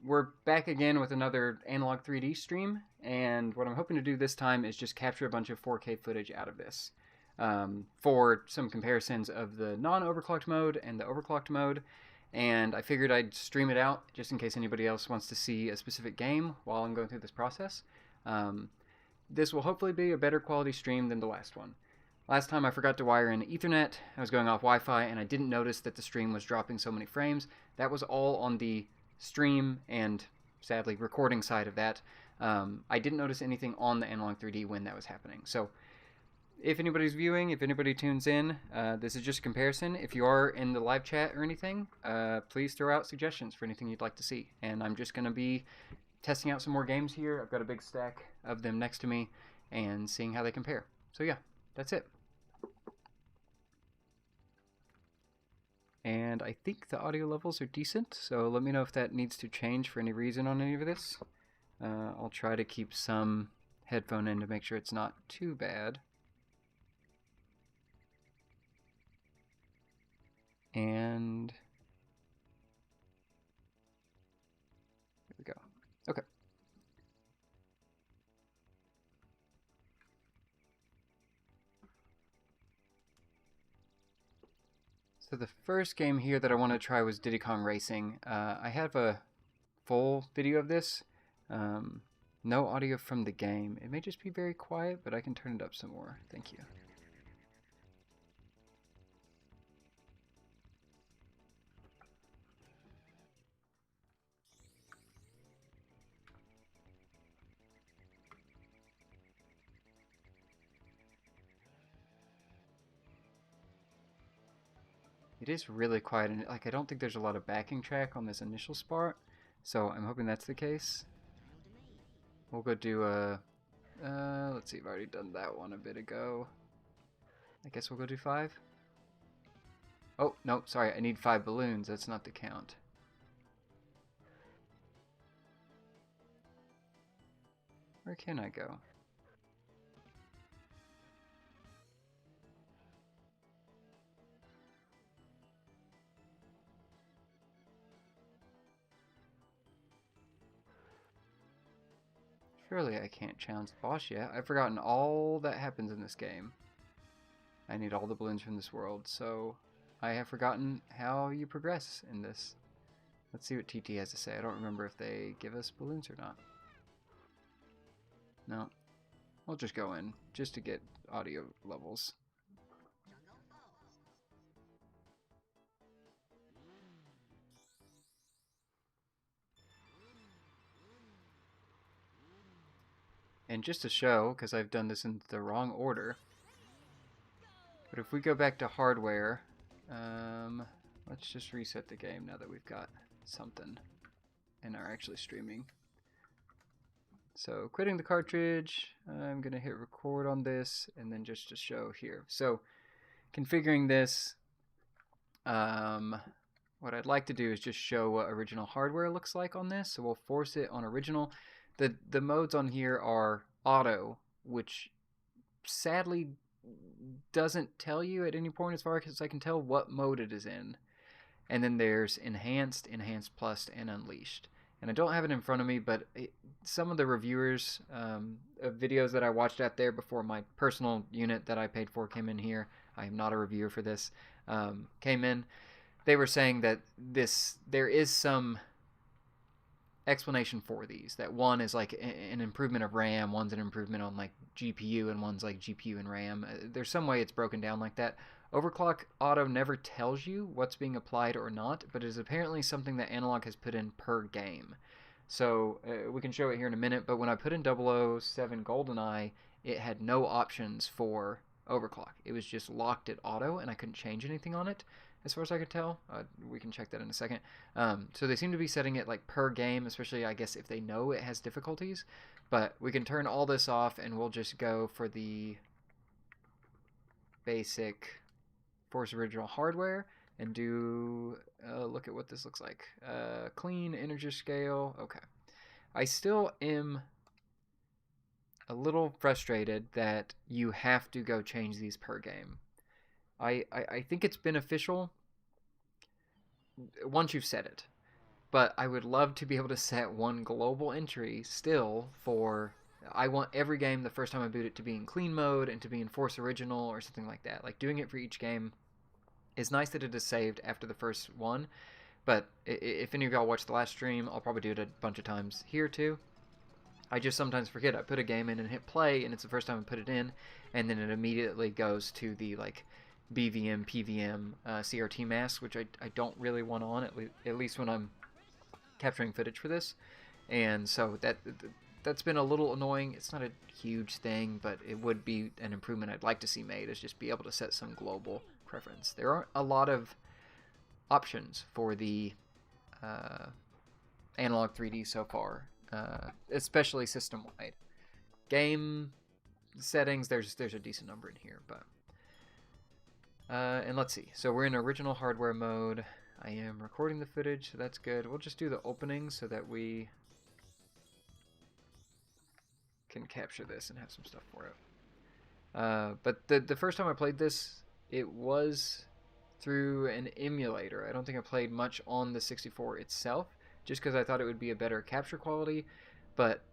we're back again with another Analog 3D stream, and what I'm hoping to do this time is just capture a bunch of 4K footage out of this for some comparisons of the non-overclocked mode and the overclocked mode, and I figured I'd stream it out just in case anybody else wants to see a specific game while I'm going through this process. This will hopefully be a better quality stream than the last one. Last time I forgot to wire in Ethernet, I was going off Wi-Fi, and I didn't notice that the stream was dropping so many frames. That was all on the stream and, sadly, recording side of that. I didn't notice anything on the Analog 3D when that was happening. So if anybody's viewing, if anybody tunes in, this is just a comparison. If you are in the live chat or anything, please throw out suggestions for anything you'd like to see. And I'm just going to be testing out some more games here. I've got a big stack of them next to me and seeing how they compare. So yeah, that's it. And I think the audio levels are decent, so let me know if that needs to change for any reason on any of this. I'll try to keep some headphone in to make sure it's not too bad. And there we go. Okay. So the first game here that I want to try was Diddy Kong Racing. I have a full video of this. No audio from the game. It may just be very quiet, but I can turn it up some more. Thank you. It is really quiet, and like I don't think there's a lot of backing track on this initial spot, so I'm hoping that's the case. We'll go do a, let's see, I've already done that one a bit ago. I guess we'll go do 5. Oh, no, sorry, I need 5 balloons, that's not the count. Where can I go? Surely I can't challenge the boss yet. I've forgotten all that happens in this game. I need all the balloons from this world, so I have forgotten how you progress in this. Let's see what TT has to say. I don't remember if they give us balloons or not. No. We'll just go in, just to get audio levels. And just to show, because I've done this in the wrong order, but if we go back to hardware, let's just reset the game now that we've got something and are actually streaming. So quitting the cartridge, I'm going to hit record on this and then just to show here. So configuring this, what I'd like to do is just show what original hardware looks like on this. So we'll force it on original. The modes on here are auto, which sadly doesn't tell you at any point as far as I can tell what mode it is in. And then there's enhanced, enhanced plus, and unleashed. And I don't have it in front of me, but some of the reviewers of videos that I watched out there before my personal unit that I paid for came in here, I am not a reviewer for this, came in, they were saying that there is some explanation for these, that one is like an improvement of RAM, one's an improvement on like GPU, and one's like GPU and RAM. There's some way it's broken down like that. Overclock Auto never tells you what's being applied or not, but it is apparently something that Analogue has put in per game. So we can show it here in a minute, but when I put in 007 Goldeneye, it had no options for overclock. It was just locked at auto, and I couldn't change anything on it as far as I could tell. We can check that in a second. So they seem to be setting it like per game, especially I guess if they know it has difficulties. But we can turn all this off and we'll just go for the basic Force Original hardware and do, look at what this looks like. Clean, integer scale, okay. I still am a little frustrated that you have to go change these per game. I think it's beneficial once you've set it. But I would love to be able to set one global entry still for. I want every game the first time I boot it to be in clean mode and to be in Force Original or something like that. Like doing it for each game is nice that it is saved after the first one. But if any of y'all watch the last stream, I'll probably do it a bunch of times here too. I just sometimes forget. I put a game in and hit play, and it's the first time I put it in, and then it immediately goes to the like BVM, PVM, CRT mask, which I don't really want on at least when I'm capturing footage for this, and so that's been a little annoying. It's not a huge thing, but it would be an improvement I'd like to see made, is just be able to set some global preference. There aren't a lot of options for the Analog 3D so far, especially system-wide. Game settings, there's a decent number in here, but and let's see. So we're in original hardware mode. I am recording the footage, so that's good. We'll just do the opening so that we can capture this and have some stuff for it. But the first time I played this, it was through an emulator. I don't think I played much on the 64 itself, just because I thought it would be a better capture quality. But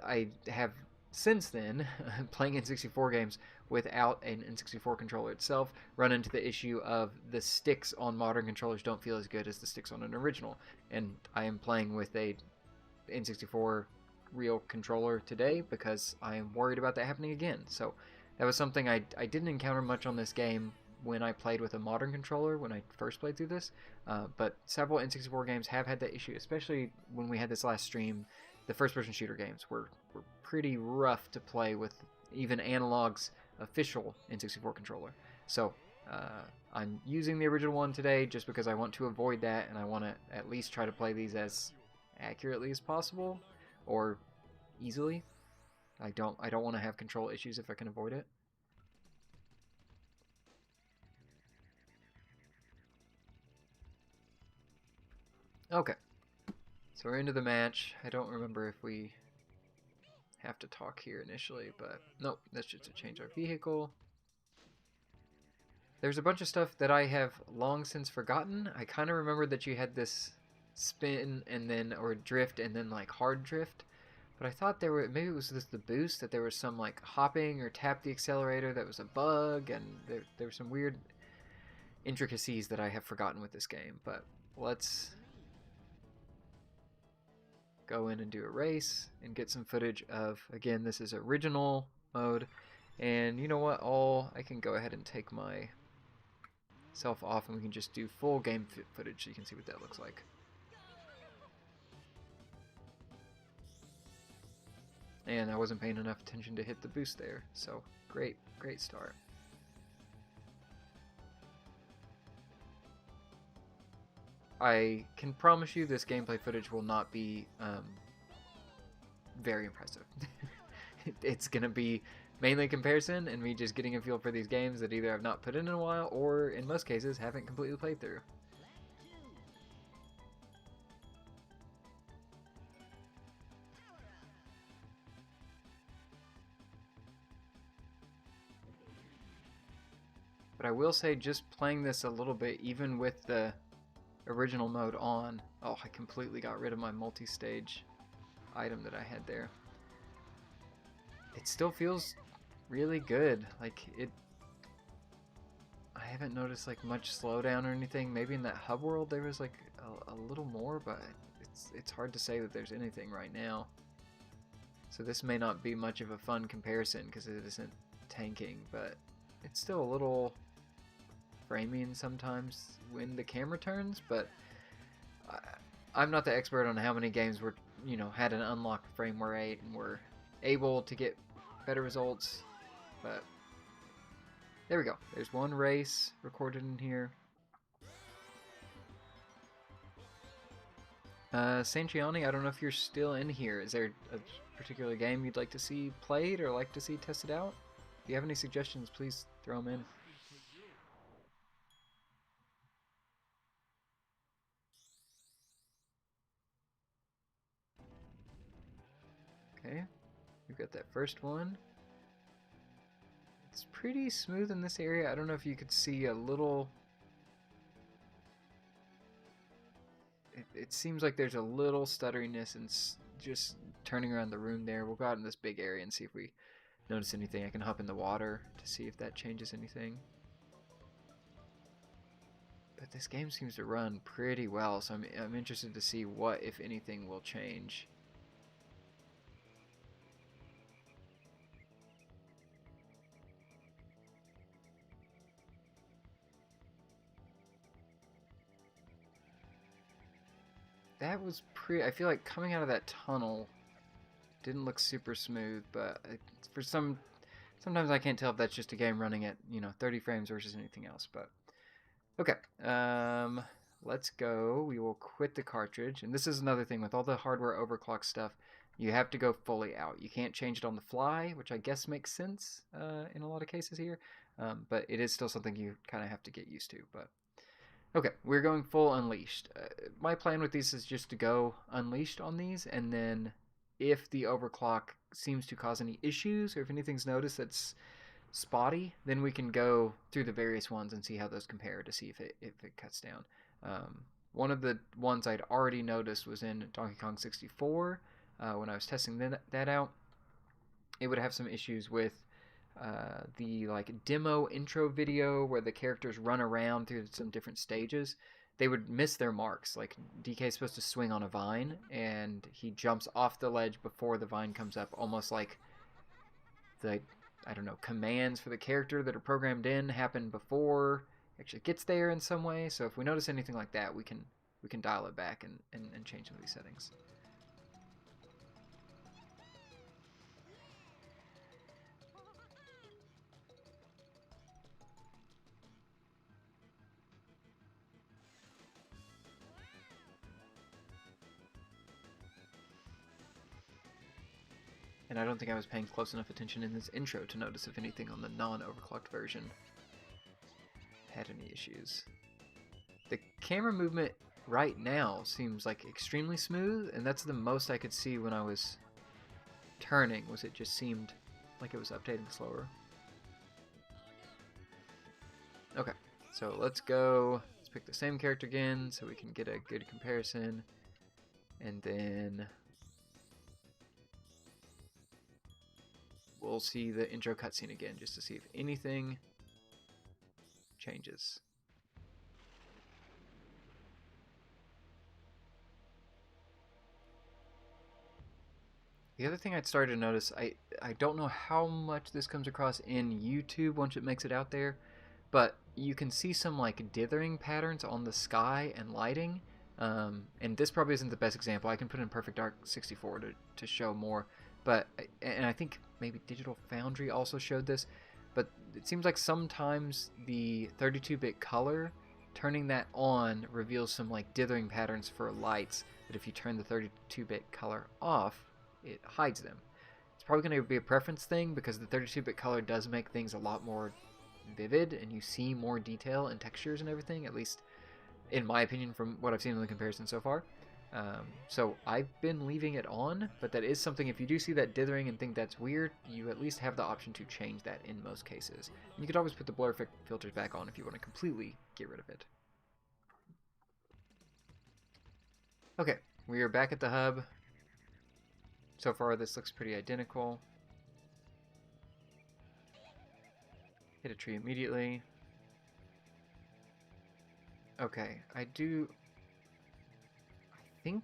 I have since then, playing N64 games without an N64 controller itself, run into the issue of the sticks on modern controllers don't feel as good as the sticks on an original. And I am playing with a N64 real controller today because I am worried about that happening again. So that was something I didn't encounter much on this game when I played with a modern controller when I first played through this. But several N64 games have had that issue, especially when we had this last stream. The first-person shooter games were pretty rough to play with even Analogue's official N64 controller. So I'm using the original one today just because I want to avoid that, and I want to at least try to play these as accurately as possible, or easily. I don't want to have control issues if I can avoid it. Okay. So we're into the match. I don't remember if we have to talk here initially, but nope, that's just to change our vehicle. There's a bunch of stuff that I have long since forgotten. I kind of remember that you had this spin and then, or drift and then like hard drift, but I thought there were, maybe it was just the boost, that there was some like hopping or tap the accelerator that was a bug, and there were some weird intricacies that I have forgotten with this game. But let's go in and do a race and get some footage of, again, this is original mode. And you know what, I can go ahead and take my self off and we can just do full game footage so you can see what that looks like. And I wasn't paying enough attention to hit the boost there, so great start. I can promise you this gameplay footage will not be very impressive. It's going to be mainly comparison and me just getting a feel for these games that either I've not put in a while or, in most cases, haven't completely played through. But I will say, just playing this a little bit, even with the original mode on, oh, I completely got rid of my multi-stage item that I had there. It still feels really good. Like, I haven't noticed like much slowdown or anything. Maybe in that hub world there was like a little more, but it's hard to say that there's anything right now. So this may not be much of a fun comparison because it isn't tanking, but it's still a little framing sometimes when the camera turns. But I'm not the expert on how many games were, had an unlocked frame rate and were able to get better results, but there we go. There's one race recorded in here. Sanchiani, I don't know if you're still in here. Is there a particular game you'd like to see played or like to see tested out? If you have any suggestions, please throw them in. Okay, we've got that first one. It's pretty smooth in this area. I don't know if you could see a little... it seems like there's a little stutteriness and just turning around the room there. We'll go out in this big area and see if we notice anything. I can hop in the water to see if that changes anything. But this game seems to run pretty well, so I'm interested to see what, if anything, will change. That was pretty... I feel like coming out of that tunnel didn't look super smooth, but for sometimes I can't tell if that's just a game running at, 30 frames versus anything else, but... Okay, let's go. We will quit the cartridge, and this is another thing with all the hardware overclock stuff. You have to go fully out. You can't change it on the fly, which I guess makes sense in a lot of cases here, but it is still something you kind of have to get used to. But okay, we're going full unleashed. My plan with these is just to go unleashed on these, and then if the overclock seems to cause any issues, or if anything's noticed that's spotty, then we can go through the various ones and see how those compare to see if it cuts down. One of the ones I'd already noticed was in Donkey Kong 64 when I was testing that out. It would have some issues with the demo intro video where the characters run around through some different stages. They would miss their marks. Like DK is supposed to swing on a vine, and he jumps off the ledge before the vine comes up, almost like the commands for the character that are programmed in happen before it actually gets there in some way. So if we notice anything like that, we can dial it back and change some of these settings. And I don't think I was paying close enough attention in this intro to notice if anything on the non-overclocked version had any issues. The camera movement right now seems like extremely smooth, and that's the most I could see when I was turning, was it just seemed like it was updating slower. Okay, so let's go. Let's pick the same character again so we can get a good comparison. And then we'll see the intro cutscene again just to see if anything changes. The other thing I'd started to notice, I don't know how much this comes across in YouTube once it makes it out there, but you can see some dithering patterns on the sky and lighting. And this probably isn't the best example. I can put in Perfect Dark 64 to show more. But, and I think maybe Digital Foundry also showed this, but it seems like sometimes the 32-bit color, turning that on reveals some dithering patterns for lights that if you turn the 32-bit color off, it hides them. It's probably going to be a preference thing because the 32-bit color does make things a lot more vivid and you see more detail and textures and everything, at least in my opinion from what I've seen in the comparison so far. So I've been leaving it on, but that is something, if you do see that dithering and think that's weird, you at least have the option to change that in most cases. And you could always put the blur filters back on if you want to completely get rid of it. Okay, we are back at the hub. So far this looks pretty identical. Hit a tree immediately. Okay, I think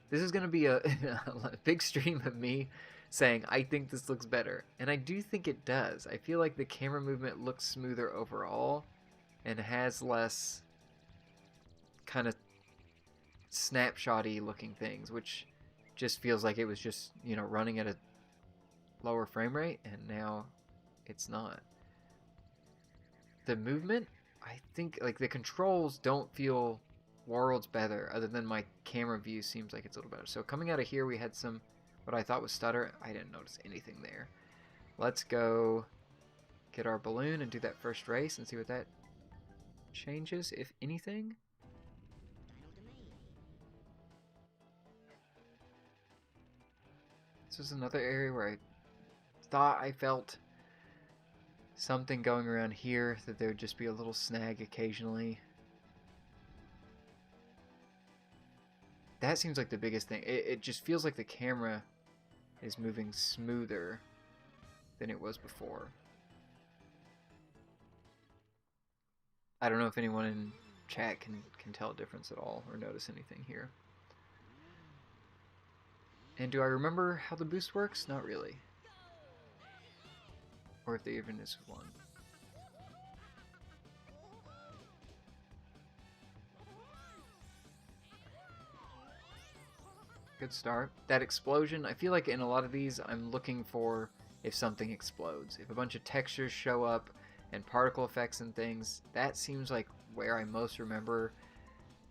this is going to be a big stream of me saying I think this looks better, and I do think it does. I feel like the camera movement looks smoother overall and has less kind of snapshotty looking things, which just feels like it was just, running at a lower frame rate, and now it's not. The movement, I think, the controls don't feel worlds better, other than my camera view seems like it's a little better. So coming out of here, we had some, what I thought was stutter. I didn't notice anything there. Let's go get our balloon and do that first race and see what that changes, if anything. This is another area where I thought I felt something going around here, that there would just be a little snag occasionally. that seems like the biggest thing. It just feels like the camera is moving smoother than it was before. I don't know if anyone in chat can tell a difference at all or notice anything here. And do I remember how the boost works? Not really. Or if there even is one. Good start. That explosion, I feel like in a lot of these I'm looking for if something explodes. If a bunch of textures show up and particle effects and things, that seems like where I most remember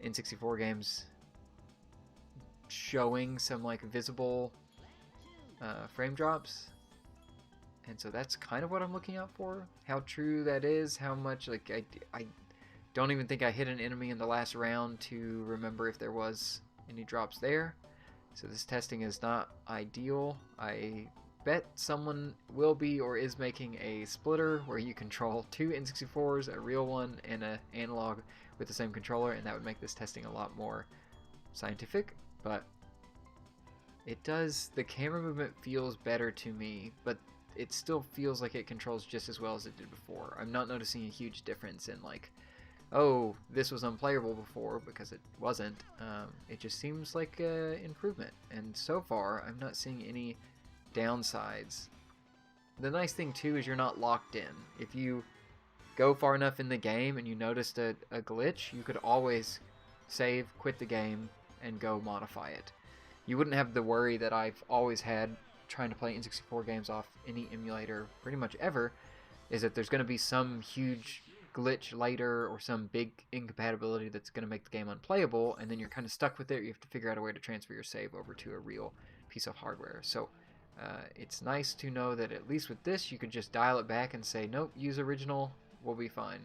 N64 games showing some like visible frame drops. And so that's kind of what I'm looking out for. How true that is, how much, like, I don't even think I hit an enemy in the last round to remember if there was any drops there. So this testing is not ideal. I bet someone will be or is making a splitter where you control two N64s, a real one, and an analog with the same controller, and that would make this testing a lot more scientific. But it does, the camera movement feels better to me, but it still feels like it controls just as well as it did before. I'm not noticing a huge difference in like, oh, this was unplayable before, because it wasn't. It just seems like an improvement, and so far I'm not seeing any downsides. The nice thing too is you're not locked in. If you go far enough in the game and you noticed a glitch, you could always save, quit the game, and go modify it. You wouldn't have the worry that I've always had trying to play N64 games off any emulator pretty much ever, is that there's going to be some huge glitch later or some big incompatibility that's going to make the game unplayable, and then you're kind of stuck with it. You have to figure out a way to transfer your save over to a real piece of hardware. So it's nice to know that at least with this you could just dial it back and say, nope, use original, we'll be fine.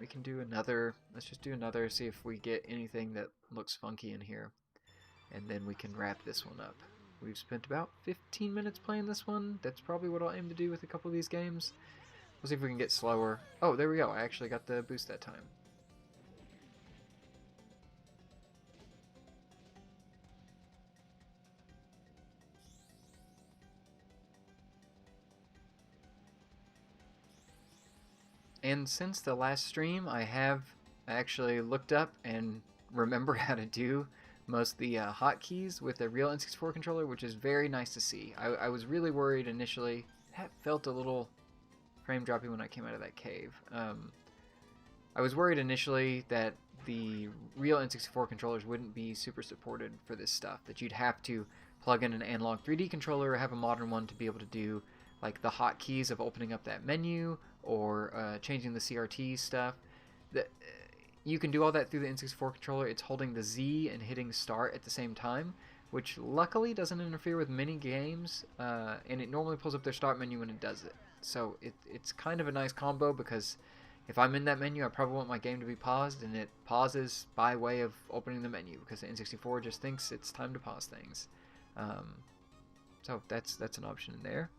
We can do another, let's just do another, see if we get anything that looks funky in here, and then we can wrap this one up. We've spent about 15 minutes playing this one. That's probably what I'll aim to do with a couple of these games. We'll see if we can get slower. Oh, there we go. I actually got the boost that time. And since the last stream, I have actually looked up and remember how to do most of the hotkeys with a real N64 controller, which is very nice to see. I was really worried initially. That felt a little frame droppy when I came out of that cave. I was worried initially that the real N64 controllers wouldn't be super supported for this stuff, that you'd have to plug in an analog 3D controller or have a modern one to be able to do like the hotkeys of opening up that menu or changing the CRT stuff. You can do all that through the N64 controller. It's holding the Z and hitting start at the same time, which luckily doesn't interfere with many games, and it normally pulls up their start menu when it does it. So it's kind of a nice combo, because if I'm in that menu, I probably want my game to be paused, and it pauses by way of opening the menu, because the N64 just thinks it's time to pause things. So that's an option in there.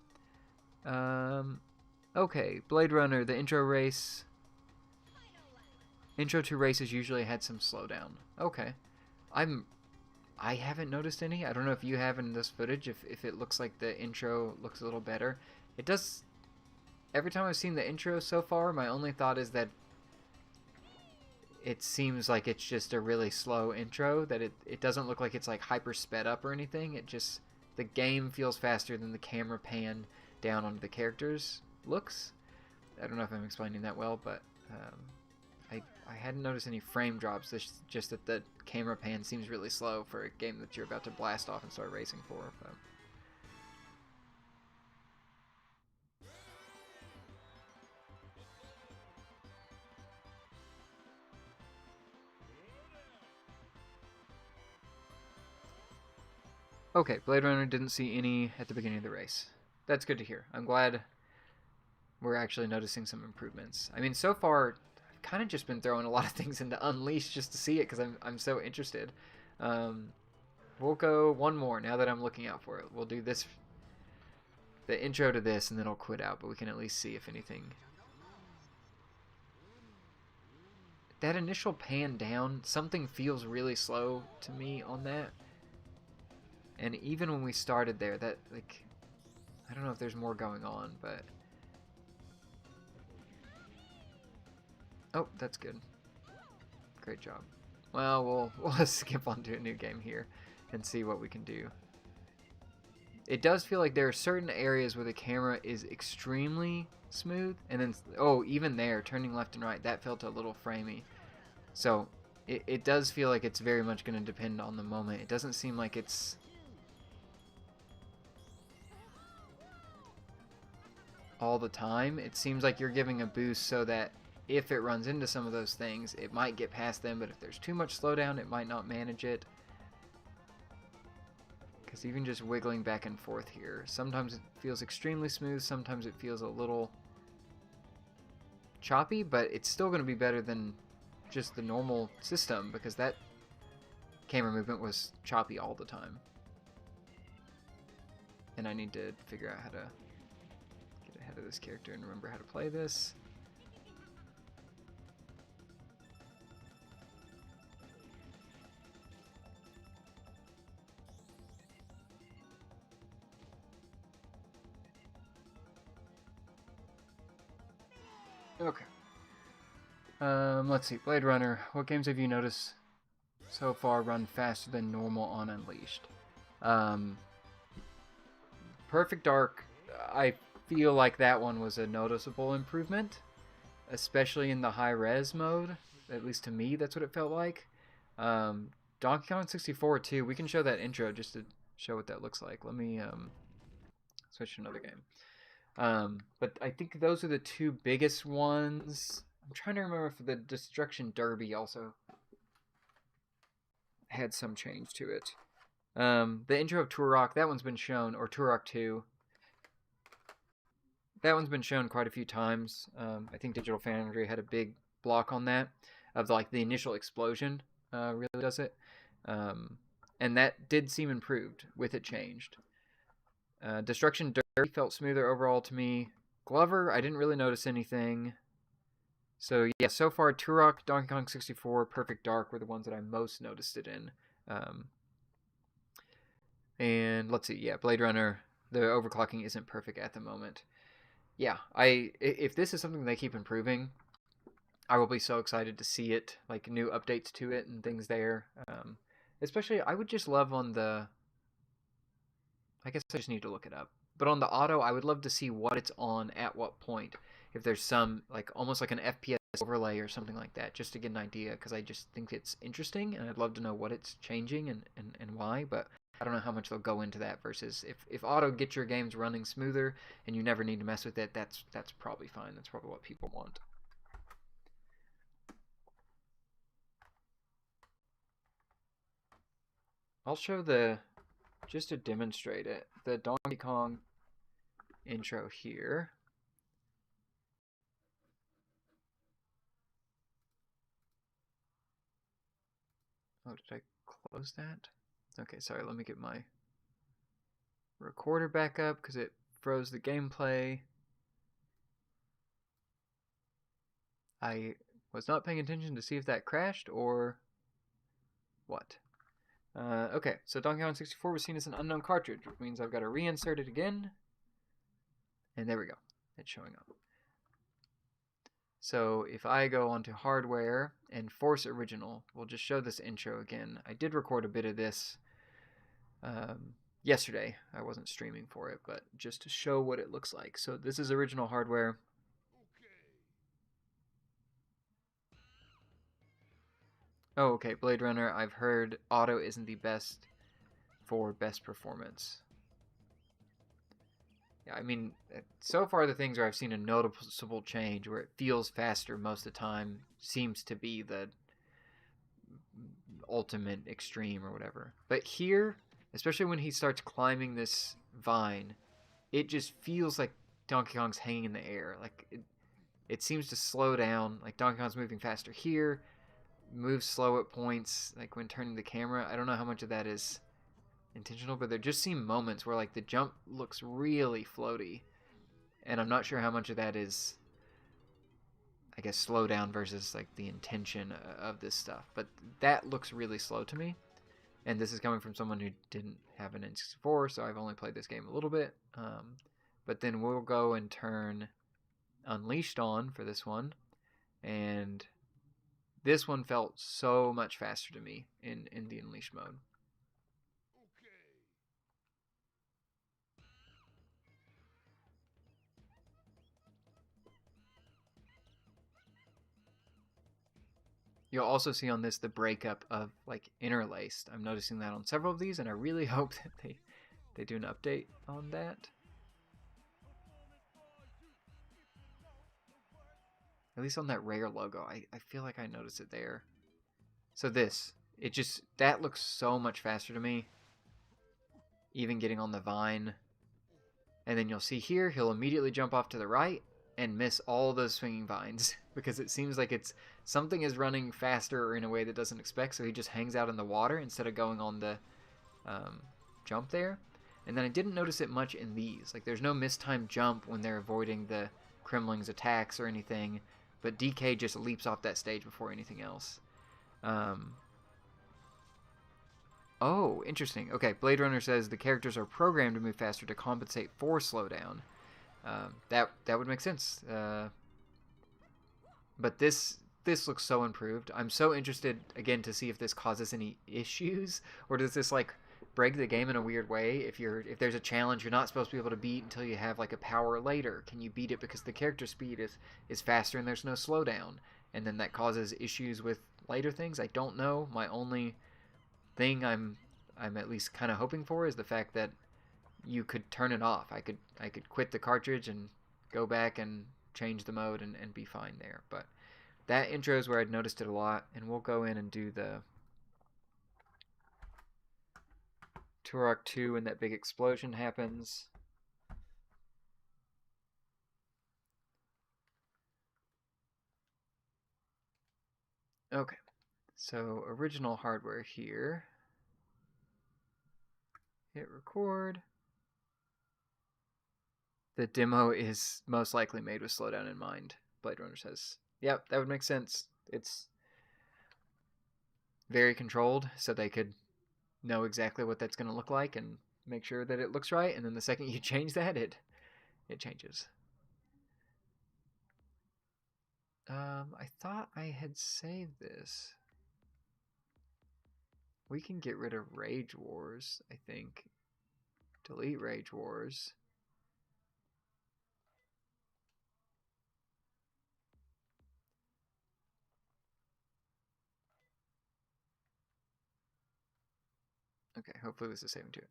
Okay, Blade Runner, the intro race. Intro to races usually had some slowdown. Okay. I haven't noticed any. I don't know if you have in this footage, if it looks like the intro looks a little better. It does. Every time I've seen the intro so far, my only thought is that it seems like it's just a really slow intro, that it doesn't look like it's like hyper sped up or anything. It just, the game feels faster than the camera pan down onto the characters looks. I don't know if I'm explaining that well, but I hadn't noticed any frame drops. It's just that the camera pan seems really slow for a game that you're about to blast off and start racing for. But okay, Blade Runner didn't see any at the beginning of the race. That's good to hear. I'm glad we're actually noticing some improvements. I mean, so far, I've kind of just been throwing a lot of things into Unleash just to see it, because I'm so interested. We'll go one more now that I'm looking out for it. We'll do this, the intro to this, and then I'll quit out, but we can at least see if anything that initial pan down, something feels really slow to me on that. And even when we started there, that, like, I don't know if there's more going on, but... Oh, that's good. Great job. Well, we'll skip on to a new game here and see what we can do. It does feel like there are certain areas where the camera is extremely smooth, and then, oh, even there, turning left and right, that felt a little framey. So, it does feel like it's very much going to depend on the moment. It doesn't seem like it's all the time. It seems like you're giving a boost so that if it runs into some of those things, it might get past them, but if there's too much slowdown, it might not manage it. Because even just wiggling back and forth here, sometimes it feels extremely smooth, sometimes it feels a little choppy, but it's still going to be better than just the normal system, because that camera movement was choppy all the time. And I need to figure out how to get ahead of this character and remember how to play this. Okay. Let's see. Blade Runner. What games have you noticed so far run faster than normal on Unleashed? Perfect Dark, I feel like that one was a noticeable improvement, especially in the high-res mode. At least to me, that's what it felt like. Donkey Kong 64 too. We can show that intro just to show what that looks like. Let me switch to another game. But I think those are the two biggest ones. I'm trying to remember if the Destruction Derby also had some change to it. The intro of Turok, that one's been shown, or Turok 2. That one's been shown quite a few times. I think Digital Foundry had a big block on that, of like the initial explosion really does it. And that did seem improved with it changed. Destruction Derby felt smoother overall to me. Glover, I didn't really notice anything. So yeah, so far Turok, Donkey Kong 64, Perfect Dark were the ones that I most noticed it in. And let's see, yeah, Blade Runner, the overclocking isn't perfect at the moment. Yeah, if this is something they keep improving, I will be so excited to see it, like new updates to it and things there. Especially, I would just love on the, I guess I just need to look it up. But on the auto, I would love to see what it's on at what point. If there's some, like, almost like an FPS overlay or something like that, just to get an idea, because I just think it's interesting, and I'd love to know what it's changing and why, but I don't know how much they'll go into that, versus if auto gets your games running smoother and you never need to mess with it, that's probably fine. That's probably what people want. I'll show just to demonstrate it, the Donkey Kong intro here. Oh, did I close that? Okay, sorry, let me get my recorder back up because it froze the gameplay. I was not paying attention to see if that crashed or what. Okay, so Donkey Kong 64 was seen as an unknown cartridge, which means I've got to reinsert it again. And there we go. It's showing up. So if I go onto hardware and force original, we'll just show this intro again. I did record a bit of this yesterday. I wasn't streaming for it, but just to show what it looks like. So this is original hardware. Oh, okay, Blade Runner, I've heard auto isn't the best for best performance. Yeah, I mean, so far the things where I've seen a noticeable change, where it feels faster most of the time, seems to be the ultimate extreme or whatever. But here, especially when he starts climbing this vine, it just feels like Donkey Kong's hanging in the air. Like, it seems to slow down. Like, Donkey Kong's moving faster here, moves slow at points, like when turning the camera. I don't know how much of that is intentional, but there just seem moments where like the jump looks really floaty, and I'm not sure how much of that is I guess, slowdown versus like the intention of this stuff. But that looks really slow to me. And this is coming from someone who didn't have an N64, so I've only played this game a little bit. But then we'll go and turn Unleashed on for this one. And this one felt so much faster to me in the Unleashed mode. You'll also see on this the breakup of like interlaced. I'm noticing that on several of these, and I really hope that they do an update on that. At least on that Rare logo, I feel like I noticed it there. So this, that looks so much faster to me. Even getting on the vine. And then you'll see here, he'll immediately jump off to the right and miss all those swinging vines. Because it seems like something is running faster in a way that doesn't expect, so he just hangs out in the water instead of going on the jump there. And then I didn't notice it much in these. Like, there's no mistimed jump when they're avoiding the Kremling's attacks or anything, but DK just leaps off that stage before anything else. Oh, interesting. Okay, Blade Runner says the characters are programmed to move faster to compensate for slowdown. That would make sense. But this looks so improved. I'm so interested, again, to see if this causes any issues, or does this, like, break the game in a weird way? If there's a challenge you're not supposed to be able to beat until you have, like, a power later, can you beat it because the character speed is faster and there's no slowdown? And then that causes issues with later things? I don't know. My only thing I'm at least kind of hoping for is the fact that you could turn it off. I could quit the cartridge and go back and change the mode and be fine there. But that intro is where I'd noticed it a lot, and we'll go in and do the Turok 2 when that big explosion happens. Okay, so original hardware here. Hit record. The demo is most likely made with slowdown in mind, Blade Runner says. Yep, that would make sense. It's very controlled, so they could know exactly what that's going to look like and make sure that it looks right, and then the second you change that, it changes. I thought I had saved this. We can get rid of Rage Wars, I think. Delete Rage Wars. Okay, hopefully this is saving too.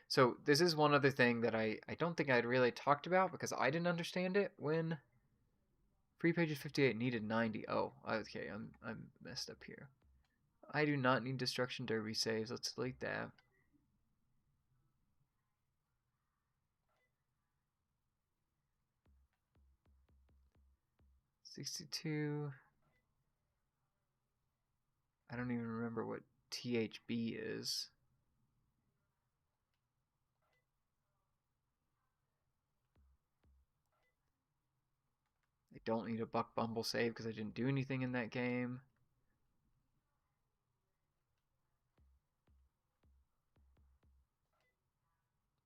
So this is one other thing that I don't think I'd really talked about because I didn't understand it when free pages 58 needed 90. Oh, okay, I'm messed up here. I do not need Destruction Derby saves. Let's delete that. $62. I don't even remember what THB is. I don't need a Buck Bumble save because I didn't do anything in that game.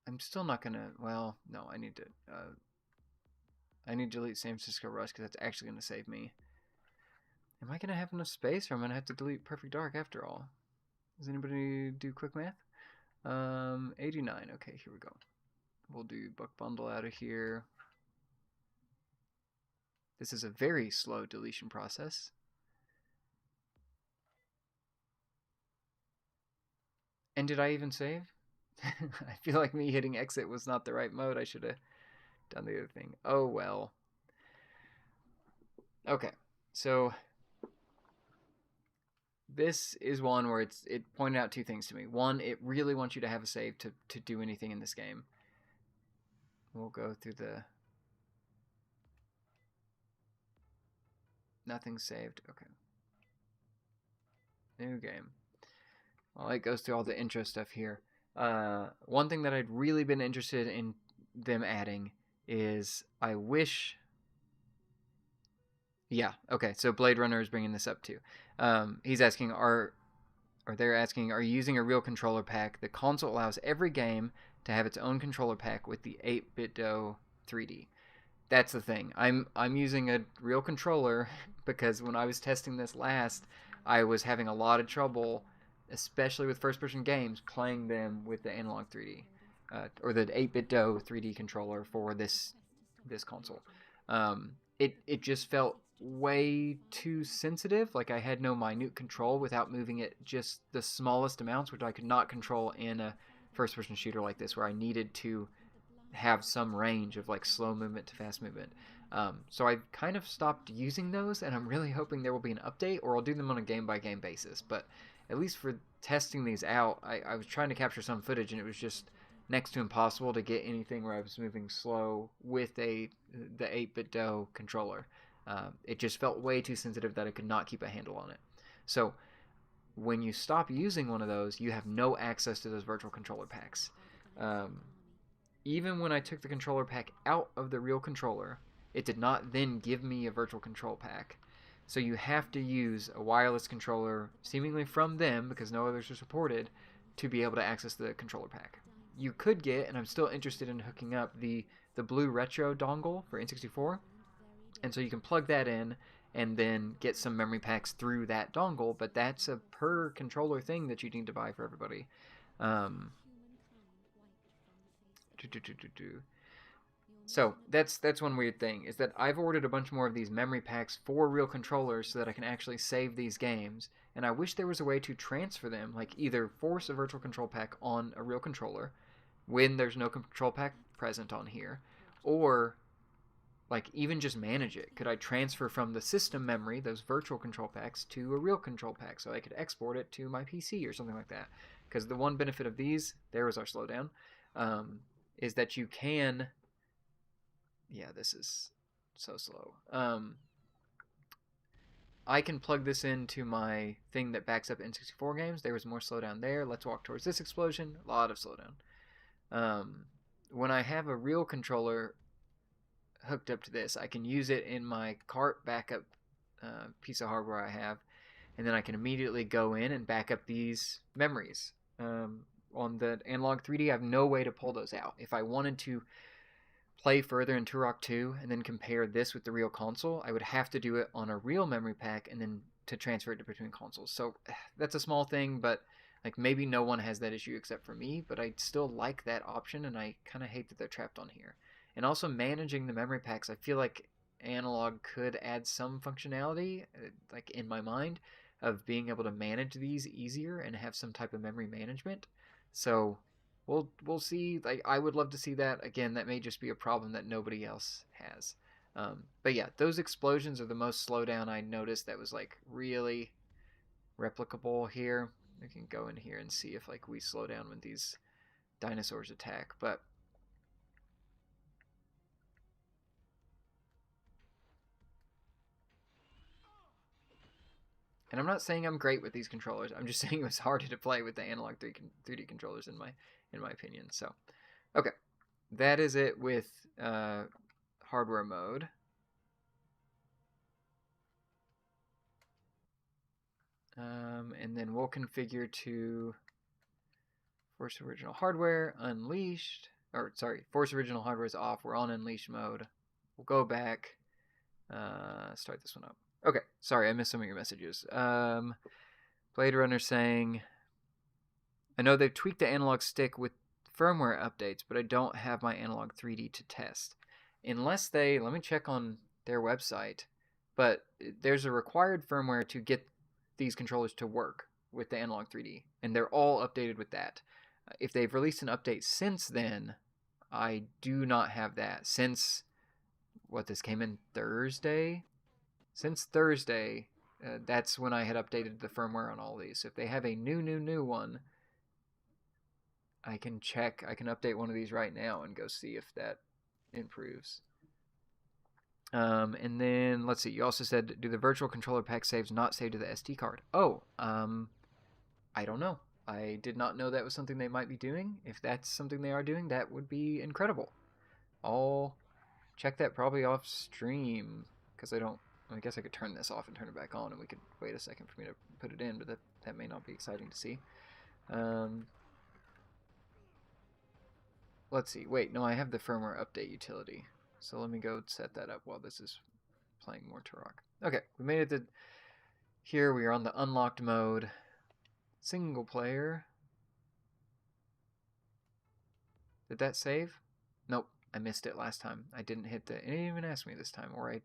I'm still not gonna. Well, no, I need to. I need to delete San Francisco Rush because that's actually gonna save me. Am I gonna have enough space, or am I gonna have to delete Perfect Dark after all? Does anybody do quick math? 89. Okay, here we go. We'll do Buck Bundle out of here. This is a very slow deletion process. And did I even save? I feel like me hitting exit was not the right mode. I should have done the other thing. Oh well. Okay, so this is one where it pointed out two things to me. One, it really wants you to have a save to do anything in this game. We'll go through the... Nothing saved. Okay. New game. Well, it goes through all the intro stuff here. One thing that I'd really been interested in them adding is I wish Yeah. Okay. So Blade Runner is bringing this up too. He's asking, or they're asking, are you using a real controller pack? The console allows every game to have its own controller pack with the 8-bit-do 3D. That's the thing. I'm using a real controller because when I was testing this last, I was having a lot of trouble, especially with first-person games, playing them with the Analog 3D, or the 8-bit-do 3D controller for this console. It just felt way too sensitive. Like I had no minute control without moving it just the smallest amounts, which I could not control in a first-person shooter like this, where I needed to have some range of like slow movement to fast movement. So I kind of stopped using those, and I'm really hoping there will be an update, or I'll do them on a game by game basis. But at least for testing these out, I was trying to capture some footage, and it was just next to impossible to get anything where I was moving slow with the 8-bit-do controller. It just felt way too sensitive that I could not keep a handle on it. So when you stop using one of those, you have no access to those virtual controller packs. Even when I took the controller pack out of the real controller, it did not then give me a virtual control pack. So you have to use a wireless controller, seemingly from them, because no others are supported, to be able to access the controller pack. You could get, and I'm still interested in hooking up, the blue retro dongle for N64. And so you can plug that in and then get some memory packs through that dongle, but that's a per controller thing that you need to buy for everybody. So that's one weird thing, is that I've ordered a bunch more of these memory packs for real controllers so that I can actually save these games, and I wish there was a way to transfer them, like either force a virtual control pack on a real controller when there's no control pack present on here, or like even just manage it. Could I transfer from the system memory those virtual control packs to a real control pack so I could export it to my PC or something like that? Because the one benefit of these, there was our slowdown, is that you can... Yeah, this is so slow. I can plug this into my thing that backs up N64 games. There was more slowdown there. Let's walk towards this explosion. A lot of slowdown. When I have a real controller hooked up to this, I can use it in my cart backup piece of hardware I have, and then I can immediately go in and back up these memories. On the Analog 3D, I have no way to pull those out. If I wanted to play further in Turok 2 and then compare this with the real console, I would have to do it on a real memory pack and then to transfer it between consoles. So that's a small thing, but like maybe no one has that issue except for me, but I still like that option, and I kind of hate that they're trapped on here. And also managing the memory packs, I feel like Analog could add some functionality, like in my mind, of being able to manage these easier and have some type of memory management. So we'll see. Like I would love to see that. Again, that may just be a problem that nobody else has. But yeah, those explosions are the most slowdown I noticed that was like really replicable here. We can go in here and see if like we slow down when these dinosaurs attack. But and I'm not saying I'm great with these controllers. I'm just saying it was harder to play with the Analog 3D controllers in my opinion. So, okay, that is it with hardware mode. And then we'll configure to force original hardware unleashed. Or sorry, force original hardware is off. We're on unleashed mode. We'll go back. Start this one up. Okay, sorry, I missed some of your messages. Blade Runner saying, I know they've tweaked the analog stick with firmware updates, but I don't have my Analog 3D to test. Unless they, let me check on their website, but there's a required firmware to get these controllers to work with the Analog 3D, and they're all updated with that. If they've released an update since then, I do not have that. Since, what, this came in Thursday? Since Thursday, that's when I had updated the firmware on all these. So if they have a new one, I can check. I can update one of these right now and go see if that improves. And then, let's see. You also said, do the virtual controller pack saves not save to the SD card? Oh, I don't know. I did not know that was something they might be doing. If that's something they are doing, that would be incredible. I'll check that probably off stream, because I don't I guess I could turn this off and turn it back on, and we could wait a second for me to put it in, but that may not be exciting to see. Let's see. Wait, no, I have the firmware update utility. So let me go set that up while this is playing more Turok. Okay, we made it to here. We are on the unlocked mode. Single player. Did that save? Nope, I missed it last time. I didn't hit the... It didn't even ask me this time, or I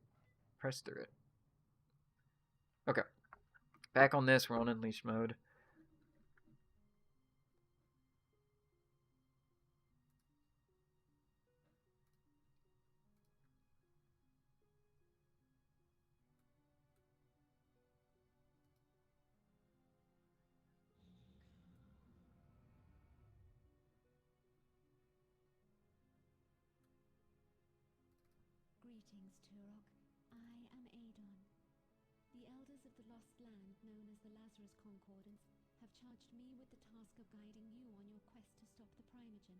pressed through it. Okay. Back on this, we're on Unleashed mode. Greetings, Turok. I am Adon. The elders of the lost land, known as the Lazarus Concordance, have charged me with the task of guiding you on your quest to stop the Primogen.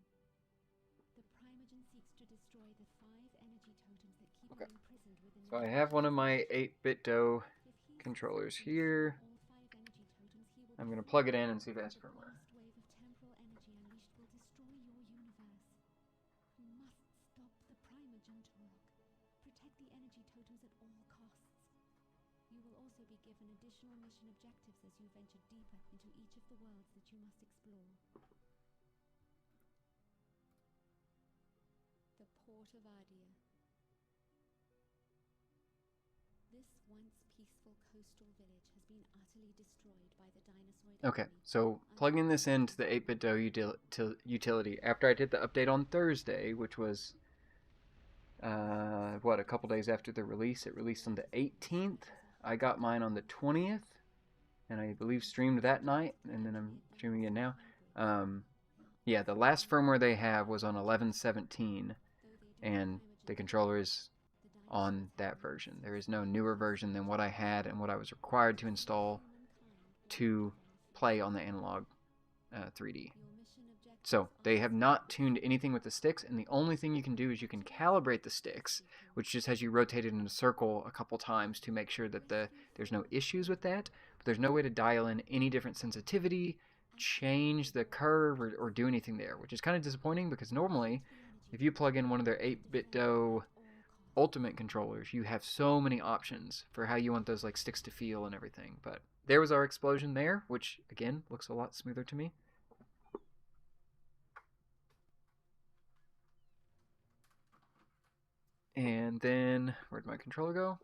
The Primogen seeks to destroy the 5 energy totems that keep you imprisoned within the... So I have one of my 8-bit DOE controllers here. I'm going to plug it in and see if it has firmware. You will also be given additional mission objectives as you venture deeper into each of the worlds that you must explore. The Port of Ardia. This once peaceful coastal village has been utterly destroyed by the dinosaur. Okay, so plugging this into the 8-bit DOE utility after I did the update on Thursday, which was a couple days after the release. It released on the 18th. I got mine on the 20th, and I believe streamed that night, and then I'm streaming it now. Yeah, the last firmware they have was on 11.17, and the controller is on that version. There is no newer version than what I had and what I was required to install to play on the Analogue 3D. So they have not tuned anything with the sticks, and the only thing you can do is you can calibrate the sticks, which just has you rotated in a circle a couple times to make sure that there's no issues with that. But there's no way to dial in any different sensitivity, change the curve, or do anything there, which is kind of disappointing because normally if you plug in one of their 8-bit DOE Ultimate controllers, you have so many options for how you want those like sticks to feel and everything. But there was our explosion there, which again looks a lot smoother to me. And then, where'd my controller go?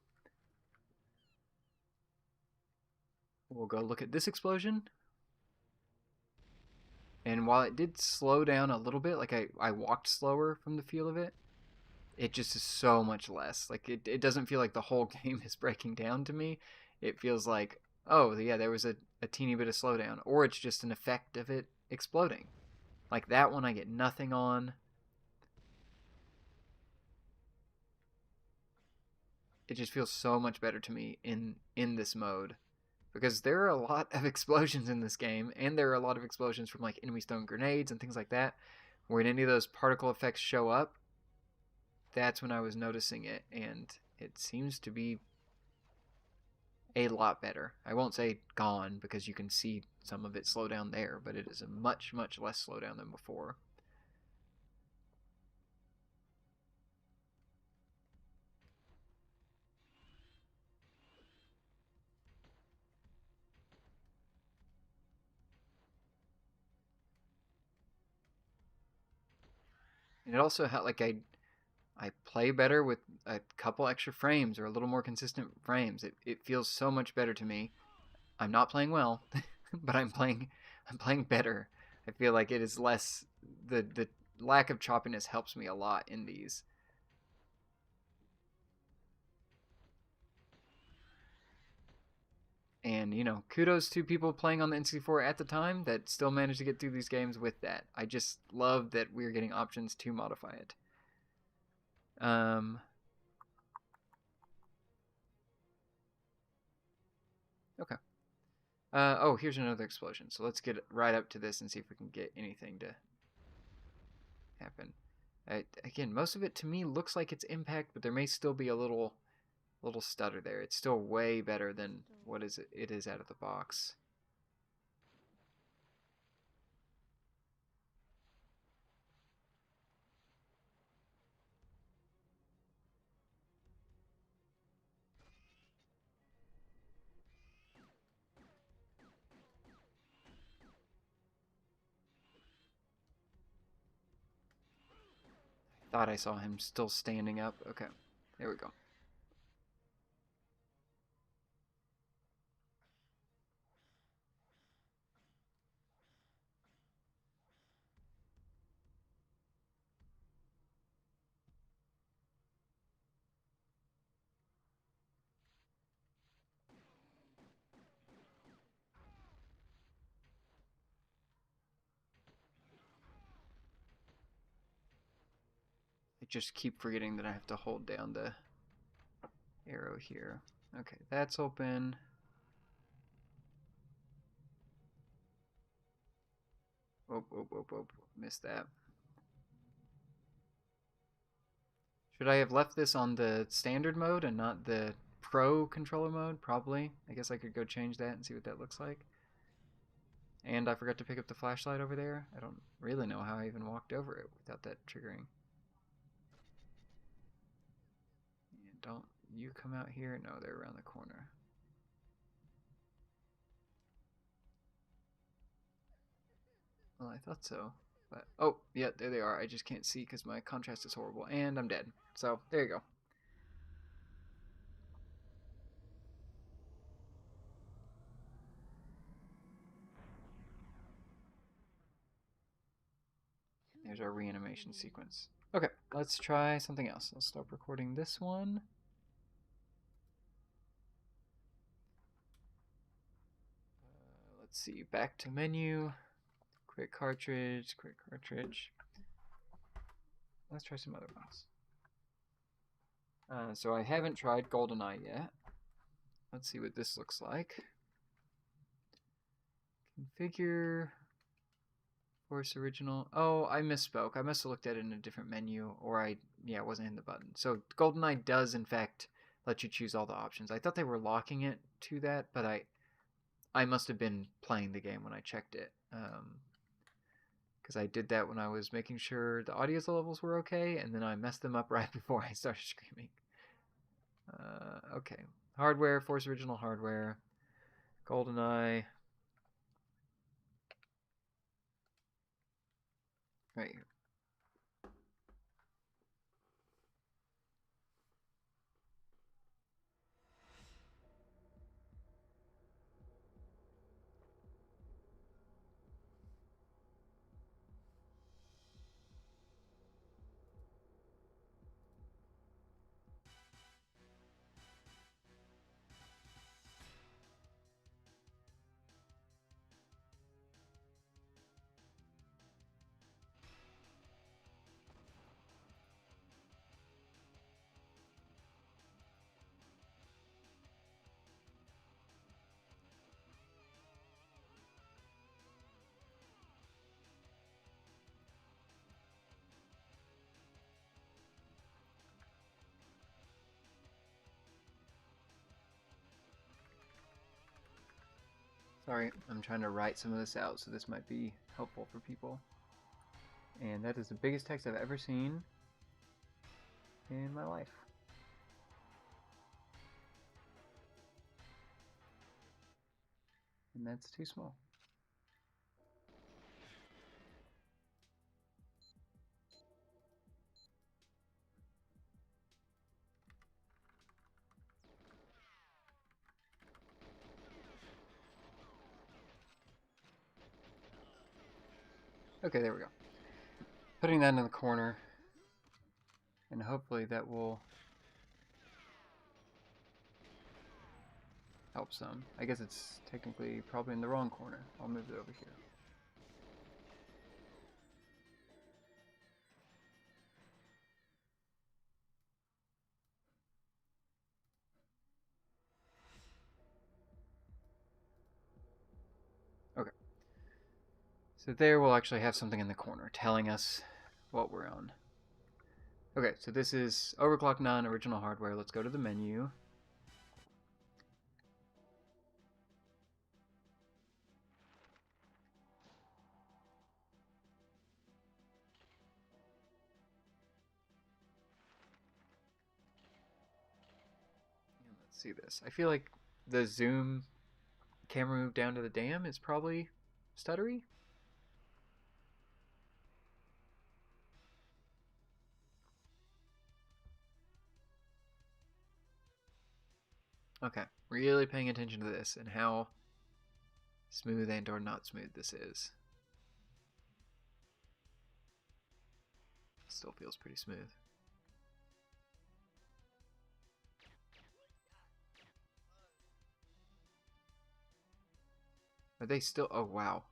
We'll go look at this explosion. And while it did slow down a little bit, like I walked slower from the feel of it, it just is so much less. Like it doesn't feel like the whole game is breaking down to me. It feels like, oh yeah, there was a teeny bit of slowdown. Or it's just an effect of it exploding. Like that one I get nothing on. It just feels so much better to me in this mode, because there are a lot of explosions in this game, and there are a lot of explosions from like enemies throwing grenades and things like that. When any of those particle effects show up, that's when I was noticing it, and it seems to be a lot better. I won't say gone, because you can see some of it slow down there, but it is a much, much less slowdown than before. And it also had like I play better with a couple extra frames or a little more consistent frames. It feels so much better to me. I'm not playing well, but I'm playing better. I feel like it is less, the lack of choppiness helps me a lot in these. And, you know, kudos to people playing on the N64 at the time that still managed to get through these games with that. I just love that we're getting options to modify it. Okay. Oh, here's another explosion. So let's get right up to this and see if we can get anything to happen. Again, most of it to me looks like it's impact, but there may still be a little little stutter there. It's still way better than what it is out of the box. Thought I saw him still standing up. Okay, there we go. I just keep forgetting that I have to hold down the arrow here. Okay, that's open. Oh, missed that. Should I have left this on the standard mode and not the pro controller mode? Probably. I guess I could go change that and see what that looks like. And I forgot to pick up the flashlight over there. I don't really know how I even walked over it without that triggering. And don't you come out here? No, they're around the corner. Well, I thought so. But, oh, yeah, there they are. I just can't see because my contrast is horrible. And I'm dead. So, there you go. There's our reanimation sequence. Okay, let's try something else. I'll stop recording this one. Let's see, back to menu. Quick cartridge, quick cartridge. Let's try some other ones. So I haven't tried Goldeneye yet. Let's see what this looks like. Configure. Force original. Oh, I misspoke. I must have looked at it in a different menu, or it wasn't in the button. So Goldeneye does, in fact, let you choose all the options. I thought they were locking it to that, but I must have been playing the game when I checked it. Because I did that when I was making sure the audio levels were okay, and then I messed them up right before I started screaming. Okay. Hardware, Force Original hardware. Goldeneye. Right here. Sorry, I'm trying to write some of this out, so this might be helpful for people. And that is the biggest text I've ever seen in my life. And that's too small. Okay, there we go. Putting that in the corner, and hopefully that will help some. I guess it's technically probably in the wrong corner. I'll move it over here. Okay. So there we'll actually have something in the corner telling us what we're on. Okay, so this is Overclock None, original hardware. Let's go to the menu. see this. I feel like the zoom camera move down to the dam is probably stuttery. Okay, really paying attention to this and how smooth and or not smooth this is. Still feels pretty smooth. Are they still? Oh, wow.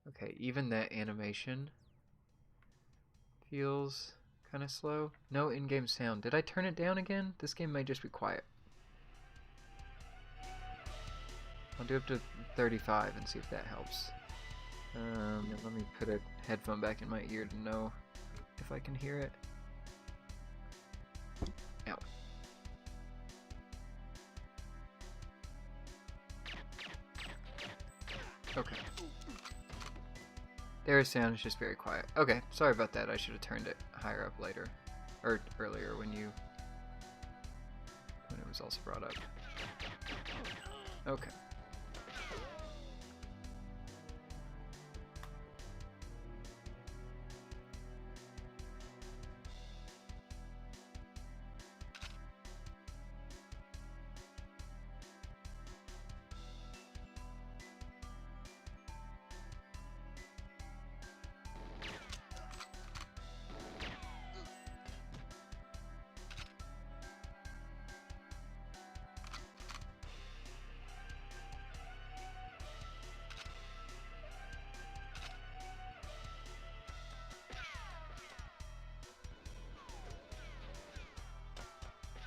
Okay, even that animation feels kind of slow. No in-game sound. Did I turn it down again? This game may just be quiet. I'll do up to 35 and see if that helps. Let me put a headphone back in my ear to know if I can hear it. Ow. Okay. Their sound is just very quiet. Okay, sorry about that. I should have turned it higher up later. Or earlier when it was also brought up. Okay.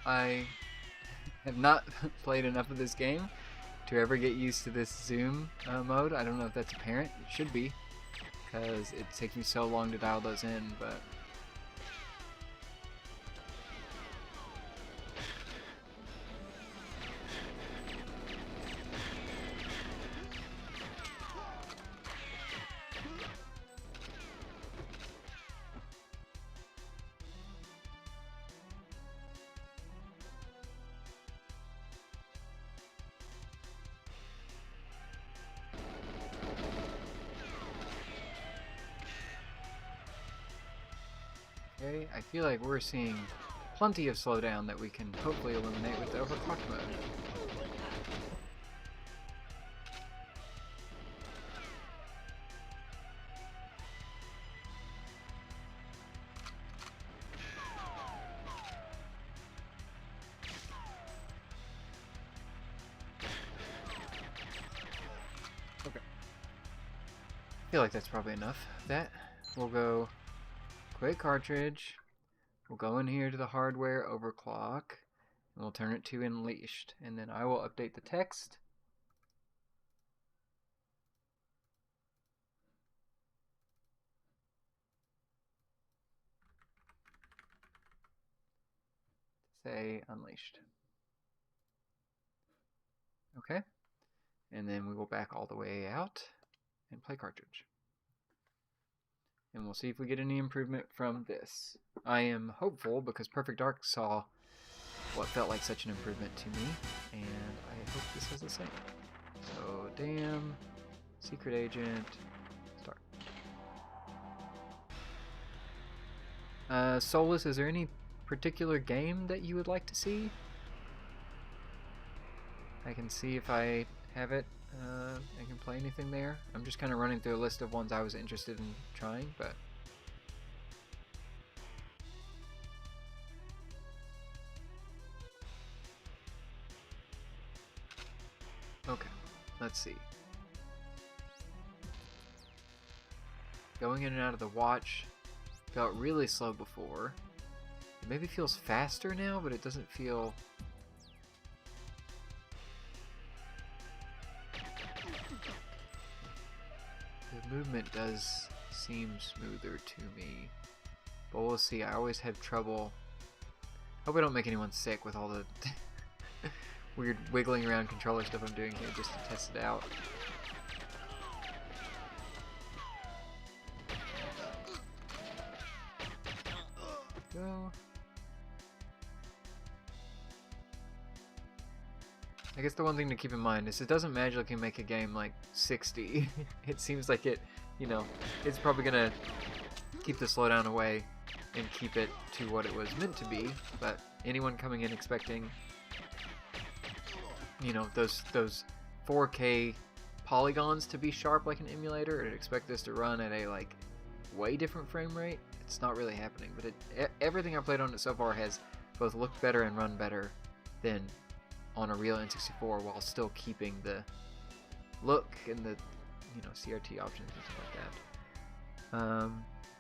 I have not played enough of this game to ever get used to this zoom mode. I don't know if that's apparent. It should be, because it takes me so long to dial those in, but... Okay, I feel like we're seeing plenty of slowdown that we can hopefully eliminate with the overclock mode. Okay. I feel like that's probably enough of that. We'll go quit cartridge. We'll go in here to the hardware overclock, and we'll turn it to unleashed, and then I will update the text. Say unleashed. Okay, and then we will back all the way out and play cartridge. And we'll see if we get any improvement from this. I am hopeful because Perfect Dark saw what felt like such an improvement to me, and I hope this has the same. So, damn, secret agent, start. Solus, is there any particular game that you would like to see? I can see if I have it. I can play anything there. I'm just kind of running through a list of ones I was interested in trying, but... Okay, let's see. Going in and out of the watch felt really slow before. It maybe feels faster now, but it doesn't feel... The movement does seem smoother to me, but we'll see. I always have trouble. Hope I don't make anyone sick with all the weird wiggling around controller stuff I'm doing here just to test it out. I guess the one thing to keep in mind is it doesn't magically make a game like 60. It seems like it, you know, it's probably gonna keep the slowdown away and keep it to what it was meant to be. But anyone coming in expecting, you know, those 4K polygons to be sharp like an emulator, and expect this to run at a like way different frame rate, it's not really happening. But everything I've played on it so far has both looked better and run better than on a real N64, while still keeping the look and the, you know, CRT options and stuff like that.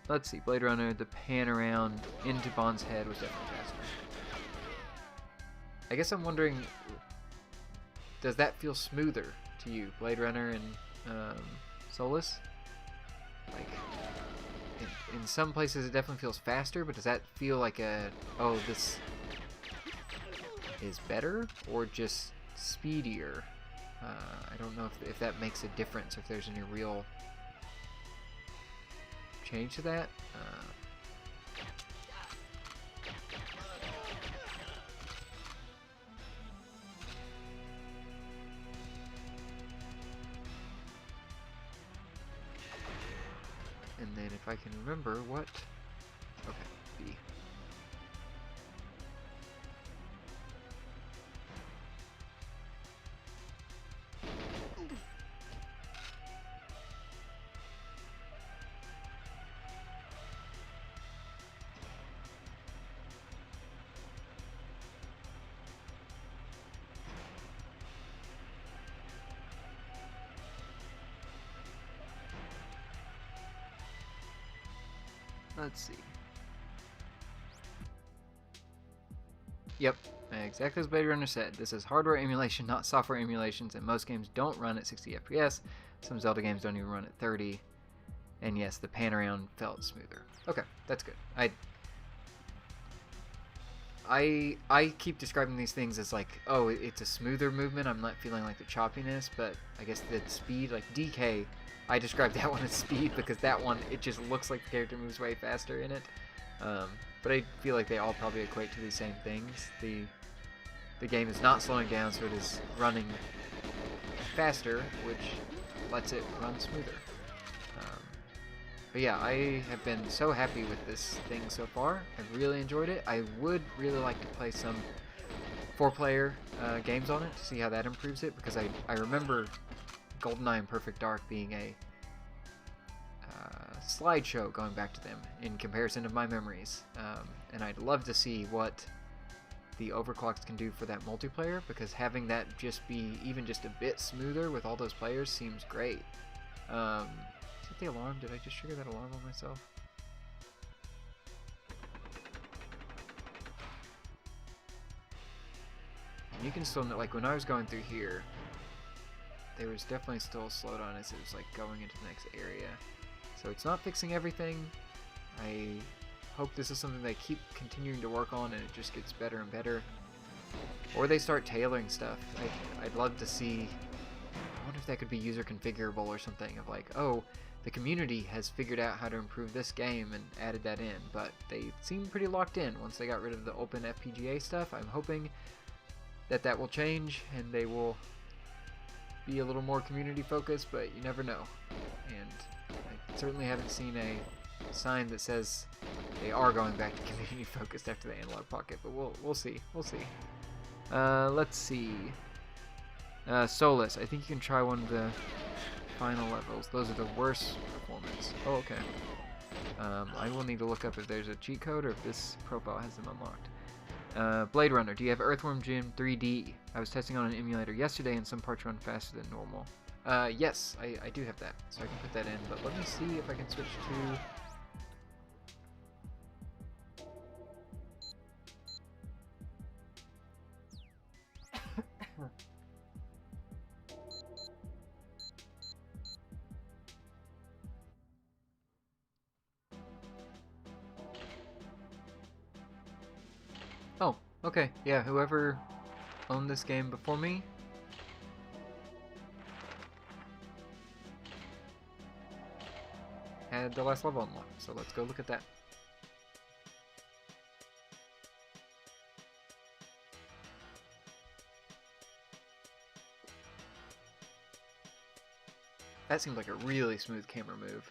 Let's see, Blade Runner, the pan around into Bond's head was definitely faster. I guess I'm wondering, does that feel smoother to you, Blade Runner and Solus? Like, in some places it definitely feels faster, but does that feel like a, oh, this is better, or just speedier? I don't know if that makes a difference, if there's any real change to that. And then if I can remember what... Okay, B. Let's see. Yep, exactly as Blade Runner said. This is hardware emulation, not software emulations, and most games don't run at 60 FPS. Some Zelda games don't even run at 30. And yes, the pan around felt smoother. Okay, that's good. I keep describing these things as like, oh, it's a smoother movement. I'm not feeling like the choppiness, but I guess the speed, like DK, I described that one as speed because that one, it just looks like the character moves way faster in it. But I feel like they all probably equate to the same things. The game is not slowing down, so it is running faster, which lets it run smoother. But yeah, I have been so happy with this thing so far. I've really enjoyed it. I would really like to play some 4-player games on it to see how that improves it, because I remember Goldeneye and Perfect Dark being a slideshow going back to them in comparison to my memories. And I'd love to see what the overclocks can do for that multiplayer, because having that just be even just a bit smoother with all those players seems great. Is it the alarm? Did I just trigger that alarm on myself? And you can still, like, when I was going through here, there was definitely still a slowdown as it was like going into the next area. So it's not fixing everything. I hope this is something they keep continuing to work on and it just gets better and better. Or they start tailoring stuff. I'd love to see, I wonder if that could be user configurable or something, of like, oh, the community has figured out how to improve this game and added that in, but they seem pretty locked in once they got rid of the open FPGA stuff. I'm hoping that that will change and they will be a little more community focused, but you never know. And I certainly haven't seen a sign that says they are going back to community focused after the Analog Pocket, but we'll see. We'll see. Let's see. Solus, I think you can try one of the final levels. Those are the worst performance. Oh, okay. I will need to look up if there's a cheat code or if this profile has them unlocked. Blade Runner, do you have Earthworm Jim 3D? I was testing on an emulator yesterday and some parts run faster than normal. Yes, I do have that, so I can put that in, but let me see if I can switch to... Oh, okay, yeah, whoever owned this game before me had the last level unlocked, so let's go look at that. That seemed like a really smooth camera move.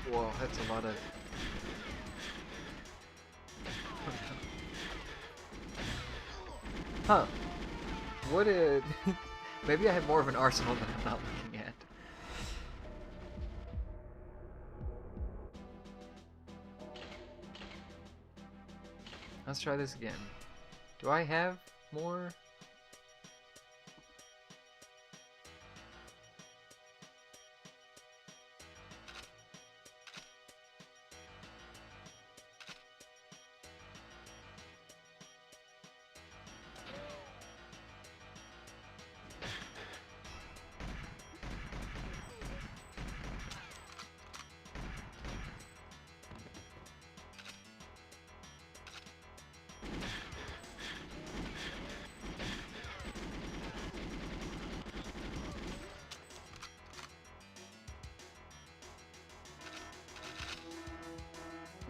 Whoa, that's a lot of... Huh. What a... Maybe I have more of an arsenal than I'm not looking at. Let's try this again. Do I have more?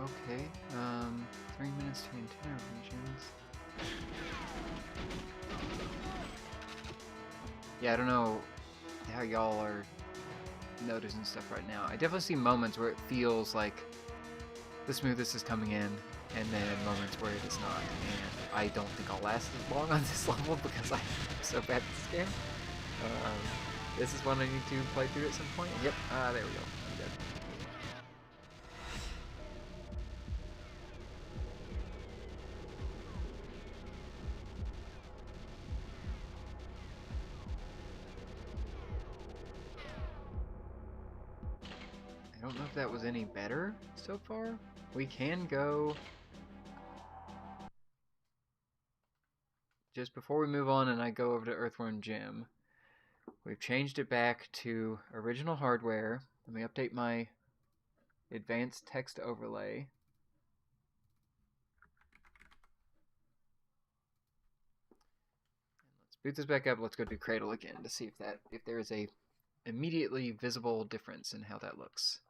Okay, 3 minutes to antenna regions. Yeah, I don't know how y'all are noticing stuff right now. I definitely see moments where it feels like the smoothest is coming in, and then moments where it is not. And I don't think I'll last as long on this level because I'm so bad at this game. This is one I need to play through at some point. Yep, there we go. I'm dead. I don't know if that was any better so far. We can go... Just before we move on and I go over to Earthworm Jim, we've changed it back to original hardware. Let me update my advanced text overlay. Let's boot this back up. Let's go do Cradle again to see if there is a immediately visible difference in how that looks.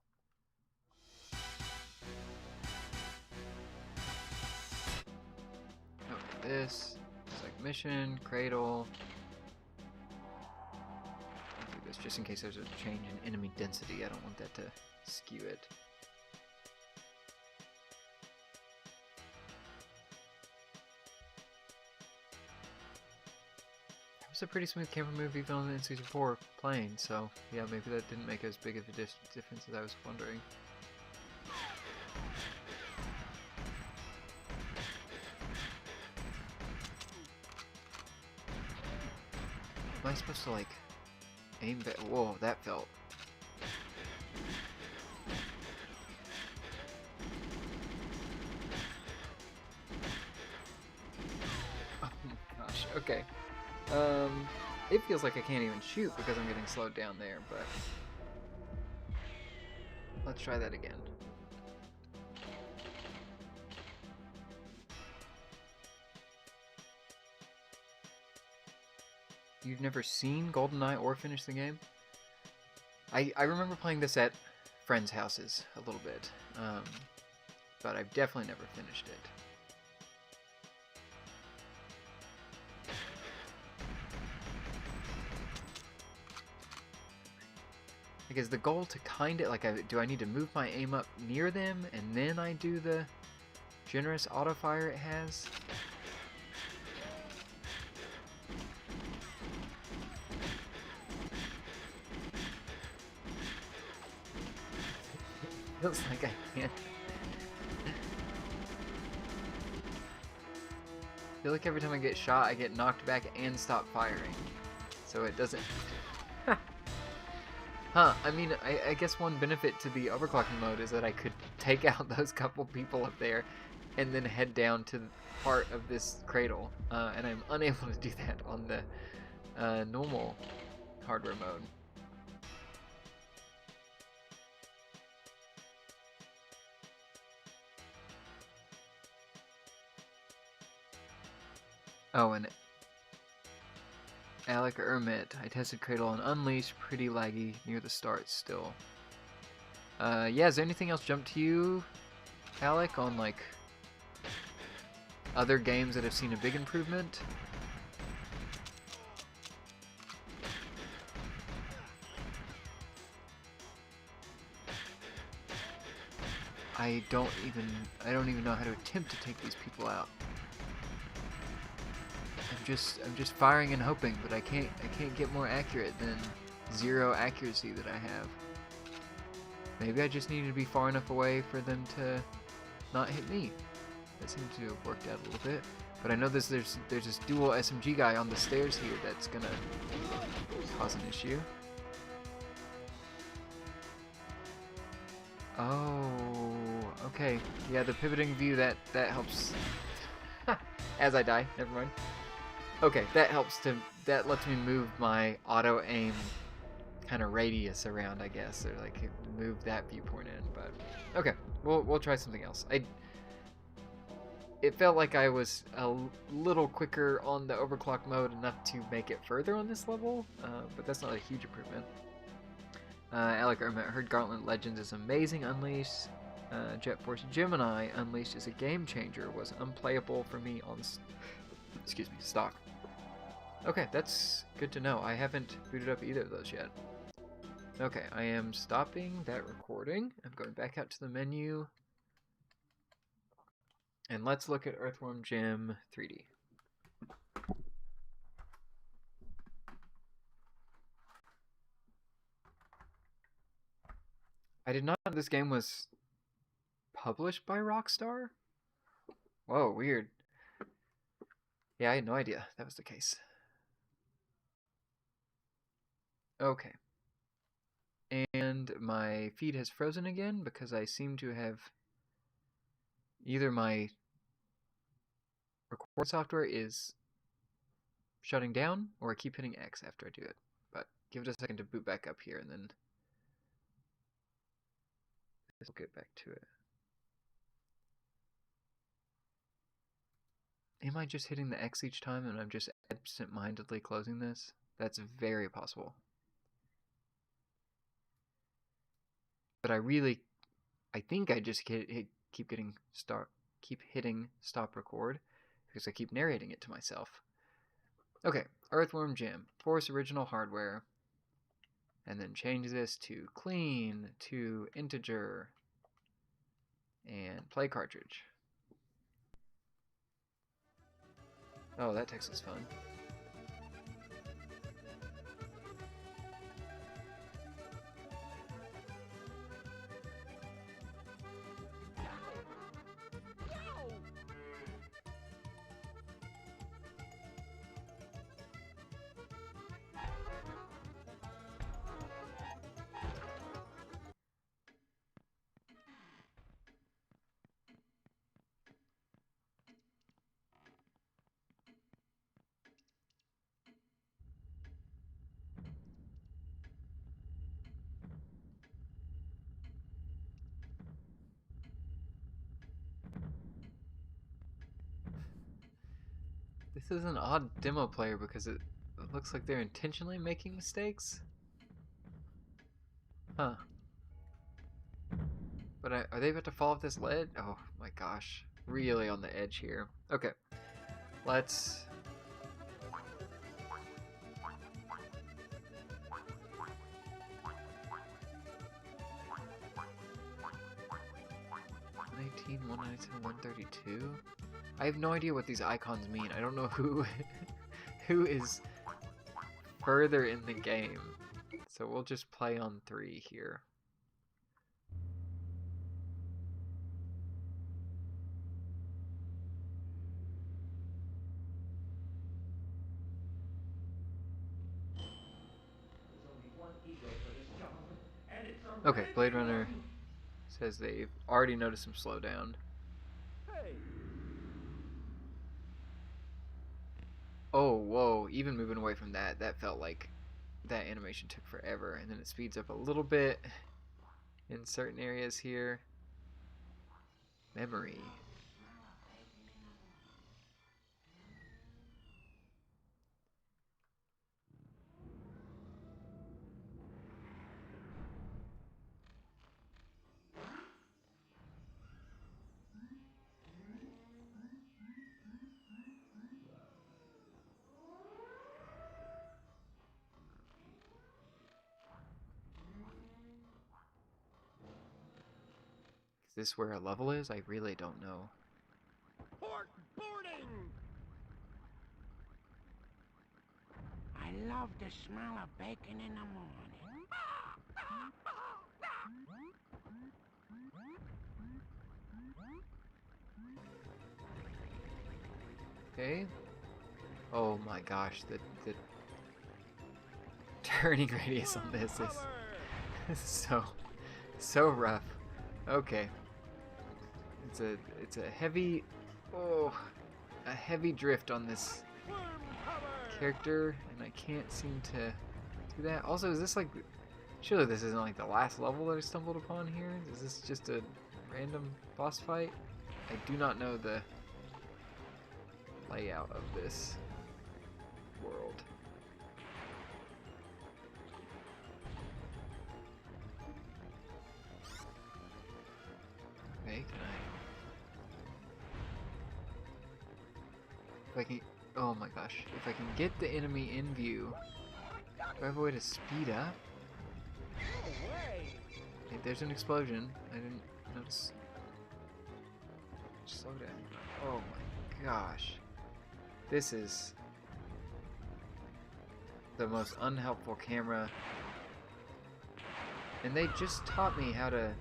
Okay, this. Select mission, Cradle. I'll do this just in case there's a change in enemy density. I don't want that to skew it. That was a pretty smooth camera move even on the N64 playing, so yeah, maybe that didn't make as big of a difference as I was wondering. Am I supposed to, like, aim back? Whoa, that felt... Oh my gosh, okay. It feels like I can't even shoot because I'm getting slowed down there, but... Let's try that again. You've never seen Goldeneye or finished the game? I remember playing this at friends' houses a little bit, but I've definitely never finished it. Like, is the goal to kind of, like, do I need to move my aim up near them and then I do the generous auto fire it has? Feels like I can't. I feel like every time I get shot, I get knocked back and stop firing. So it doesn't... Huh, I mean, I guess one benefit to the overclocking mode is that I could take out those couple people up there and then head down to part of this cradle. And I'm unable to do that on the normal hardware mode. Oh, and Alec Ermit. I tested Cradle on Unleashed. Pretty laggy near the start still. Yeah, is there anything else jump to you, Alec, on like other games that have seen a big improvement? I don't even know how to attempt to take these people out. I'm just firing and hoping, but I can't get more accurate than 0 accuracy that I have. Maybe I just needed to be far enough away for them to not hit me. That seems to have worked out a little bit. But I know there's this dual SMG guy on the stairs here that's gonna cause an issue. Oh, okay. Yeah, the pivoting view, that helps. As I die, never mind. Okay, that lets me move my auto aim kind of radius around, I guess, or like move that viewpoint in. But okay, we'll try something else. It felt like I was a little quicker on the overclock mode, enough to make it further on this level, but that's not a huge improvement. Alec Ermit, heard Gauntlet Legends is amazing. Unleashed. Jet Force Gemini Unleashed is a game changer. Was unplayable for me on stock. Okay, that's good to know. I haven't booted up either of those yet. Okay, I am stopping that recording. I'm going back out to the menu. And let's look at Earthworm Jim 3D. I did not know this game was published by Rockstar. Whoa, weird. Yeah, I had no idea that was the case. Okay. And my feed has frozen again because I seem to have either my record software is shutting down or I keep hitting X after I do it. But give it a second to boot back up here and then we'll get back to it. Am I just hitting the X each time and I'm just absent-mindedly closing this? That's very possible. But I think I just keep hitting stop record because I keep narrating it to myself. Okay, Earthworm Jim, force original hardware, and then change this to clean, to integer, and play cartridge. Oh, that text is fun. This is an odd demo player because it looks like they're intentionally making mistakes. Huh. But are they about to fall off this ledge? Oh my gosh. Really on the edge here. Okay. Let's... $118, $197, $132? I have no idea what these icons mean. I don't know who is further in the game. So we'll just play on 3 here. Okay, Blade Runner says they've already noticed some slowdown. Oh, whoa, even moving away from that felt like that animation took forever, and then it speeds up a little bit in certain areas here. Memory. Is this where a level is? I really don't know. Port boarding! I love the smell of bacon in the morning. Okay. Oh my gosh, the turning radius on this is so rough. Okay. It's a heavy a heavy drift on this character, and I can't seem to do that. Also, is this like, surely this isn't like the last level that I stumbled upon here? Is this just a random boss fight? I do not know the layout of this world. Okay, can I? If I can, oh my gosh, if I can get the enemy in view, do I have a way to speed up? Hey, there's an explosion. I didn't notice. Slow down. Oh my gosh. This is the most unhelpful camera. And they just taught me how to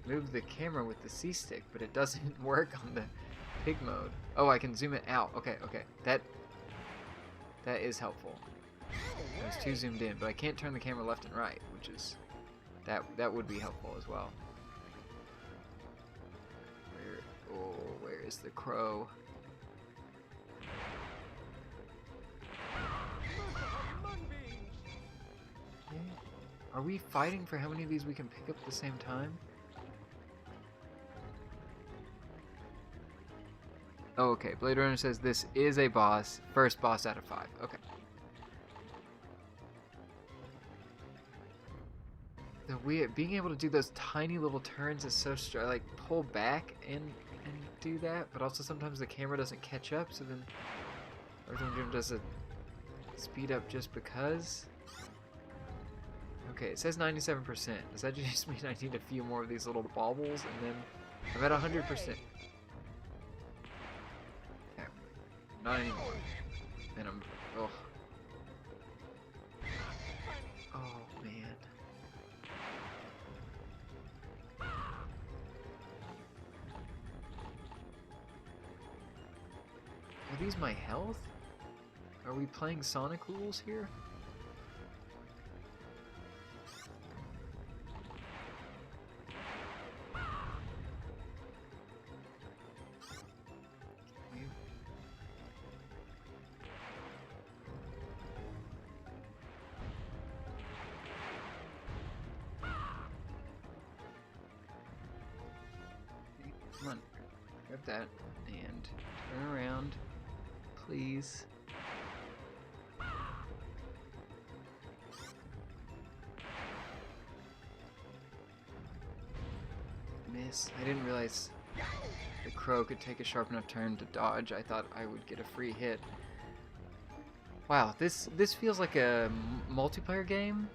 move the camera with the C-stick, but it doesn't work on the pig mode. Oh, I can zoom it out. Okay, okay. That is helpful. I was too zoomed in, but I can't turn the camera left and right, which is that would be helpful as well. Where is the crow? Okay. Are we fighting for how many of these we can pick up at the same time? Oh, okay. Blade Runner says this is a boss. First boss out of 5. Okay. Being able to do those tiny little turns is so like pull back and do that, but also sometimes the camera doesn't catch up, so then Earthworm Jim does a speed up just because. Okay, it says 97%. Does that just mean I need a few more of these little baubles and then I'm at 100%? Okay, not anymore. And I'm oh man. Are these my health? Are we playing Sonic rules here? Come on, grab that and turn around. Please. Miss. I didn't realize the crow could take a sharp enough turn to dodge. I thought I would get a free hit. Wow, this feels like a multiplayer game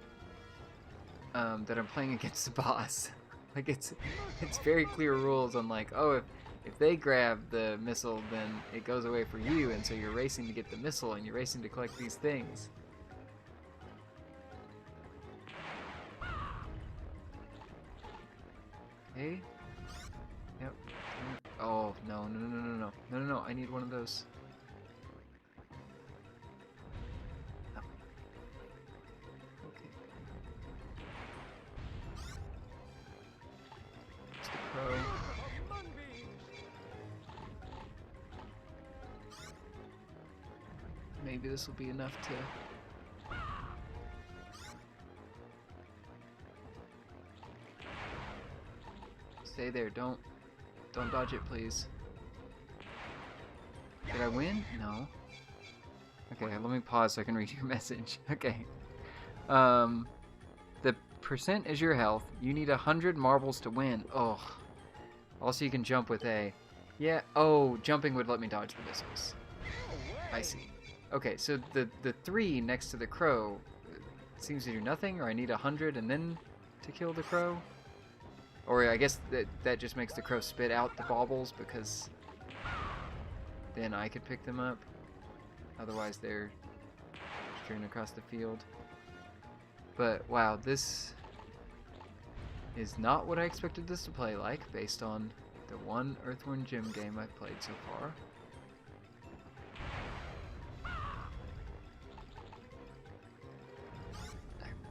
that I'm playing against the boss. Like it's very clear rules on like, oh, if they grab the missile, then it goes away for you, and so you're racing to get the missile, and you're racing to collect these things. Okay. Yep. Oh, no. No, I need one of those. Oh. Okay. It's the crow. Maybe this will be enough to... Stay there, don't dodge it, please. Did I win? No. Okay, let me pause so I can read your message. Okay. The percent is your health. You need 100 marbles to win. Oh. Also, you can jump with A. Yeah, oh, jumping would let me dodge the missiles. I see. Okay, so the 3 next to the crow seems to do nothing, or I need 100 and then to kill the crow? Or I guess that just makes the crow spit out the baubles, because then I could pick them up. Otherwise they're strewn across the field. But wow, this is not what I expected this to play like, based on the one Earthworm Jim game I've played so far.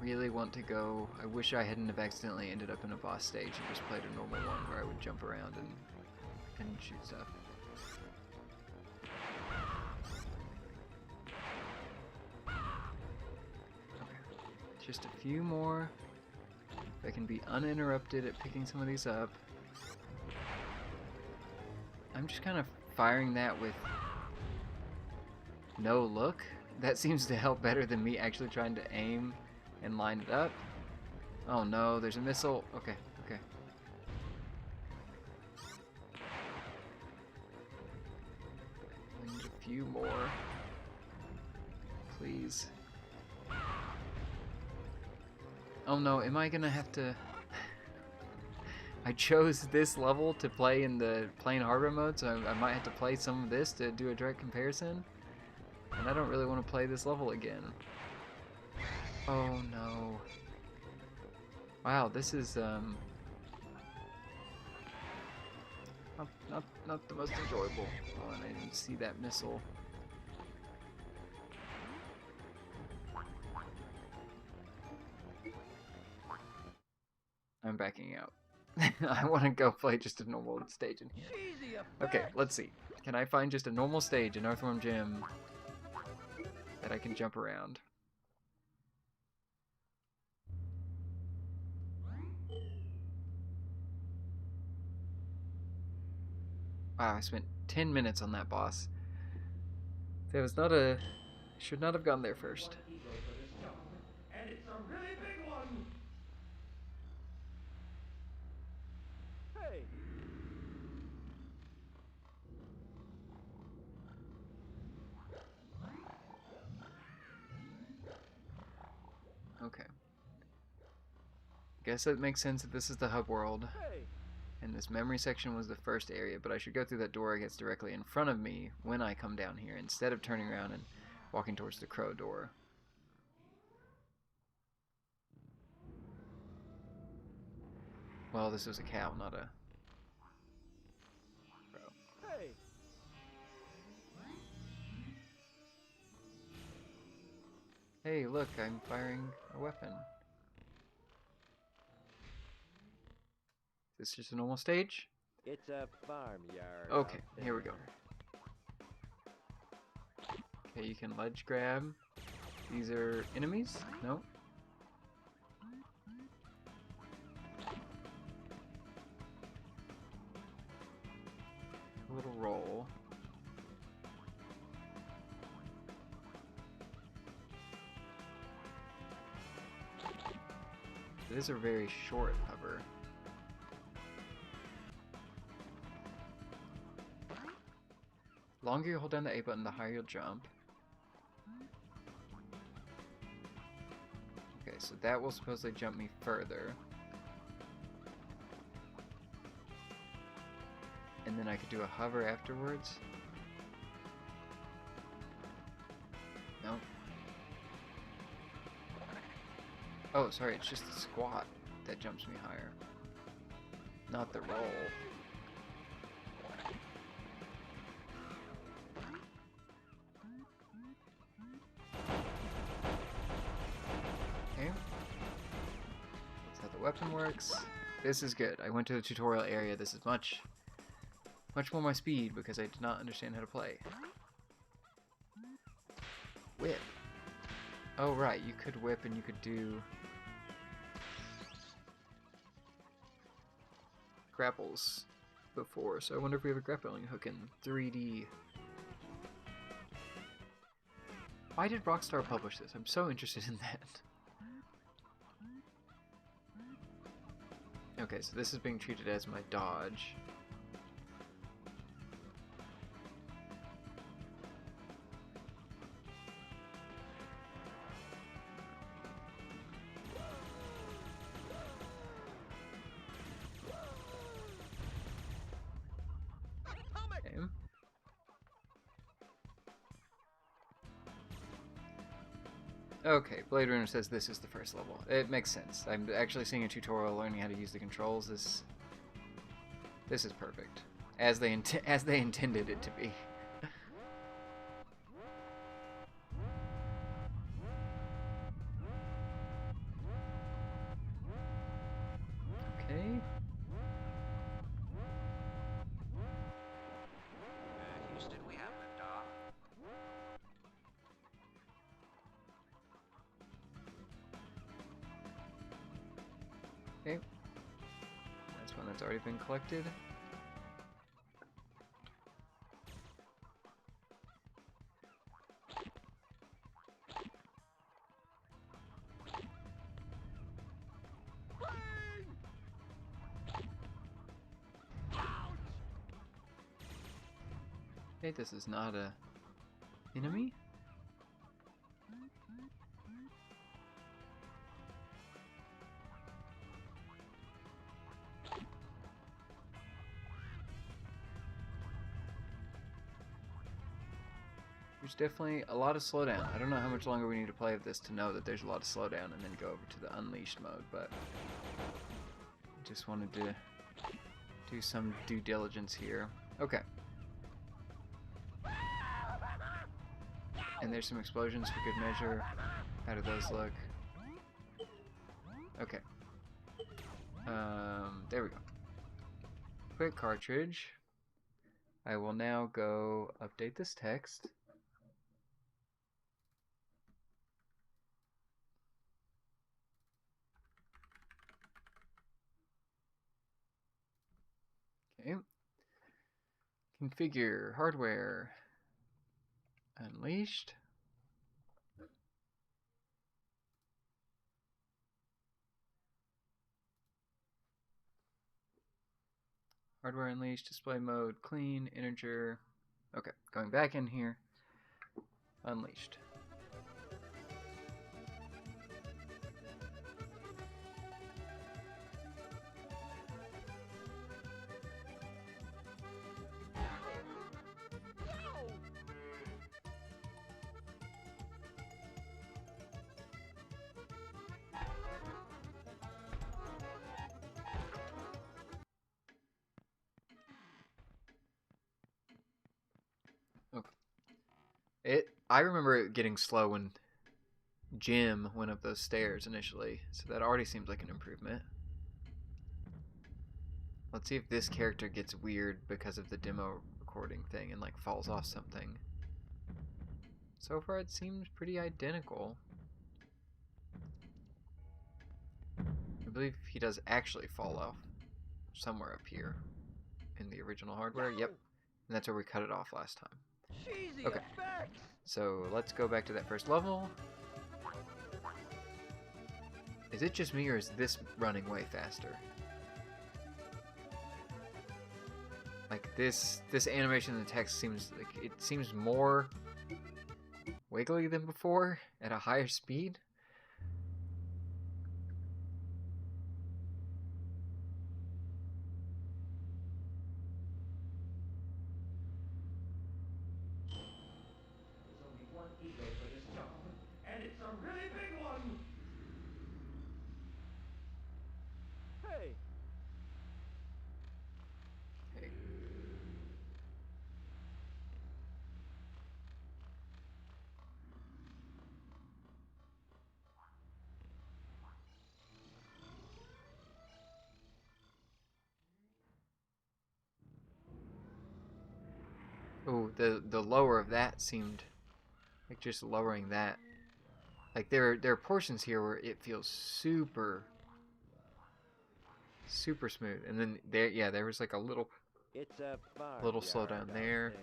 Really want to go. I wish I hadn't have accidentally ended up in a boss stage and just played a normal one where I would jump around and shoot stuff. Okay, just a few more. If I can be uninterrupted at picking some of these up. I'm just kind of firing that with no look. That seems to help better than me actually trying to aim and line it up. Oh no, there's a missile. Okay, okay. I need a few more. Please. Oh no, am I gonna have to... I chose this level to play in the plain hardware mode, so I might have to play some of this to do a direct comparison. And I don't really want to play this level again. Oh no. Wow, this is not the most enjoyable. Oh, and I didn't see that missile. I'm backing out. I want to go play just a normal stage in here. Okay, let's see. Can I find just a normal stage in Earthworm Jim that I can jump around? Wow, I spent 10 minutes on that boss. That was not a... Should not have gone there first. And it's a really big one. Hey. Okay. Guess that makes sense that this is the hub world. Hey. And this memory section was the first area, but I should go through that door that gets directly in front of me when I come down here, instead of turning around and walking towards the crow door. Well, this was a cow, not a crow. Hey. Hey, look, I'm firing a weapon. Is this just a normal stage? It's a farmyard. Okay, here we go. Okay, you can ledge grab. These are enemies? No? A little roll. It is a very short hover. The longer you hold down the A button, the higher you'll jump. Okay, so that will supposedly jump me further. And then I could do a hover afterwards. Nope. Oh, sorry, it's just the squat that jumps me higher. Not the roll. Okay. That's how the weapon works. This is good. I went to the tutorial area. This is much more my speed because I did not understand how to play. Whip. Oh, right. You could whip and you could do grapples before, so I wonder if we have a grappling hook in 3D. Why did Rockstar publish this? I'm so interested in that. Okay, so this is being treated as my dodge. Okay, Blade Runner says this is the first level. It makes sense. I'm actually seeing a tutorial learning how to use the controls. This is perfect, as they intended it to be. Okay. Houston, we have the dog. Okay. That's one that's already been collected. Okay, this is not a enemy. There's definitely a lot of slowdown. I don't know how much longer we need to play of this to know that there's a lot of slowdown and then go over to the Unleashed mode, but I just wanted to do some due diligence here. Okay. And there's some explosions for good measure. How do those look? Okay. There we go. Quick cartridge. I will now go update this text. Okay. Configure hardware. Unleashed. Hardware unleashed, display mode, clean, integer. Okay, going back in here. Unleashed. I remember it getting slow when Jim went up those stairs initially, so that already seems like an improvement. Let's see if this character gets weird because of the demo recording thing and like falls off something. So far it seems pretty identical. I believe he does actually fall off somewhere up here in the original hardware. Yep, and that's where we cut it off last time. Okay, so let's go back to that first level. Is it just me, or is this running way faster? Like this animation in the text seems like it seems more wiggly than before at a higher speed. There's only one ego for this job, and it's a really big one! Hey! Okay. Oh, the lower of that seemed like just lowering that. Like there are portions here where it feels super smooth, and then there was like a little slowdown there.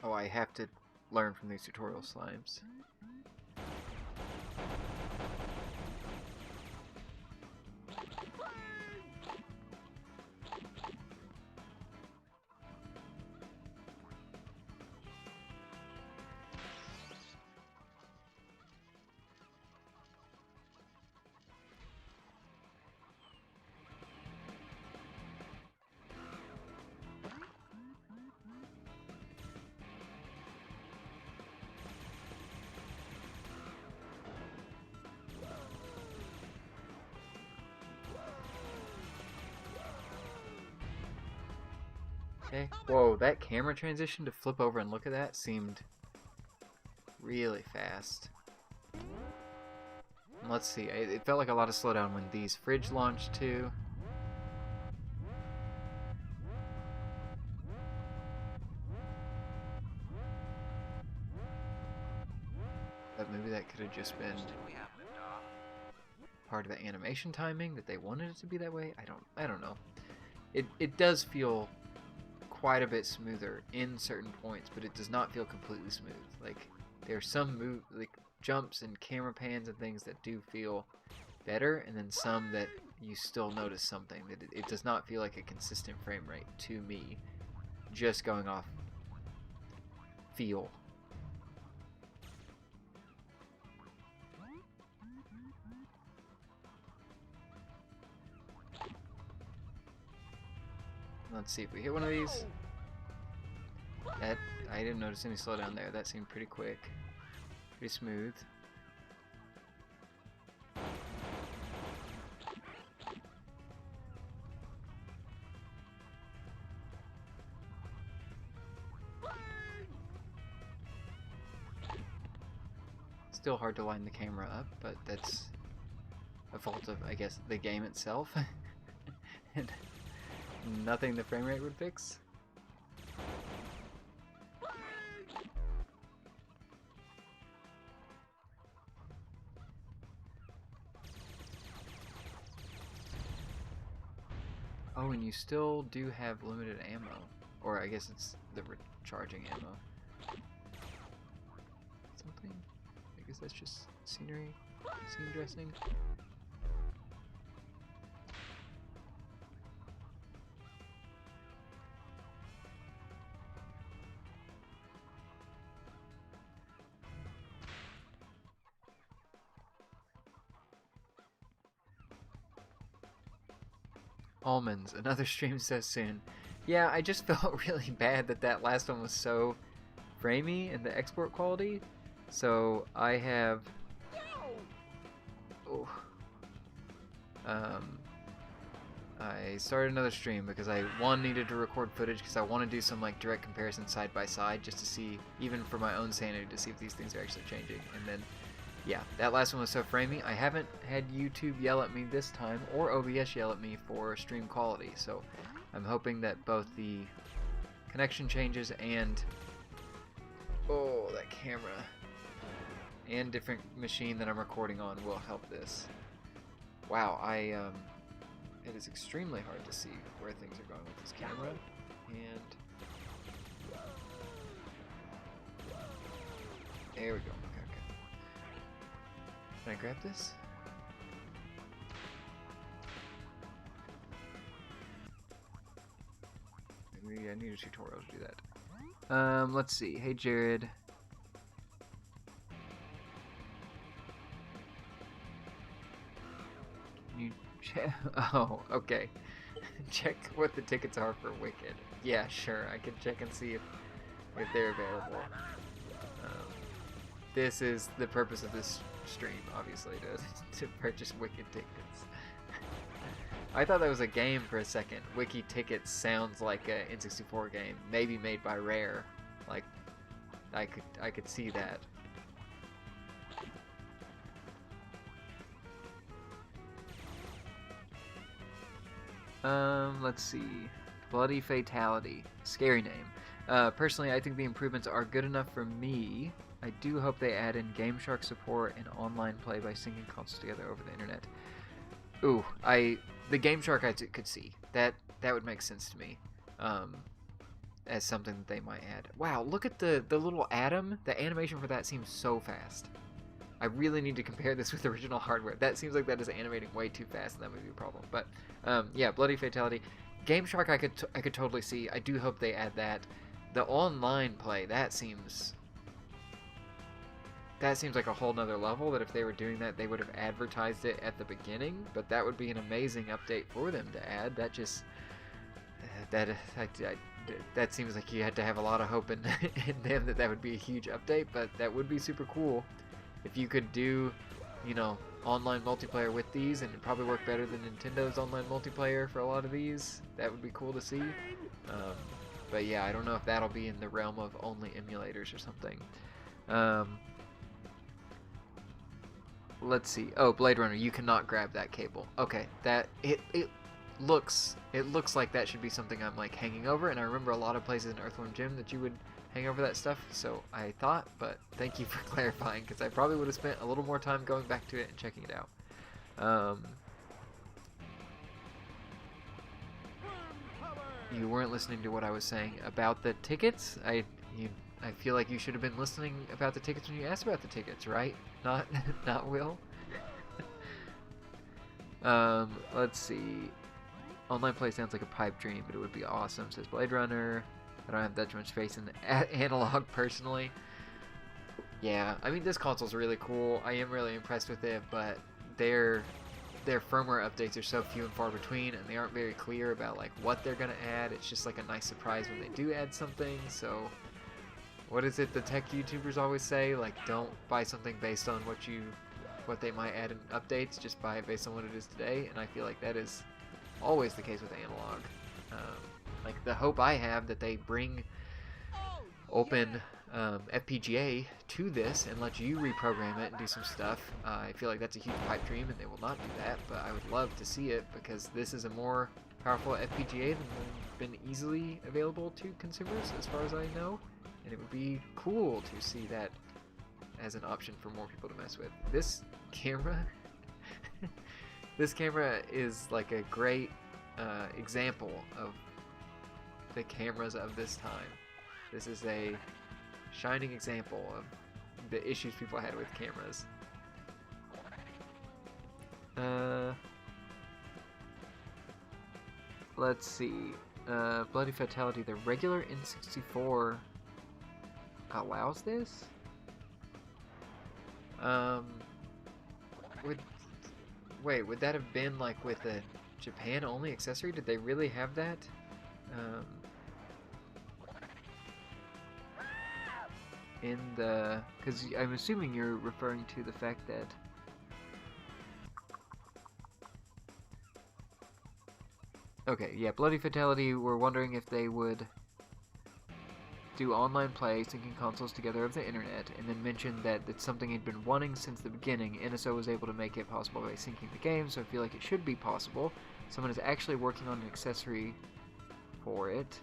Oh, I have to learn from these tutorial slimes. Okay. Whoa, that camera transition to flip over and look at that seemed really fast. And let's see, it felt like a lot of slowdown when these fridge launched too. But maybe that could have just been part of the animation timing, that they wanted it to be that way. I don't know. It does feel quite a bit smoother in certain points, but it does not feel completely smooth. Like there's some like jumps and camera pans and things that do feel better, and then some that you still notice something that it does not feel like a consistent frame rate to me, just going off feel. Let's see if we hit one of these. That, I didn't notice any slowdown there. That seemed pretty quick. Pretty smooth. Still hard to line the camera up, but that's a fault of, I guess, the game itself. And nothing the frame rate would fix. Oh, and you still do have limited ammo. Or I guess it's the recharging ammo. Something? I guess that's just scenery, scene dressing. Almonds, another stream says soon. Yeah, I just felt really bad that last one was so framey in the export quality. So I have... Oh. I started another stream because I, one, needed to record footage because I want to do some like direct comparison side by side just to see, even for my own sanity, to see if these things are actually changing. And then, yeah, that last one was so framey. I haven't had YouTube yell at me this time, or OBS yell at me for stream quality, so I'm hoping that both the connection changes and, oh, that camera, and different machine that I'm recording on will help this. Wow, it is extremely hard to see where things are going with this camera, and there we go. Can I grab this? Maybe I need a tutorial to do that. Let's see. Hey, Jared. You oh, okay. Check what the tickets are for Wicked. Yeah, sure. I can check and see if they're available. This is the purpose of this stream, obviously, to purchase Wicked tickets. I thought that was a game for a second. Wiki Tickets sounds like a N64 game, maybe made by Rare. Like, I could see that. Let's see. Bloody Fatality. Scary name. Personally, I think the improvements are good enough for me. I do hope they add in Game Shark support and online play by syncing consoles together over the internet. Ooh, the Game Shark I could see. That would make sense to me. As something that they might add. Wow, look at the little atom. The animation for that seems so fast. I really need to compare this with original hardware. That seems like that is animating way too fast, and that would be a problem. But yeah, Bloody Fatality. Game Shark I could totally see. I do hope they add that. The online play, that seems like a whole nother level, that if they were doing that, they would have advertised it at the beginning, but that would be an amazing update for them to add. That just, that seems like you had to have a lot of hope in them that would be a huge update, but that would be super cool. If you could do, you know, online multiplayer with these, and it'd probably work better than Nintendo's online multiplayer for a lot of these, that would be cool to see. But yeah, I don't know if that'll be in the realm of only emulators or something. Let's see. Oh, Blade Runner, you cannot grab that cable. Okay, it looks like that should be something I'm like hanging over, and I remember a lot of places in Earthworm Jim that you would hang over that stuff, so I thought, but thank you for clarifying, because I probably would have spent a little more time going back to it and checking it out. You weren't listening to what I was saying about the tickets. I feel like you should have been listening about the tickets when you asked about the tickets, right? Not Will. Let's see. Online play sounds like a pipe dream, but it would be awesome, says Blade Runner. I don't have that much faith in the Analogue personally. Yeah, I mean, this console's really cool. I am really impressed with it, but their firmware updates are so few and far between, and they aren't very clear about like what they're gonna add. It's just like a nice surprise when they do add something. So what is it the tech YouTubers always say? Like, don't buy something based on what they might add in updates. Just buy it based on what it is today. And I feel like that is always the case with Analogue. Like the hope I have that they bring open FPGA to this and let you reprogram it and do some stuff. I feel like that's a huge pipe dream, and they will not do that, but I would love to see it, because this is a more powerful FPGA than been easily available to consumers as far as I know, and it would be cool to see that as an option for more people to mess with. This camera this camera is like a great example of the cameras of this time. This is a shining example of the issues people had with cameras. Let's see. Bloody Fatality. The regular N64 allows this? Would that have been like with a Japan only accessory? Did they really have that? Because I'm assuming you're referring to the fact that okay, yeah, Bloody Fatality, we're wondering if they would do online play, syncing consoles together over the internet, and then mention that it's something he'd been wanting since the beginning. NSO was able to make it possible by syncing the game, so I feel like it should be possible. Someone is actually working on an accessory for it.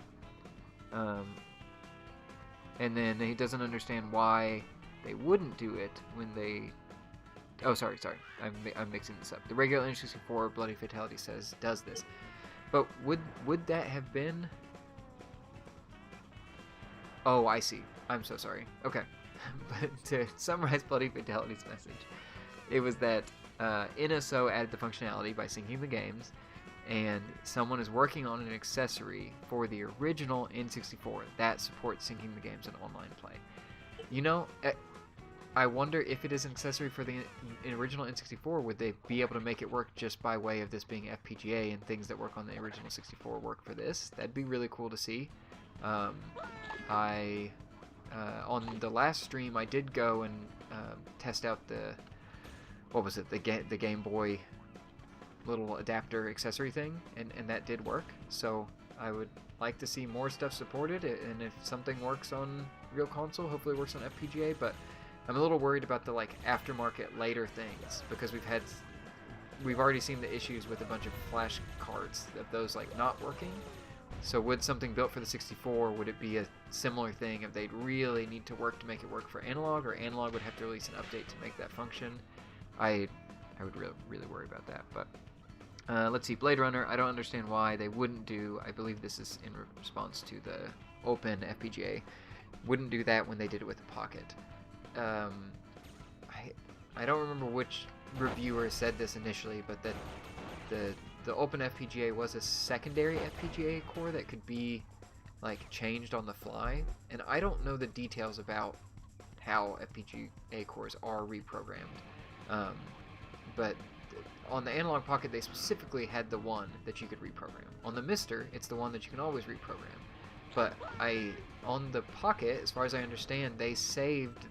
And then he doesn't understand why they wouldn't do it when they... Oh, sorry. I'm mixing this up. The regular N64 Bloody Fatality says does this. But would that have been... Oh, I see. I'm so sorry. Okay. But to summarize Bloody Fatality's message, it was that NSO added the functionality by syncing the games, and someone is working on an accessory for the original N64 that supports syncing the games in online play. You know, I wonder if it is an accessory for the original N64, would they be able to make it work just by way of this being FPGA, and things that work on the original 64 work for this? That'd be really cool to see. On the last stream, I did go and test out the Game Boy little adapter accessory thing, and that did work. So I would like to see more stuff supported, and if something works on real console, hopefully it works on FPGA. But I'm a little worried about the like aftermarket later things, because we've already seen the issues with a bunch of flash cards of those like not working. So would something built for the 64, would it be a similar thing if they'd really need to work to make it work for Analogue, or Analogue would have to release an update to make that function? I would really worry about that. But let's see, Blade Runner, I don't understand why they wouldn't do, I believe this is in response to the open FPGA, wouldn't do that when they did it with the Pocket. I don't remember which reviewer said this initially, but that the open FPGA was a secondary FPGA core that could be like changed on the fly, and I don't know the details about how FPGA cores are reprogrammed, but on the Analog Pocket they specifically had the one that you could reprogram. On the Mister, it's the one that you can always reprogram, but on the Pocket, as far as I understand, they saved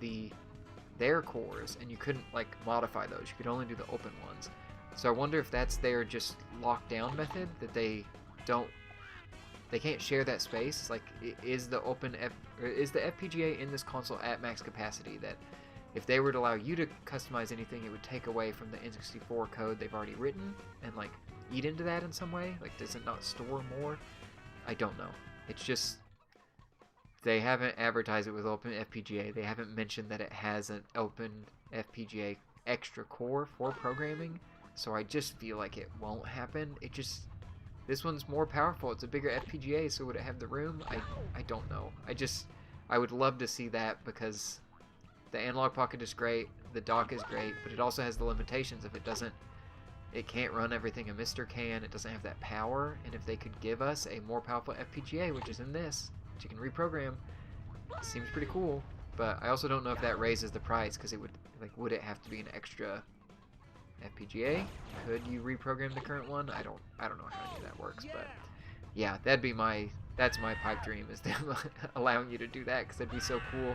their cores, and you couldn't like modify those. You could only do the open ones. So I wonder if that's their just lockdown method, that they don't they can't share that space. It's like, is the FPGA in this console at max capacity, that if they were to allow you to customize anything, it would take away from the N64 code they've already written and like eat into that in some way? Like, does it not store more? I don't know. It's just, they haven't advertised it with Open FPGA. They haven't mentioned that it has an Open FPGA extra core for programming. So I just feel like it won't happen. This one's more powerful. It's a bigger FPGA, so would it have the room? I don't know. I would love to see that, because the analog pocket is great, the dock is great, but it also has the limitations of it can't run everything a Mister can, it doesn't have that power, and if they could give us a more powerful FPGA, which is in this, which you can reprogram, it seems pretty cool. But I also don't know if that raises the price, because would it have to be an extra FPGA? Could you reprogram the current one? I don't know how any of that works, but yeah, that's my pipe dream, is them allowing you to do that, because that'd be so cool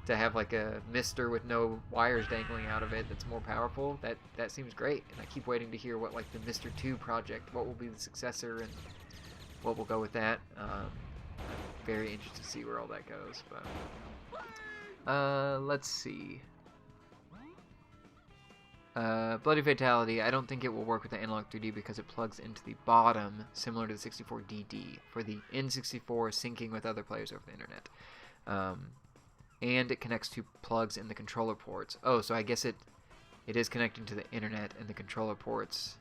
to have like a Mister with no wires dangling out of it that's more powerful. That seems great, and I keep waiting to hear what like the Mister 2 project, what will be the successor and what will go with that. Very interested to see where all that goes. But let's see. Bloody Fatality, I don't think it will work with the Analog 3D because it plugs into the bottom, similar to the 64 DD, for the N64 syncing with other players over the internet. And it connects to plugs in the controller ports. Oh, so I guess it is connecting to the internet, and the controller ports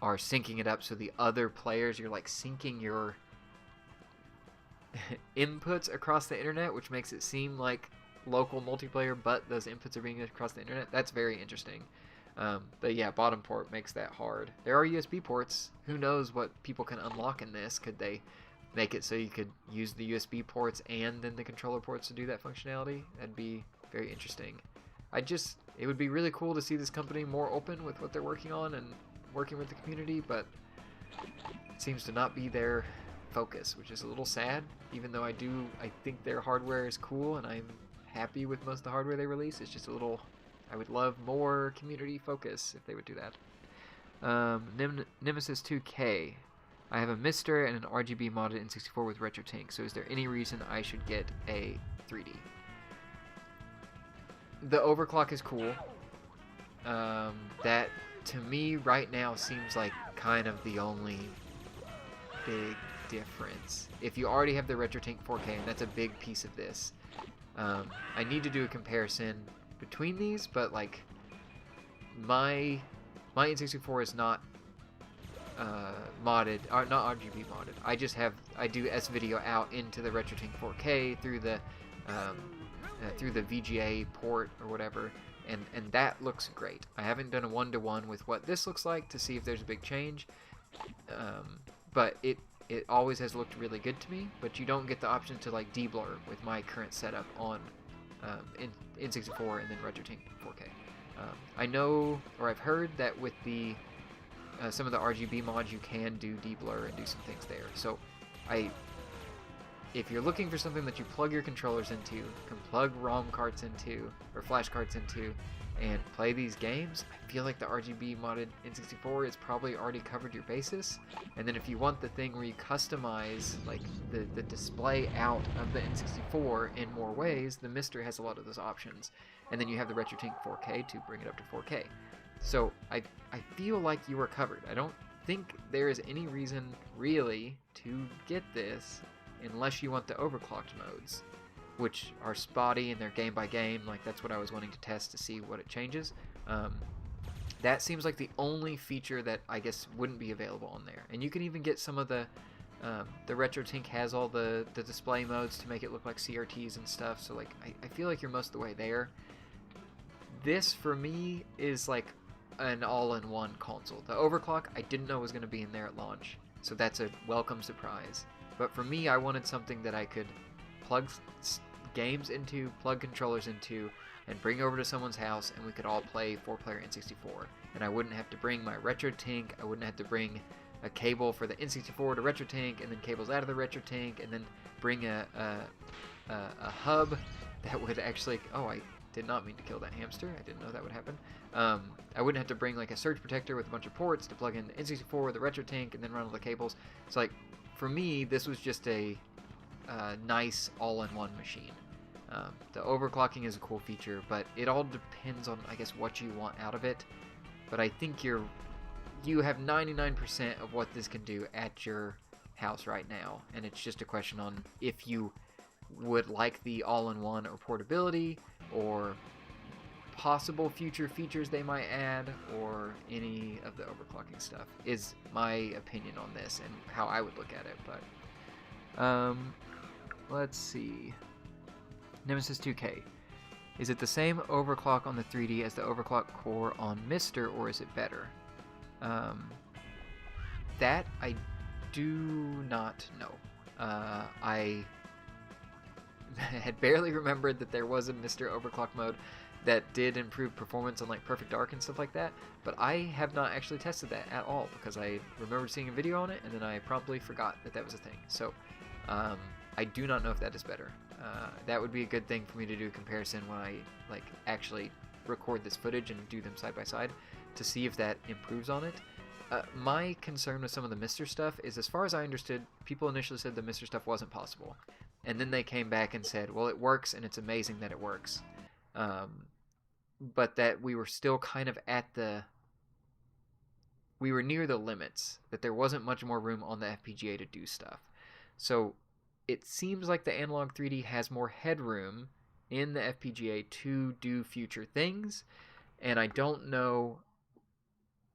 are syncing it up, so the other players, you're like syncing your inputs across the internet, which makes it seem like local multiplayer, but those inputs are being across the internet. That's very interesting. But yeah, bottom port makes that hard. There are USB ports. Who knows what people can unlock in this? Could they make it so you could use the USB ports and then the controller ports to do that functionality? That'd be very interesting. It would be really cool to see this company more open with what they're working on and working with the community, but it seems to not be their focus, which is a little sad, even though I think their hardware is cool and I'm happy with most of the hardware they release. It's just a little, I would love more community focus if they would do that. Nemesis 2K. I have a Mister and an RGB modded N64 with RetroTink, so is there any reason I should get a 3D? The overclock is cool. That, to me, right now seems like kind of the only big difference. If you already have the RetroTink 4K, and that's a big piece of this, I need to do a comparison between these, but like, my N64 is not modded, or not RGB modded. I do S-Video out into the RetroTink 4K through the VGA port or whatever, and that looks great. I haven't done a one-to-one with what this looks like to see if there's a big change, but it always has looked really good to me. But you don't get the option to like deblur with my current setup on N64 and then RetroTink 4K. I know, or I've heard that with the some of the RGB mods you can do deblur and do some things there. So if you're looking for something that you plug your controllers into, can plug ROM carts into, or flash carts into, and play these games, I feel like the RGB modded N64 has probably already covered your basis. And then if you want the thing where you customize like the display out of the N64 in more ways, the Mister has a lot of those options. And then you have the RetroTink 4K to bring it up to 4K. So I feel like you are covered. I don't think there is any reason really to get this unless you want the overclocked modes, which are spotty and they're game by game. Like, that's what I was wanting to test to see what it changes. That seems like the only feature that I guess wouldn't be available on there. And you can even get some of the RetroTink has all the display modes to make it look like CRTs and stuff. So like I feel like you're most of the way there. This for me is like an all-in-one console. The overclock I didn't know was going to be in there at launch, so that's a welcome surprise. But for me, I wanted something that I could plug games into, plug controllers into, and bring over to someone's house, and we could all play 4-player N64. And I wouldn't have to bring my RetroTink, I wouldn't have to bring a cable for the N64 to RetroTink, and then cables out of the RetroTink, and then bring a hub that would actually... Oh, did not mean to kill that hamster. I didn't know that would happen. I wouldn't have to bring like a surge protector with a bunch of ports to plug in the N64 with the retro tank and then run all the cables. It's like, for me, this was just a nice all-in-one machine. The overclocking is a cool feature, but it all depends on, I guess, what you want out of it. But I think you have 99% of what this can do at your house right now, and it's just a question on if you would like the all-in-one or portability or possible future features they might add or any of the overclocking stuff, is my opinion on this and how I would look at it. But let's see. Nemesis 2K. Is it the same overclock on the 3D as the overclock core on Mister, or is it better? That I do not know. I had barely remembered that there was a Mister overclock mode that did improve performance on like Perfect Dark and stuff like that, but I have not actually tested that at all because I remembered seeing a video on it and then I promptly forgot that that was a thing. So I do not know if that is better. That would be a good thing for me to do a comparison when I like actually record this footage and do them side by side to see if that improves on it. My concern with some of the Mister stuff is, as far as I understood, people initially said the Mister stuff wasn't possible. And then they came back and said, well, it works, and it's amazing that it works. But that we were still kind of we were near the limits, that there wasn't much more room on the FPGA to do stuff. So it seems like the Analogue 3D has more headroom in the FPGA to do future things. And I don't know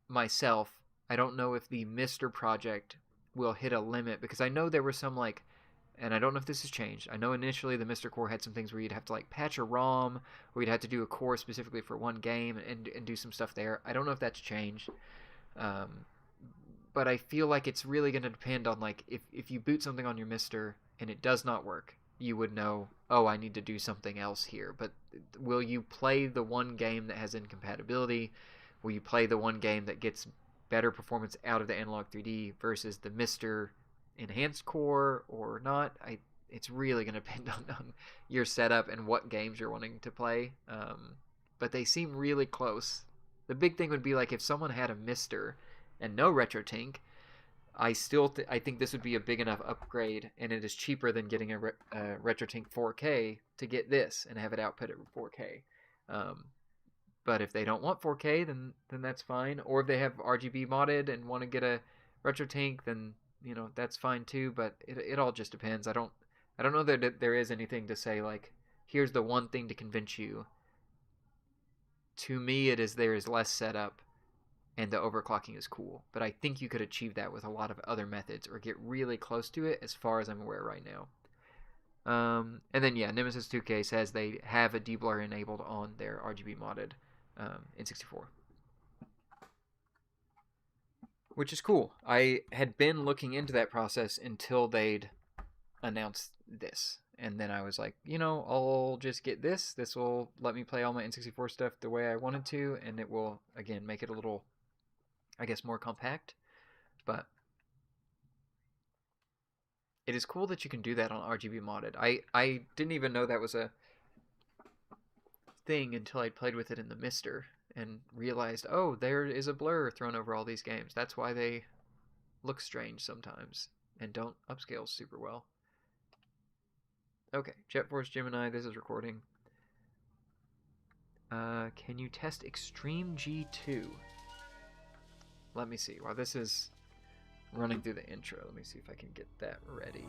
myself, I don't know if the Mister project will hit a limit, because I know there were some like, and I don't know if this has changed. I know initially the Mister core had some things where you'd have to like patch a ROM, or you'd have to do a core specifically for one game and do some stuff there. I don't know if that's changed. But I feel like it's really going to depend on like if you boot something on your Mister and it does not work, you would know, oh, I need to do something else here. But will you play the one game that has incompatibility? Will you play the one game that gets better performance out of the Analogue 3D versus the Mister enhanced core or not? It's really going to depend on your setup and what games you're wanting to play. But they seem really close. The big thing would be like if someone had a Mister and no RetroTink, I think this would be a big enough upgrade, and it is cheaper than getting a RetroTink 4K to get this and have it output at 4K. But if they don't want 4K, then that's fine. Or if they have RGB modded and want to get a RetroTink, then that's fine too. But it all just depends. I don't know that there is anything to say like, here's the one thing to convince you. To me, it is there is less setup, and the overclocking is cool. But I think you could achieve that with a lot of other methods, or get really close to it, as far as I'm aware right now. And then yeah, Nemesis 2K says they have a deblur enabled on their RGB modded N64, which is cool. I had been looking into that process until they'd announced this, and then I was like, I'll just get this. This will let me play all my N64 stuff the way I wanted to, and it will again make it a little, I guess, more compact. But it is cool that you can do that on RGB modded. I didn't even know that was a thing until I played with it in the Mister and realized, oh, there is a blur thrown over all these games. That's why they look strange sometimes and don't upscale super well. Okay, JetForce Gemini, this is recording. Can you test Extreme-G 2? Let me see. While this is running through the intro, let me see if I can get that ready.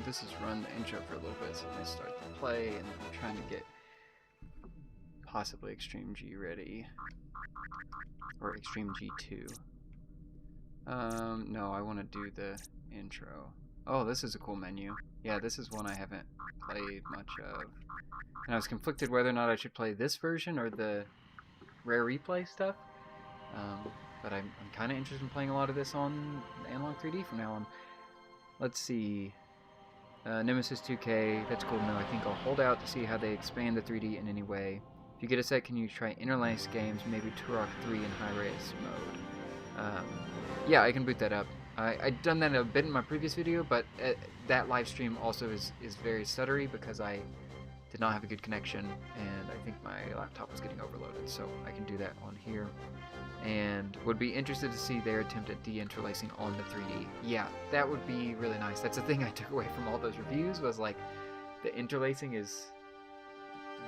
This is run the intro for a little bit, so let me start the play, and I'm trying to get possibly Extreme-G ready. Or Extreme-G2. No, I want to do the intro. Oh, this is a cool menu. Yeah, this is one I haven't played much of. And I was conflicted whether or not I should play this version or the rare replay stuff. But I'm kind of interested in playing a lot of this on Analog 3D from now on. Let's see. Nemesis 2K, that's cool to know. I think I'll hold out to see how they expand the 3D in any way. If you get a set, can you try interlace games, maybe Turok 3 in high-res mode? Yeah, I can boot that up. I'd done that a bit in my previous video, but that live stream also is very stuttery because I did not have a good connection, and I think my laptop was getting overloaded, so I can do that on here. And would be interested to see their attempt at de-interlacing on the 3D. Yeah, that would be really nice. That's the thing I took away from all those reviews, was like, the interlacing is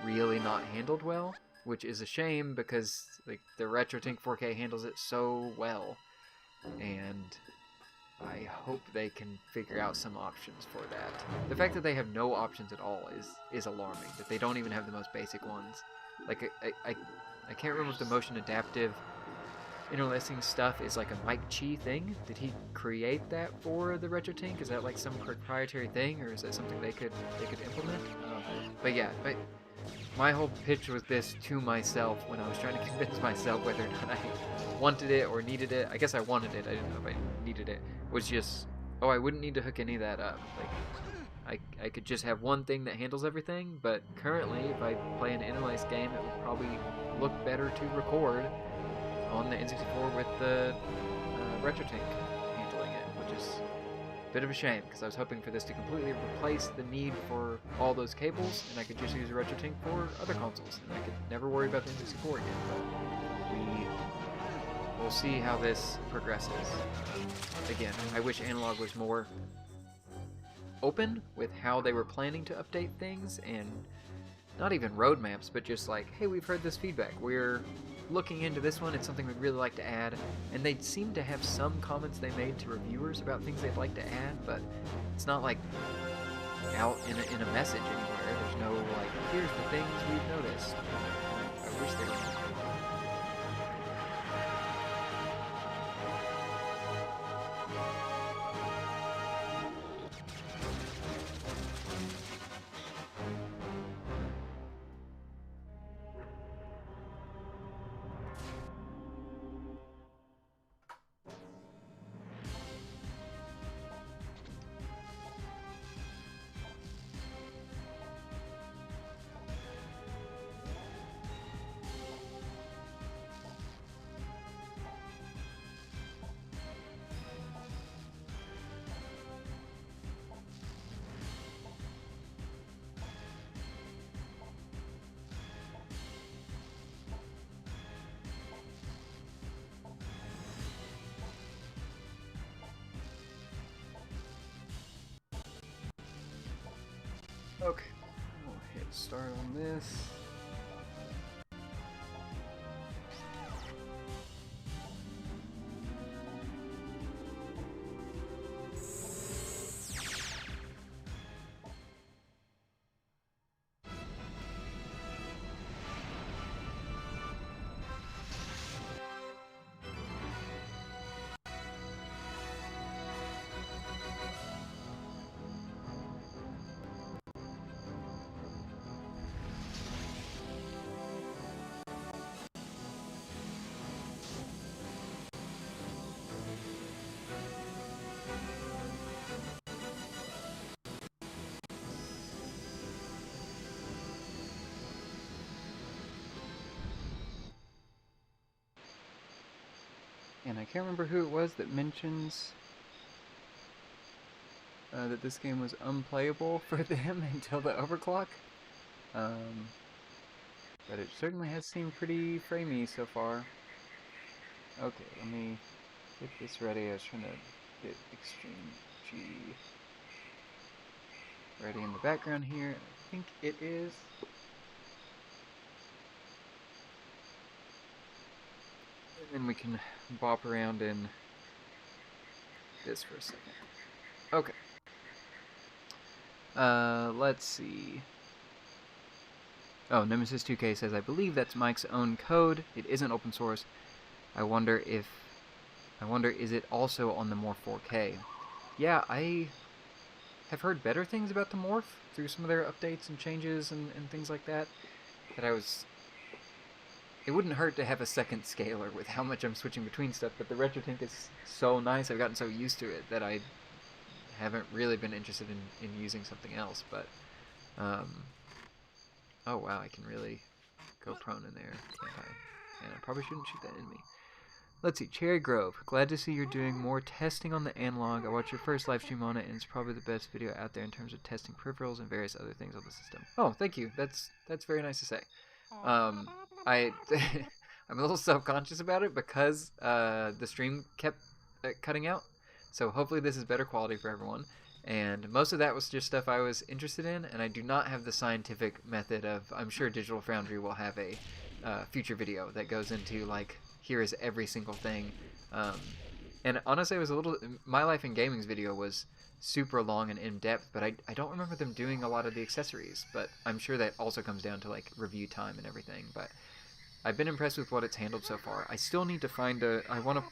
really not handled well, which is a shame because like the RetroTink 4K handles it so well, and I hope they can figure out some options for that. The fact that they have no options at all is alarming, that they don't even have the most basic ones. Like, I can't remember if the motion adaptive interlacing stuff is like a Mike Chi thing. Did he create that for the RetroTink? Is that like some proprietary thing, or is that something they could implement? But yeah, my whole pitch was this to myself when I was trying to convince myself whether or not I wanted it or needed it. I guess I wanted it. I didn't know if I needed it. Was just, oh, I wouldn't need to hook any of that up. Like, I could just have one thing that handles everything. But currently, if I play an interlace game, it would probably look better to record on the N64 with the RetroTink handling it, which is a bit of a shame, because I was hoping for this to completely replace the need for all those cables, and I could just use a RetroTink for other consoles, and I could never worry about the N64 again. But we'll see how this progresses. Again, I wish Analogue was more open with how they were planning to update things, and not even roadmaps, but just like, hey, we've heard this feedback, we're looking into this one, it's something we'd really like to add. And they seem to have some comments they made to reviewers about things they'd like to add, but it's not like out in a message anywhere. There's no like, here's the things we've noticed. I wish they would. Okay, we'll hit start on this. And I can't remember who it was that mentions that this game was unplayable for them until the overclock. But it certainly has seemed pretty framey so far. Okay, let me get this ready. I was trying to get Extreme-G ready in the background here. I think it is. And then we can bop around in this for a second. Okay. Let's see. Oh, Nemesis 2K says, I believe that's Mike's own code. It isn't open source. I wonder, is it also on the Morph 4K? Yeah, I have heard better things about the Morph through some of their updates and changes and things like that. It wouldn't hurt to have a second scaler with how much I'm switching between stuff, but the RetroTink is so nice, I've gotten so used to it that I haven't really been interested in using something else, but, oh wow, I can really go prone in there, can't I? And I probably shouldn't shoot that enemy. Let's see, Cherry Grove. Glad to see you're doing more testing on the Analogue. I watched your first live stream on it, and it's probably the best video out there in terms of testing peripherals and various other things on the system. Oh, thank you. That's very nice to say. I'm a little self-conscious about it because the stream kept cutting out. So hopefully this is better quality for everyone. And most of that was just stuff I was interested in, and I do not have the scientific method of, I'm sure Digital Foundry will have a future video that goes into, like, here is every single thing. And honestly, it was My Life in Gaming's video was super long and in-depth, but I don't remember them doing a lot of the accessories, but I'm sure that also comes down to, like, review time and everything. But I've been impressed with what it's handled so far. I still need to find I want to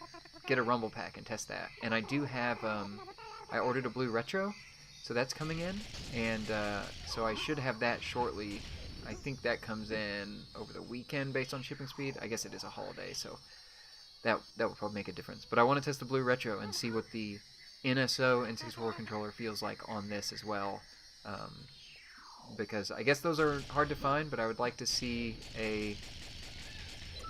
get a Rumble Pack and test that. And I do have, I ordered a Blue Retro, so that's coming in, and so I should have that shortly. I think that comes in over the weekend based on shipping speed. I guess it is a holiday, so that will probably make a difference. But I want to test the Blue Retro and see what the NSO N64 controller feels like on this as well, because I guess those are hard to find, but I would like to see a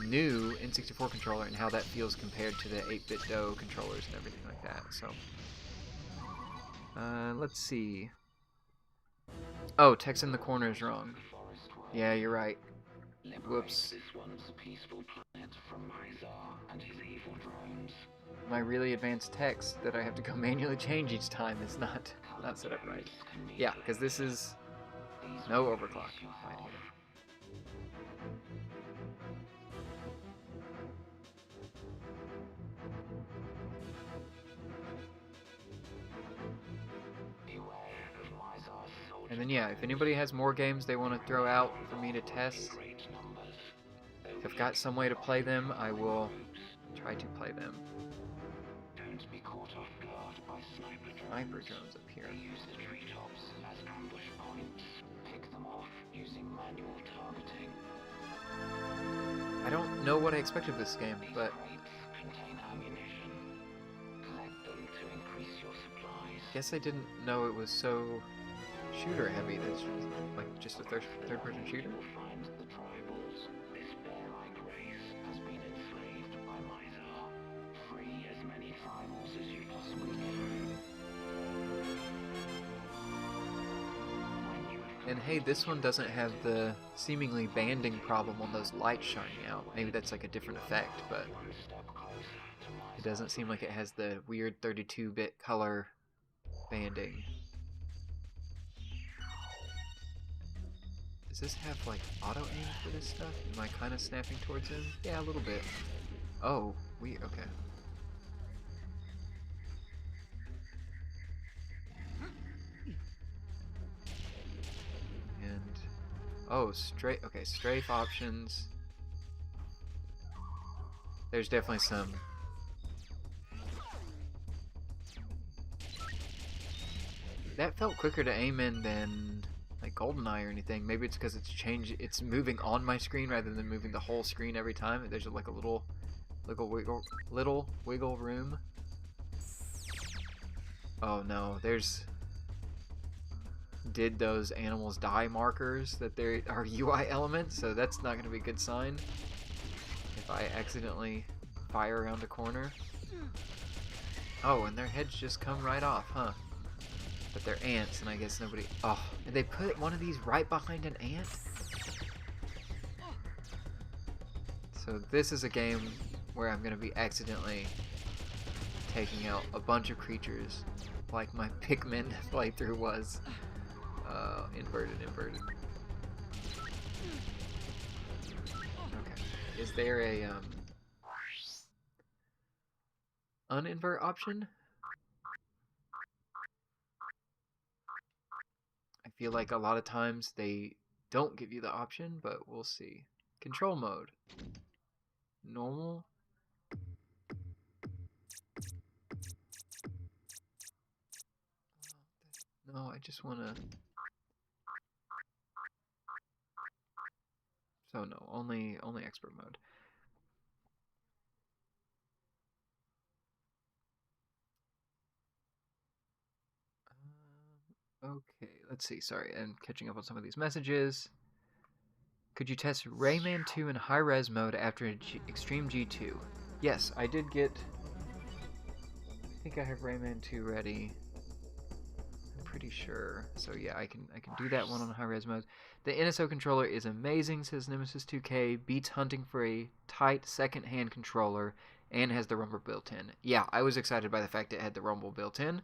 new N64 controller and how that feels compared to the 8-bit DOE controllers and everything like that. So let's see. Oh, text in the corner is wrong. Yeah, you're right. Whoops. My really advanced text that I have to go manually change each time is not set up right. Yeah, because this is no overclock right here. And then yeah, if anybody has more games they want to throw out for me to test, if I've got some way to play them, I will try to play them. Sniper drones up here. I don't know what I expected of this game, but I guess I didn't know it was so shooter heavy. That's like just a third-person shooter. And hey, this one doesn't have the seemingly banding problem on those lights shining out. Maybe that's like a different effect, but it doesn't seem like it has the weird 32-bit color banding. Does this have like auto aim for this stuff? Am I kind of snapping towards him? Yeah, a little bit. Oh, okay. And oh, strafe options. There's definitely some. That felt quicker to aim in than like Goldeneye or anything. Maybe it's because it's moving on my screen rather than moving the whole screen every time. There's like a little wiggle room. Oh no, did those animals die markers that there are UI elements, so that's not going to be a good sign if I accidentally fire around a corner. Oh, and their heads just come right off, huh? But they're ants, and I guess nobody... Oh, and they put one of these right behind an ant? So this is a game where I'm going to be accidentally taking out a bunch of creatures, like my Pikmin playthrough was. Inverted. Okay. Is there a, uninvert option? feel like a lot of times they don't give you the option, but we'll see. Control mode. Normal. No, I just want to... So no, only expert mode. Okay, let's see. Sorry, I'm catching up on some of these messages. Could you test Rayman 2 in high-res mode after Extreme-G 2? Yes, I did get... I think I have Rayman 2 ready. I'm pretty sure. So yeah, I can do that one on high-res mode. The NSO controller is amazing, says Nemesis 2K. Beats hunting for a tight second-hand controller and has the rumble built in. Yeah, I was excited by the fact it had the rumble built in.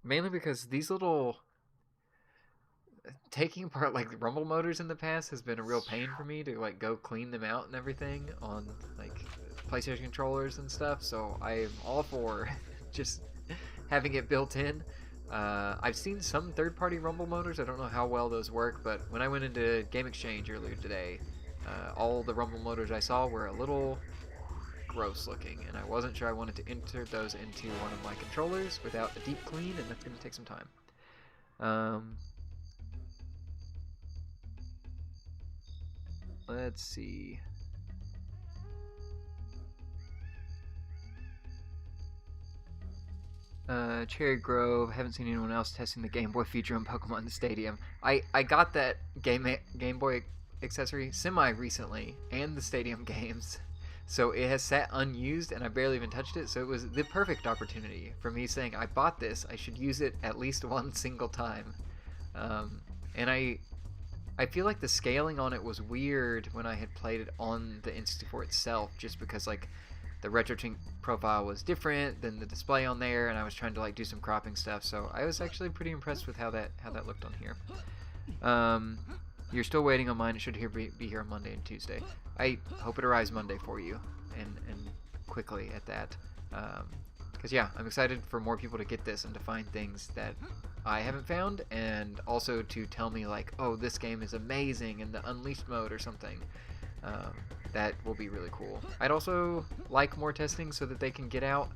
Mainly because these little... Taking apart like rumble motors in the past has been a real pain for me to like go clean them out and everything on like PlayStation controllers and stuff, so I'm all for just having it built in. I've seen some third-party rumble motors. I don't know how well those work, but when I went into Game Exchange earlier today, all the rumble motors I saw were a little gross looking, and I wasn't sure I wanted to insert those into one of my controllers without a deep clean, and that's going to take some time. Let's see. Cherry Grove. Haven't seen anyone else testing the Game Boy feature on Pokemon Stadium. I got that Game Boy accessory semi-recently, and the Stadium games. So it has sat unused, and I barely even touched it, so it was the perfect opportunity for me saying, I bought this, I should use it at least one single time. And I feel like the scaling on it was weird when I had played it on the N64 itself, just because like the RetroTink profile was different than the display on there, and I was trying to like do some cropping stuff. So I was actually pretty impressed with how that looked on here. You're still waiting on mine. It should be here on Monday and Tuesday. I hope it arrives Monday for you, and quickly at that. Because yeah, I'm excited for more people to get this and to find things that I haven't found, and also to tell me like, oh, this game is amazing in the Unleashed mode or something. That will be really cool. I'd also like more testing so that they can get out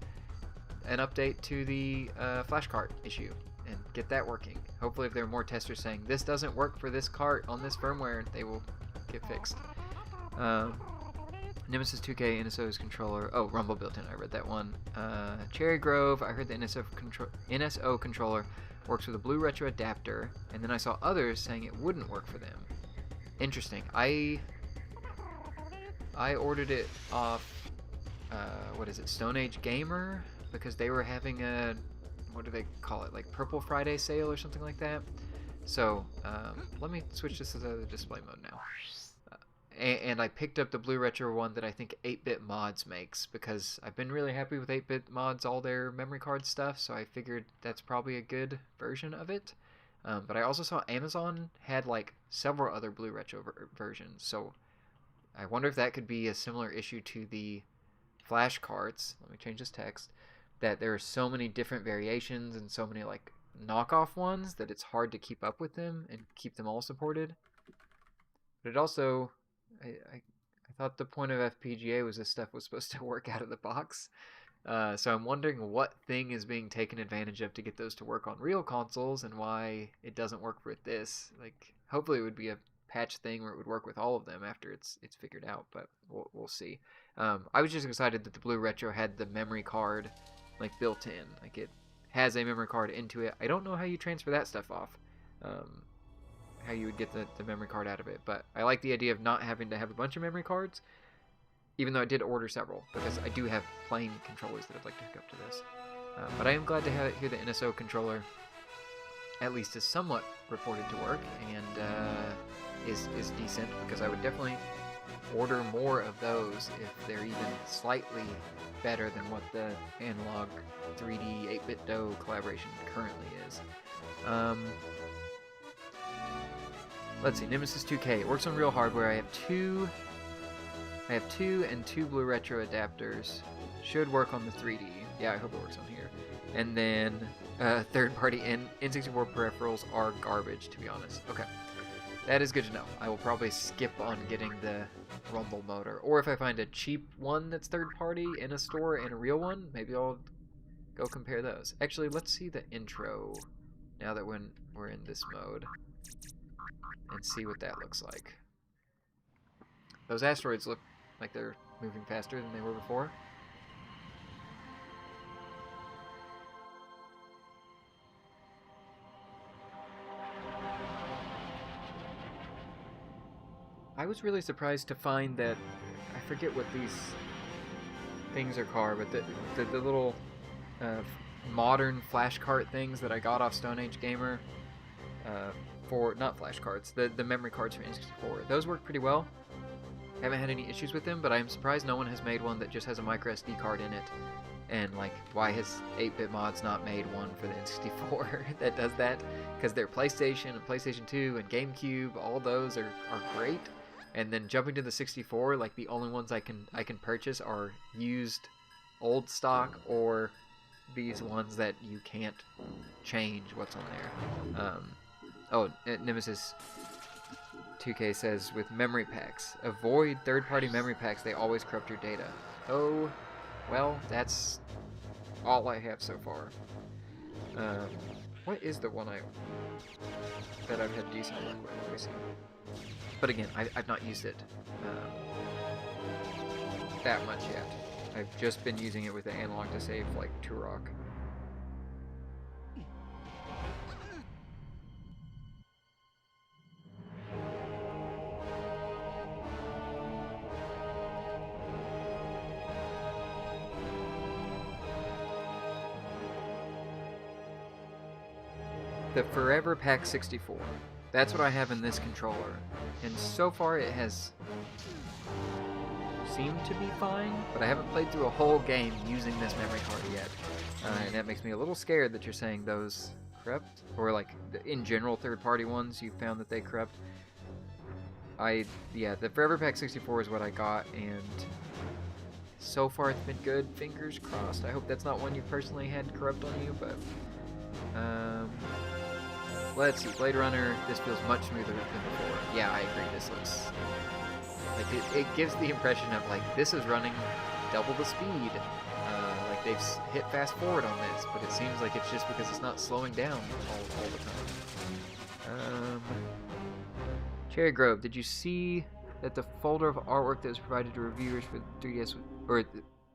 an update to the flash cart issue and get that working. Hopefully if there are more testers saying this doesn't work for this cart on this firmware, they will get fixed. Nemesis 2K NSO's controller. Oh, Rumble built in. I read that one. Cherry Grove. I heard the NSO controller works with a blue retro adapter, and then I saw others saying it wouldn't work for them. Interesting. I ordered it off, what is it, Stone Age Gamer, because they were having a, what do they call it, like Purple Friday sale or something like that. So let me switch this to the display mode now. And I picked up the blue retro one that I think 8-Bit Mods makes, because I've been really happy with 8-Bit Mods, all their memory card stuff, so I figured that's probably a good version of it. But I also saw Amazon had like several other blue retro versions, so I wonder if that could be a similar issue to the flash carts. Let me change this text. That there are so many different variations and so many like knockoff ones that it's hard to keep up with them and keep them all supported. But it also, I thought the point of FPGA was this stuff was supposed to work out of the box. So I'm wondering what thing is being taken advantage of to get those to work on real consoles and why it doesn't work with this. Like, hopefully it would be a patch thing where it would work with all of them after it's figured out, but we'll see. I was just excited that the blue retro had the memory card like built in, like it has a memory card into it. I don't know how you transfer that stuff off, how you would get the memory card out of it, but I like the idea of not having to have a bunch of memory cards, even though I did order several, because I do have plain controllers that I'd like to hook up to this. But I am glad to hear the NSO controller at least is somewhat reported to work, and is decent, because I would definitely order more of those if they're even slightly better than what the Analogue 3D 8-Bit Do collaboration currently is. Let's see, Nemesis 2K. It works on real hardware. I have two and two blue retro adapters. Should work on the 3D. Yeah, I hope it works on here. And then third-party N64 peripherals are garbage, to be honest. Okay, that is good to know. I will probably skip on getting the rumble motor, or if I find a cheap one that's third-party in a store and a real one, maybe I'll go compare those. Actually, let's see the intro now that we're in this mode and see what that looks like. Those asteroids look like they're moving faster than they were before. I was really surprised to find that, I forget what these things are called, but the little modern flash cart things that I got off Stone Age Gamer for, not flash carts, the memory cards from N64. Those work pretty well. Haven't had any issues with them, but I'm surprised no one has made one that just has a micro SD card in it. And like, why has 8-Bit Mods not made one for the N64 that does that? Because their PlayStation and PlayStation 2 and GameCube, all those are great. And then jumping to the 64, like the only ones I can purchase are used old stock or these ones that you can't change what's on there. Oh, Nemesis 2K says, with memory packs, avoid third-party memory packs, they always corrupt your data. Oh, well, that's all I have so far. What is the one that I've had decent luck with? Let me see. But again, I've not used it that much yet. I've just been using it with the Analogue to save, like, Turok. The Forever Pack 64. That's what I have in this controller. And so far it has seemed to be fine, but I haven't played through a whole game using this memory card yet. And that makes me a little scared that you're saying those corrupt, or like in general third-party ones you found that they corrupt. Yeah, the Forever Pack 64 is what I got, and so far it's been good. Fingers crossed. I hope that's not one you personally had corrupt on you, but let's see. Blade Runner, this feels much smoother than before. Yeah, I agree. This looks like it gives the impression of like this is running double the speed. Like they've hit fast forward on this, but it seems like it's just because it's not slowing down all the time. Cherry Grove, did you see that the folder of artwork that was provided to reviewers for 3DS or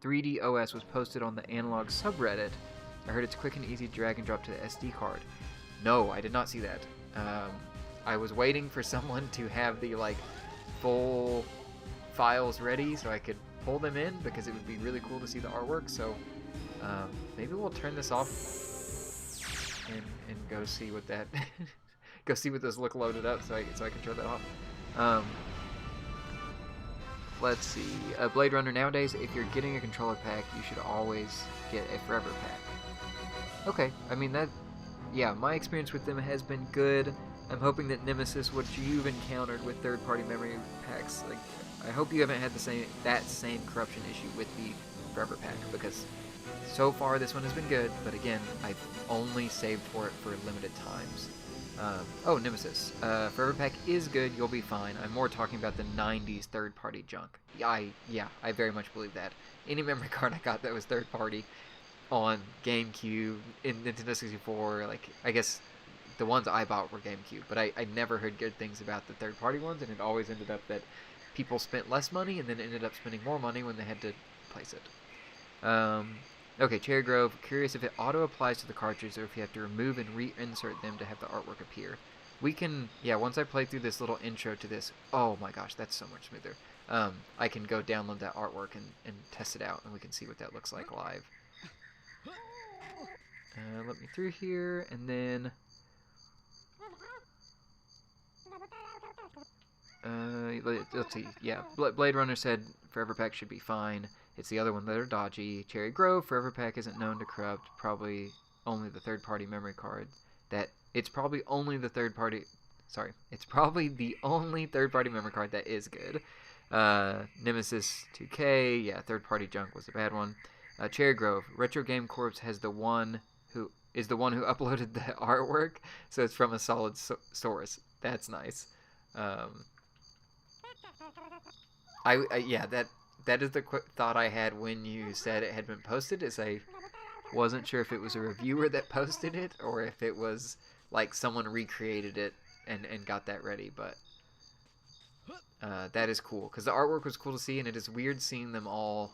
3DOS was posted on the Analogue subreddit? I heard it's quick and easy to drag and drop to the SD card. No, I did not see that. I was waiting for someone to have the like full files ready so I could pull them in because it would be really cool to see the artwork. So maybe we'll turn this off and go see what that go see what those look loaded up so I can turn that off. Let's see. Blade Runner, nowadays, if you're getting a controller pack, you should always get a Forever pack. Okay, I mean that. Yeah, my experience with them has been good. I'm hoping that Nemesis, what you've encountered with third-party memory packs, like I hope you haven't had that same corruption issue with the Forever pack, because so far this one has been good, but again, I've only saved for it for limited times. Oh, Nemesis. Forever pack is good, you'll be fine. I'm more talking about the 90s third-party junk. I very much believe that. Any memory card I got that was third-party on GameCube, in Nintendo 64, like, I guess the ones I bought were GameCube, but I never heard good things about the third-party ones, and it always ended up that people spent less money and then ended up spending more money when they had to place it. Okay, Cherry Grove, curious if it auto-applies to the cartridge or if you have to remove and reinsert them to have the artwork appear. We can, yeah, once I play through this little intro to this, oh my gosh, that's so much smoother. I can go download that artwork and test it out, and we can see what that looks like live. Let me through here, and then let's see. Yeah, Blade Runner said Forever Pack should be fine. It's the other one that are dodgy. Cherry Grove, Forever Pack isn't known to corrupt. Probably only the third-party memory card. It's probably only the third-party. Sorry, it's probably the only third-party memory card that is good. Nemesis 2K, yeah, third-party junk was a bad one. Cherry Grove, Retro Game Corps has the one who uploaded the artwork, so it's from a solid source. That's nice. Yeah, that is the thought I had when you said it had been posted. Is I wasn't sure if it was a reviewer that posted it or if it was like someone recreated it and got that ready. But that is cool because the artwork was cool to see, and it is weird seeing them all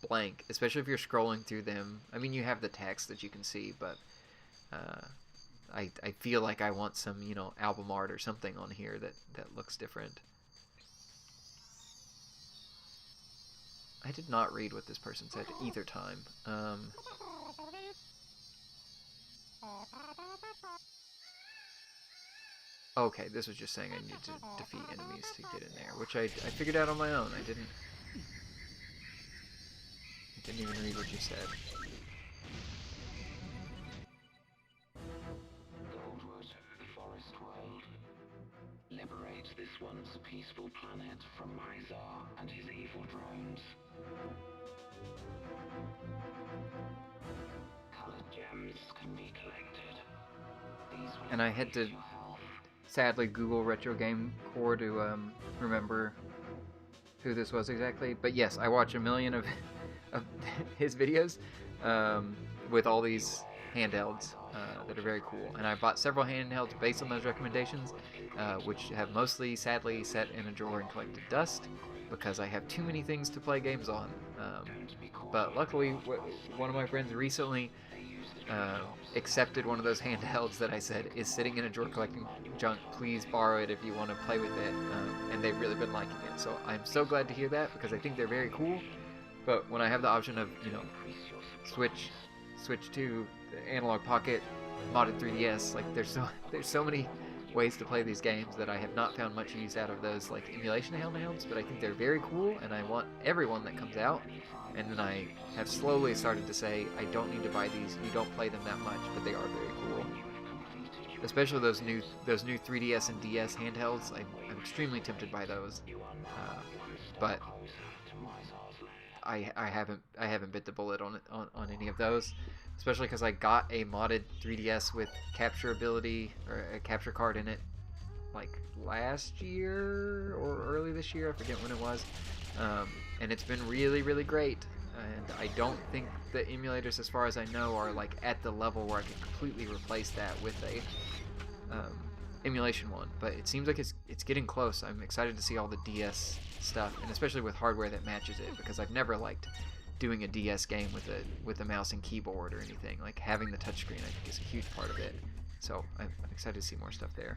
blank, especially if you're scrolling through them. I mean, you have the text that you can see, but I feel like I want some, album art or something on here that looks different. I did not read what this person said either time. Okay, this was just saying I needed to defeat enemies to get in there, which I figured out on my own. I didn't even read what you said. Goldwood, Forest World. Liberate this once peaceful planet from Mizar and his evil drones. Colored gems can be collected. These will And I had to increase your health. sadly Google Retro Game Core to remember who this was exactly. But yes, I watch a million of his videos with all these handhelds that are very cool. And I bought several handhelds based on those recommendations, which have mostly, sadly, set in a drawer and collected dust because I have too many things to play games on. But luckily, one of my friends recently accepted one of those handhelds that I said is sitting in a drawer collecting junk. Please borrow it if you want to play with it. And they've really been liking it. So I'm so glad to hear that because I think they're very cool. But when I have the option of, switch to the Analog Pocket modded 3DS, like there's so many ways to play these games that I have not found much use out of those like emulation handhelds, but I think they're very cool and I want everyone that comes out. And then I have slowly started to say I don't need to buy these. You don't play them that much, but they are very cool. Especially those new 3DS and DS handhelds. I'm extremely tempted by those, but I haven't bit the bullet on any of those, especially because I got a modded 3DS with capture ability or a capture card in it like last year or early this year. I forget when it was, and it's been really, really great. And I don't think the emulators, as far as I know, are like at the level where I could completely replace that with a emulation one. But it seems like it's getting close. I'm excited to see all the DS stuff, and especially with hardware that matches it, because I've never liked doing a DS game with a mouse and keyboard or anything. Like having the touchscreen, I think, is a huge part of it. So I'm excited to see more stuff there.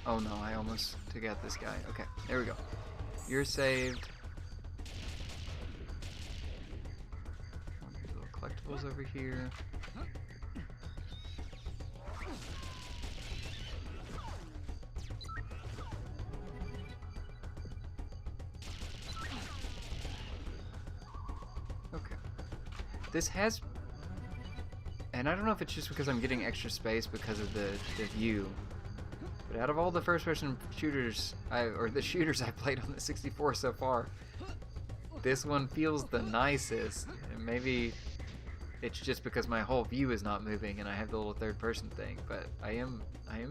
Oh no, I almost took out this guy. Okay, there we go. You're saved. Little collectibles over here. Okay. This has... And I don't know if it's just because I'm getting extra space because of the view. But out of all the first-person shooters, the shooters I played on the 64 so far, this one feels the nicest. And maybe it's just because my whole view is not moving and I have the little third-person thing. But I am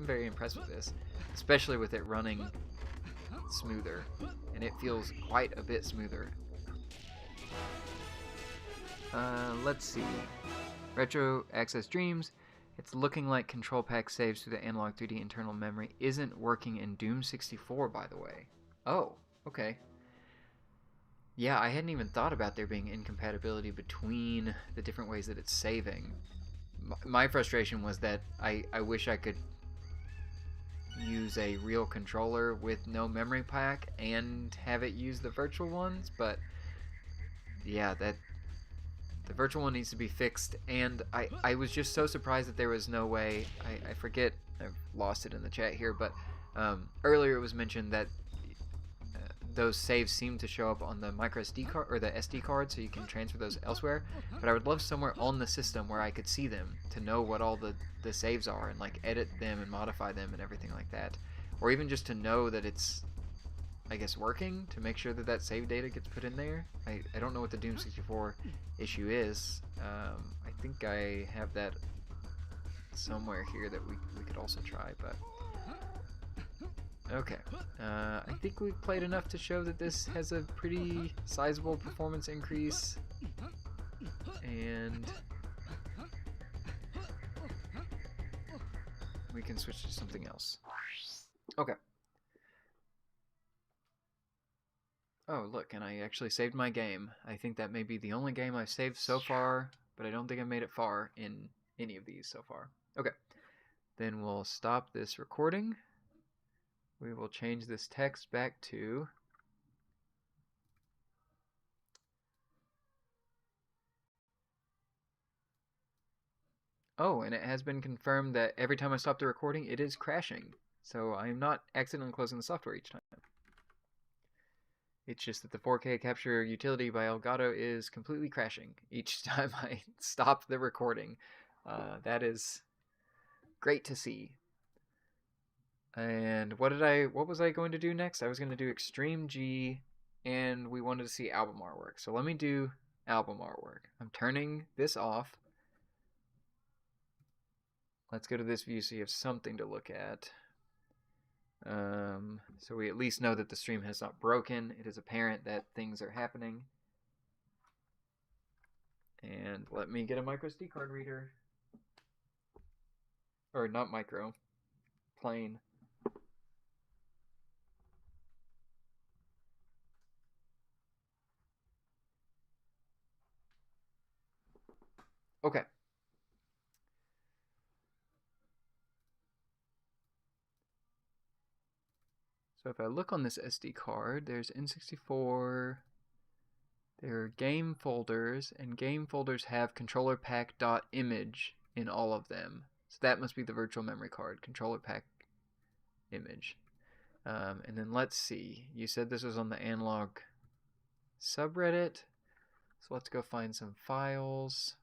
very impressed with this, especially with it running smoother, and it feels quite a bit smoother. Let's see. Retro Access Dreams. It's looking like control pack saves through the Analog 3D internal memory isn't working in Doom 64, by the way. Oh, okay. Yeah, I hadn't even thought about there being incompatibility between the different ways that it's saving. My frustration was that I wish I could use a real controller with no memory pack and have it use the virtual ones, but yeah, the virtual one needs to be fixed, and I was just so surprised that there was no way. I forget, I've lost it in the chat here, but earlier it was mentioned that those saves seem to show up on the micro SD card or the SD card, so you can transfer those elsewhere. But I would love somewhere on the system where I could see them to know what all the saves are and like edit them and modify them and everything like that, or even just to know that it's, I guess, working, to make sure that that save data gets put in there. I don't know what the Doom 64 issue is. I think I have that somewhere here that we could also try, but okay. I think we've played enough to show that this has a pretty sizable performance increase, and we can switch to something else. Okay. Oh, look, and I actually saved my game. I think that may be the only game I've saved so far, but I don't think I've made it far in any of these so far. Okay, then we'll stop this recording. We will change this text back to oh, and it has been confirmed that every time I stop the recording, it is crashing. So I am not accidentally closing the software each time. It's just that the 4K capture utility by Elgato is completely crashing each time I stop the recording. That is great to see. And what was I going to do next? I was going to do Extreme-G, and we wanted to see album artwork. So let me do album artwork. I'm turning this off. Let's go to this view so you have something to look at. So we at least know that the stream has not broken. It is apparent that things are happening. And let me get a micro SD card reader. Or not micro, plain. Okay. So if I look on this SD card, there's N64, there are game folders, and game folders have controller pack.image in all of them. So that must be the virtual memory card, controller pack image. And then let's see, you said this was on the Analogue subreddit, so let's go find some files.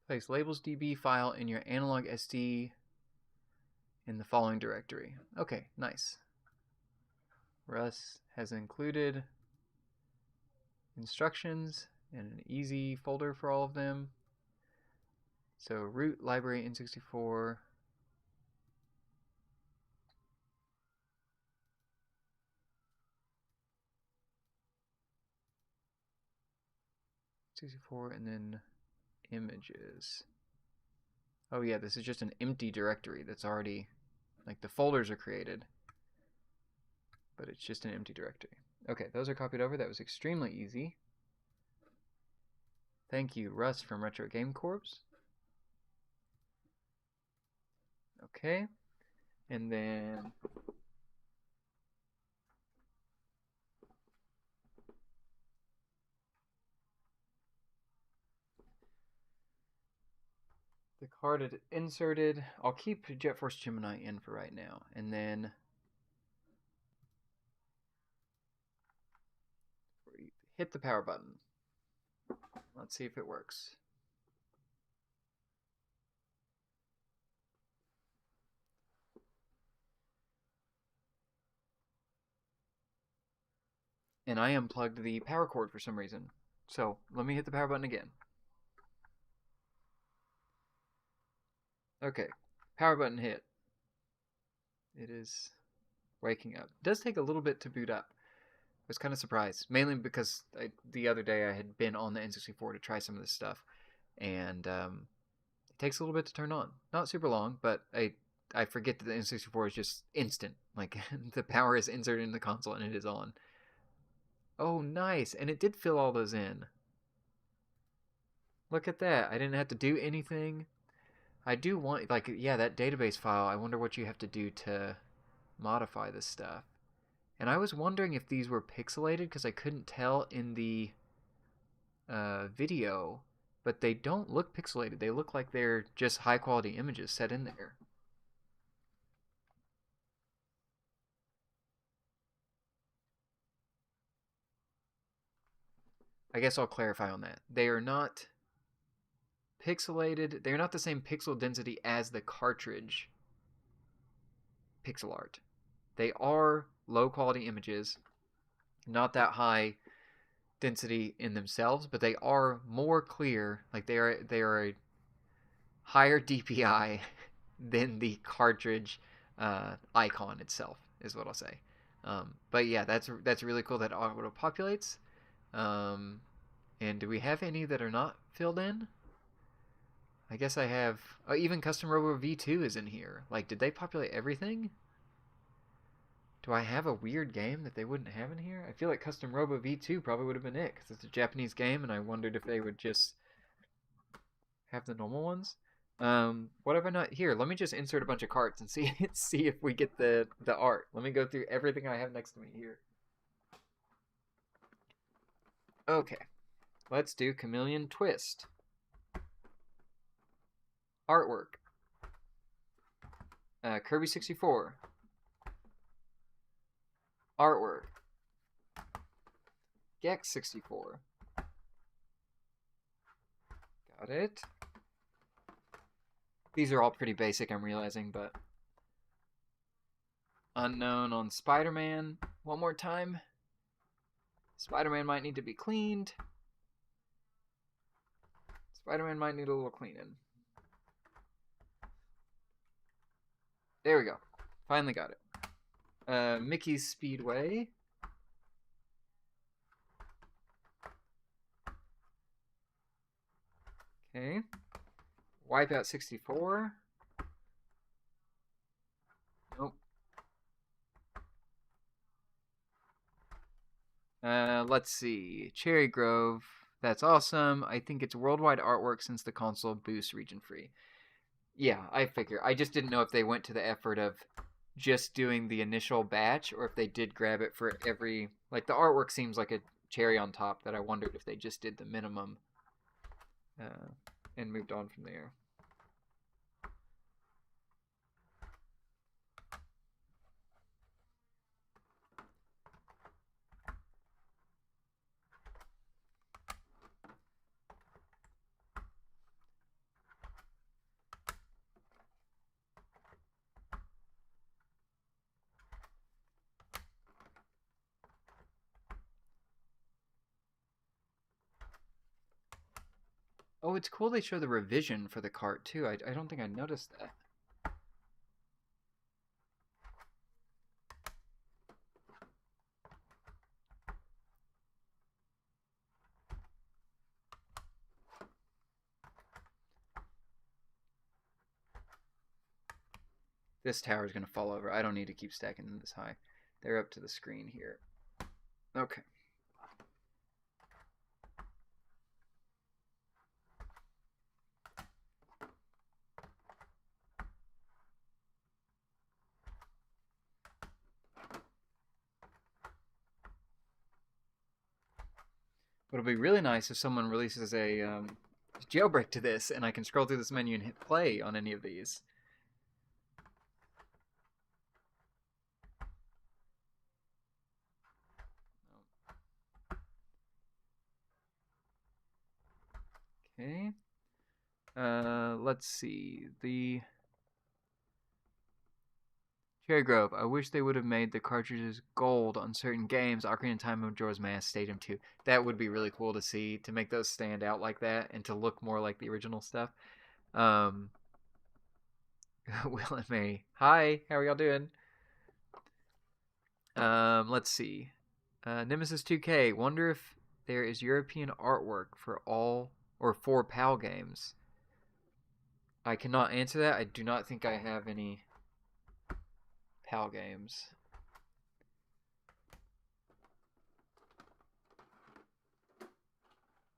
Place labels.db file in your Analogue SD in the following directory. Okay, nice. Russ has included instructions and an easy folder for all of them. So root library N64. And then images. Oh yeah, this is just an empty directory that's already, like the folders are created, but it's just an empty directory. Okay, those are copied over. That was extremely easy. Thank you, Russ from Retro Game Corps. Okay, and then the card is inserted. I'll keep Jet Force Gemini in for right now, and then hit the power button. Let's see if it works. And I unplugged the power cord for some reason. So let me hit the power button again. Okay, power button hit. It is waking up. It does take a little bit to boot up. I was kind of surprised, mainly because the other day I had been on the N64 to try some of this stuff, and it takes a little bit to turn on. Not super long, but I forget that the N64 is just instant. Like, the power is inserted in the console and it is on. Oh, nice, and it did fill all those in. Look at that. I didn't have to do anything. I do want, like, yeah, that database file. I wonder what you have to do to modify this stuff. And I was wondering if these were pixelated because I couldn't tell in the video, but they don't look pixelated. They look like they're just high quality images set in there. I guess I'll clarify on that. They are not pixelated. They're not the same pixel density as the cartridge pixel art. They are low quality images, not that high density in themselves, but they are more clear. Like they are a higher DPI than the cartridge icon itself, is what I'll say. But yeah, that's really cool that auto populates. And do we have any that are not filled in? I guess I have. Oh, even Custom Robo V2 is in here. Like, did they populate everything? Do I have a weird game that they wouldn't have in here? I feel like Custom Robo V2 probably would have been it, because it's a Japanese game, and I wondered if they would just have the normal ones. What have I not here? Let me just insert a bunch of carts and see if we get the art. Let me go through everything I have next to me here. Okay, let's do Chameleon Twist. Artwork. Kirby 64. Artwork. Gex 64. Got it. These are all pretty basic, I'm realizing, but... Unknown on Spider-Man. One more time. Spider-Man might need to be cleaned. Spider-Man might need a little cleaning. There we go. Finally got it. Mickey's Speedway. Okay. Wipeout 64. Nope. Let's see. Cherry Grove. That's awesome. I think it's worldwide artwork since the console boosts region free. Yeah, I figure. I just didn't know if they went to the effort of just doing the initial batch or if they did grab it for every... Like, the artwork seems like a cherry on top that I wondered if they just did the minimum and moved on from there. Oh, it's cool they show the revision for the cart, too. I don't think I noticed that. This tower is going to fall over. I don't need to keep stacking them this high. They're up to the screen here. Okay. What'll be really nice if someone releases a jailbreak to this and I can scroll through this menu and hit play on any of these. Okay. Let's see. The Cherry Grove. I wish they would have made the cartridges gold on certain games. Ocarina of Time, Majora's Mask, Stadium 2. That would be really cool to see, to make those stand out like that and to look more like the original stuff. Will and May. Hi, how are y'all doing? Let's see. Nemesis 2K. Wonder if there is European artwork for all or for PAL games. I cannot answer that. I do not think I have any PAL games.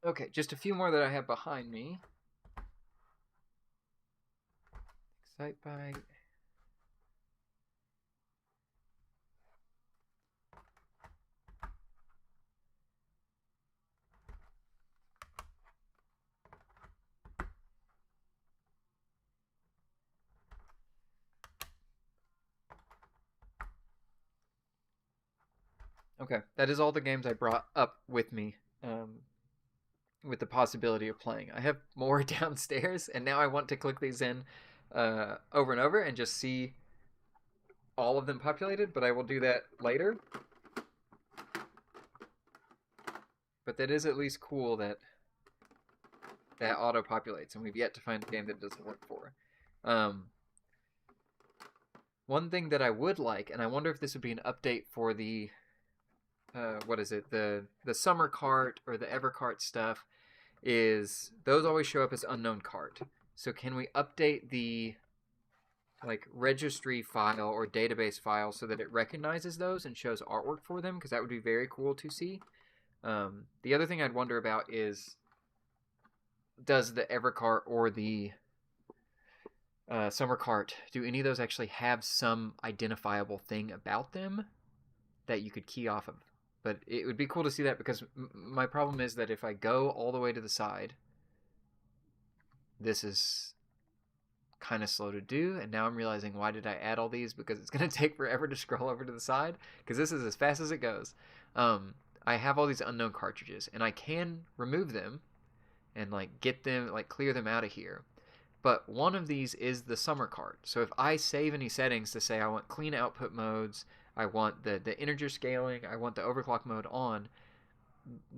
Okay, just a few more that I have behind me. Site by... Okay, that is all the games I brought up with me, with the possibility of playing. I have more downstairs, and now I want to click these in over and over and just see all of them populated, but I will do that later. But that is at least cool that that auto-populates, and we've yet to find a game that doesn't work for. One thing that I would like, and I wonder if this would be an update for the what is it, the summer cart or the Evercart stuff, is those always show up as unknown cart. So can we update the like registry file or database file so that it recognizes those and shows artwork for them? Because that would be very cool to see. The other thing I'd wonder about is, does the Evercart or the summer cart, do any of those actually have some identifiable thing about them that you could key off of? But it would be cool to see that, because my problem is that if I go all the way to the side, this is kind of slow to do, and now I'm realizing, why did I add all these? Because it's going to take forever to scroll over to the side, because this is as fast as it goes. I have all these unknown cartridges, and I can remove them and like get them, like clear them out of here. But one of these is the summer cart. So if I save any settings to say I want clean output modes, I want the integer scaling, I want the overclock mode on,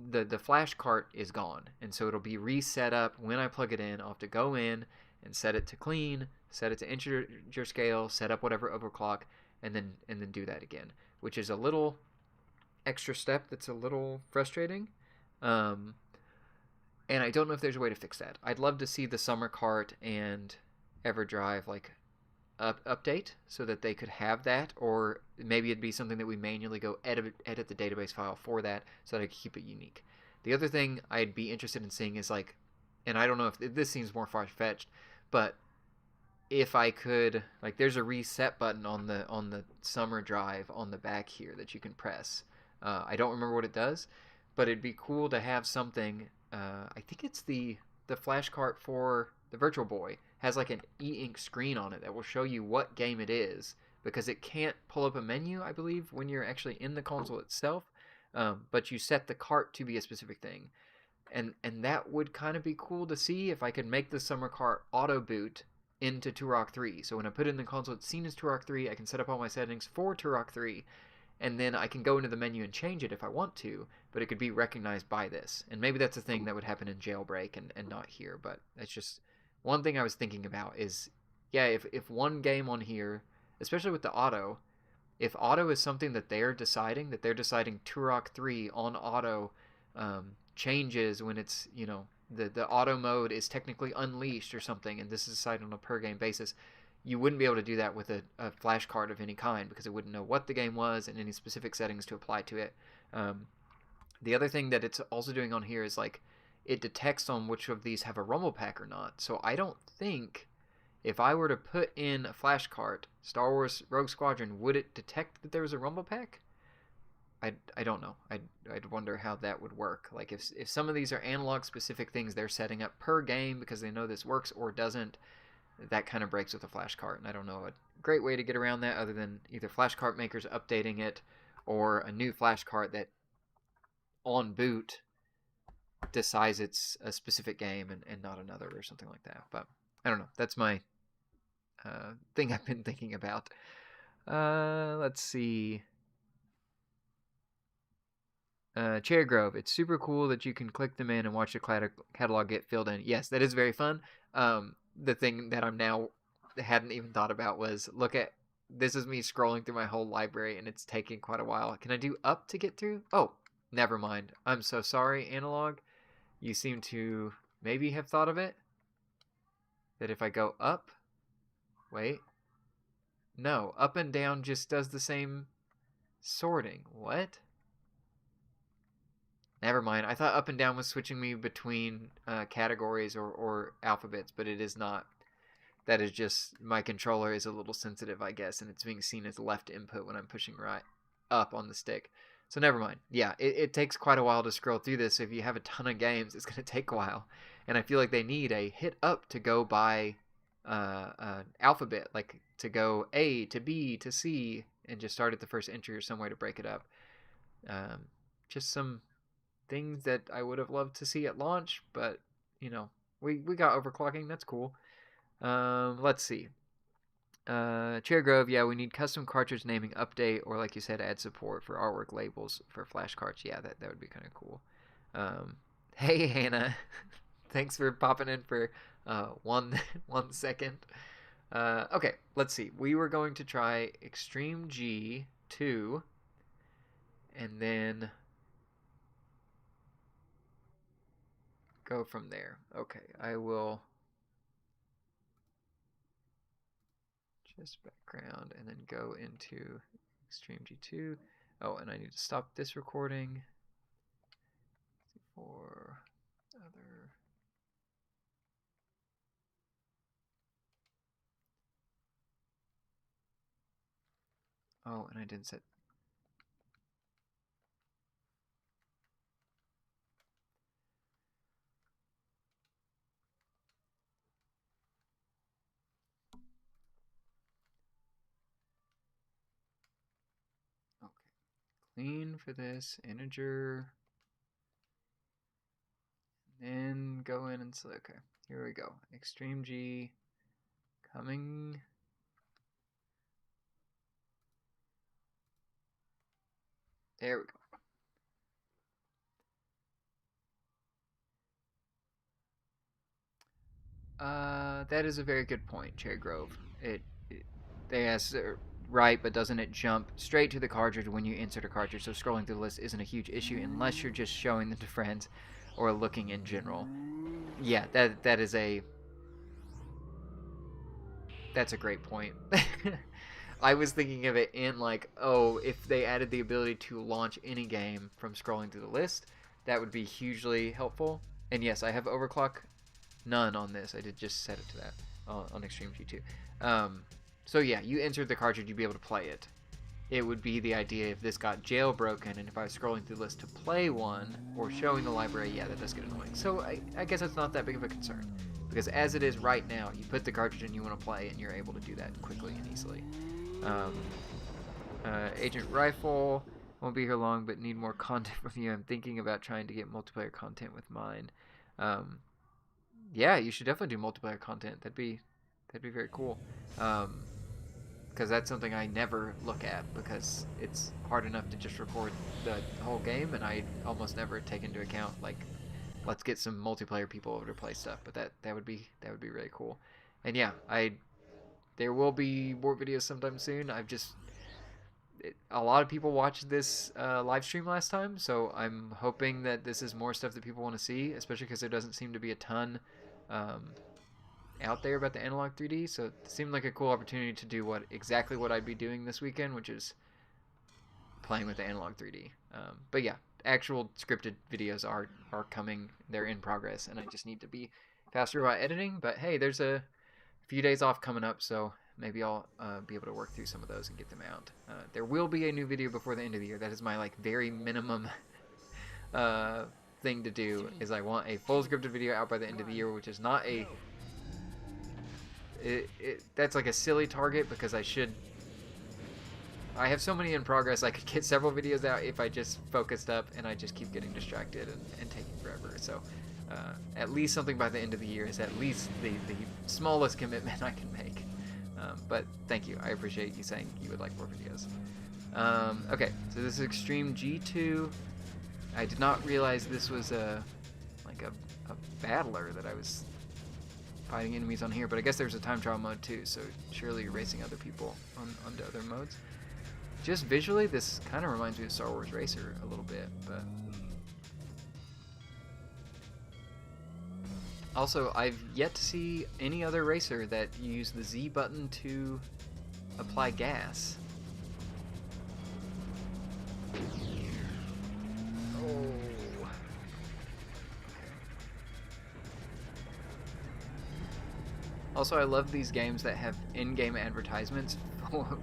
the flash cart is gone. And so it'll be reset up when I plug it in. I'll have to go in and set it to clean, set it to integer scale, set up whatever overclock, and then do that again, which is a little extra step that's a little frustrating. And I don't know if there's a way to fix that. I'd love to see the summer cart and EverDrive like update so that they could have that, or maybe it'd be something that we manually go edit the database file for that so that I could keep it unique. The other thing I'd be interested in seeing is like, and I don't know if this seems more far-fetched, but if I could, like, there's a reset button on the summer drive on the back here that you can press. I don't remember what it does, but it'd be cool to have something. I think it's the flash cart for the Virtual Boy has like an e-ink screen on it that will show you what game it is, because it can't pull up a menu, I believe, when you're actually in the console itself, but you set the cart to be a specific thing. And that would kind of be cool to see if I could make the summer cart auto boot into Turok 3. So when I put it in the console, it's seen as Turok 3. I can set up all my settings for Turok 3, and then I can go into the menu and change it if I want to, but it could be recognized by this. And maybe that's a thing that would happen in Jailbreak and not here, but that's just one thing I was thinking about is, yeah, if one game on here, especially with the auto, if auto is something that they're deciding Turok 3 on auto changes when it's, you know, the auto mode is technically unleashed or something, and this is decided on a per game basis, you wouldn't be able to do that with a flash card of any kind, because it wouldn't know what the game was and any specific settings to apply to it. The other thing that it's also doing on here is like it detects on which of these have a rumble pack or not. So I don't think if I were to put in a flash cart, Star Wars Rogue Squadron, would it detect that there was a rumble pack? I don't know. I'd wonder how that would work. Like if some of these are analog specific things they're setting up per game because they know this works or doesn't, that kind of breaks with a flash cart, and I don't know a great way to get around that other than either flash cart makers updating it or a new flash cart that on boot decides it's a specific game and not another or something like that. But I don't know. That's my thing I've been thinking about. Let's see. Cherry Grove, it's super cool that you can click them in and watch the catalog get filled in. Yes, that is very fun. The thing that I'm now hadn't even thought about was, look at, this is me scrolling through my whole library and it's taking quite a while. Can I do up to get through? Oh, never mind. I'm so sorry, Analogue. You seem to maybe have thought of it. That if I go up, wait. No, up and down just does the same sorting. What? Never mind. I thought up and down was switching me between categories or alphabets, but it is not. that is just my controller is a little sensitive, I guess, and it's being seen as left input when I'm pushing right up on the stick. So never mind. Yeah, it takes quite a while to scroll through this. So if you have a ton of games, it's going to take a while. And I feel like they need a hit up to go by alphabet, like to go A to B to C, and just start at the first entry or some way to break it up. Just some things that I would have loved to see at launch, but you know, we got overclocking. That's cool. Let's see. Cherry Grove, yeah, we need custom cartridge naming update, or like you said, add support for artwork labels for flash cards. Yeah, that would be kind of cool. Hey Hannah, thanks for popping in for 1 second. Okay, let's see. We were going to try Extreme-G 2, and then go from there. Okay, I will just background and then go into Extreme-G 2. Oh, and I need to stop this recording for other. Oh, and I didn't set. Okay, clean for this integer. Then go in and select. Okay, here we go. Extreme-G coming. There we go. That is a very good point, Cherry Grove. They ask right, but doesn't it jump straight to the cartridge when you insert a cartridge? So scrolling through the list isn't a huge issue unless you're just showing them to friends or looking in general. Yeah, that's a great point. I was thinking of it in like, oh, if they added the ability to launch any game from scrolling through the list, that would be hugely helpful. And yes, I have overclock none on this. I did just set it to that on Extreme-G 2. So yeah, you insert the cartridge, you'd be able to play it. It would be the idea if this got jailbroken and if I was scrolling through the list to play one or showing the library, yeah, that does get annoying. So I guess it's not that big of a concern. Because as it is right now, you put the cartridge in, you want to play, and you're able to do that quickly and easily. Agent Rifle, won't be here long, but need more content from you. I'm thinking about trying to get multiplayer content with mine. Yeah, you should definitely do multiplayer content. That'd be very cool. Because that's something I never look at because it's hard enough to just record the whole game, and I almost never take into account like, let's get some multiplayer people over to play stuff. But that would be really cool. And yeah, there will be more videos sometime soon. A lot of people watched this live stream last time, so I'm hoping that this is more stuff that people want to see, especially because there doesn't seem to be a ton out there about the Analogue 3D, so it seemed like a cool opportunity to do exactly what I'd be doing this weekend, which is playing with the Analogue 3D. But yeah, actual scripted videos are coming. They're in progress, and I just need to be faster about editing. But hey, there's a few days off coming up, so maybe I'll be able to work through some of those and get them out. There will be a new video before the end of the year. That is my like very minimum thing to do, is I want a full scripted video out by the end of the year, which is not a that's like a silly target because I have so many in progress. I could get several videos out if I just focused up, and I just keep getting distracted and taking forever. So at least something by the end of the year is at least the smallest commitment I can make. But thank you. I appreciate you saying you would like more videos. Okay, so this is Extreme-G 2. I did not realize this was a battler that I was fighting enemies on here, but I guess there's a time trial mode too, so surely you're racing other people onto other modes. Just visually, this kind of reminds me of Star Wars Racer a little bit, but also I've yet to see any other racer that use the Z button to apply gas. Oh. Also, I love these games that have in-game advertisements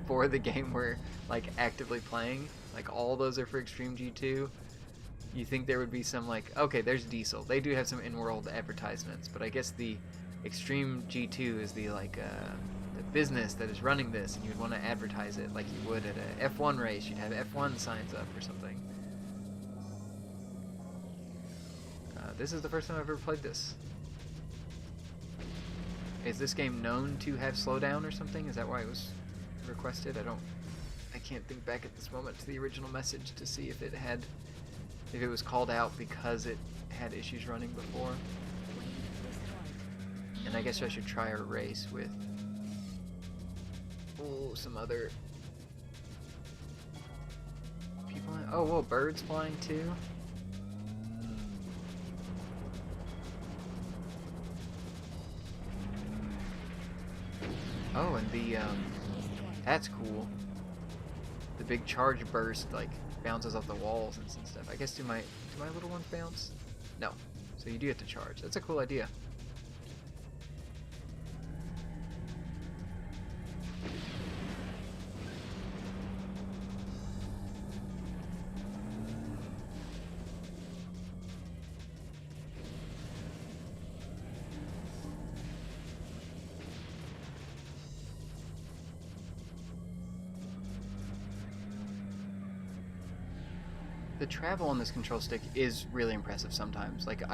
for the game we're like actively playing. Like all those are for Extreme-G 2. You think there would be some like, okay, there's Diesel. They do have some in-world advertisements, but I guess the Extreme-G 2 is the like the business that is running this, and you'd want to advertise it like you would at a F1 race. You'd have F1 signs up or something. This is the first time I've ever played this. Is this game known to have slowdown or something? Is that why it was requested? I can't think back at this moment to the original message to see if it was called out because it had issues running before. And I guess I should try a race with some other people. Oh, whoa, birds flying too. Oh, and the that's cool. The big charge burst like bounces off the walls and stuff. I guess do my little ones bounce? No. So you do have to charge. That's a cool idea. The travel on this control stick is really impressive sometimes. Like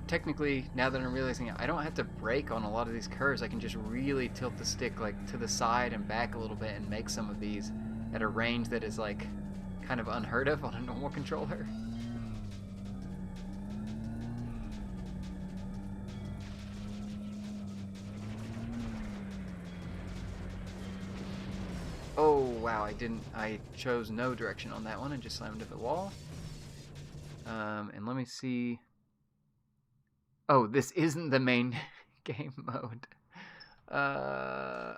technically, now that I'm realizing it, I don't have to brake on a lot of these curves. I can just really tilt the stick like to the side and back a little bit and make some of these at a range that is like kind of unheard of on a normal controller. Oh wow, I chose no direction on that one and just slammed into the wall. And let me see. Oh, this isn't the main game mode.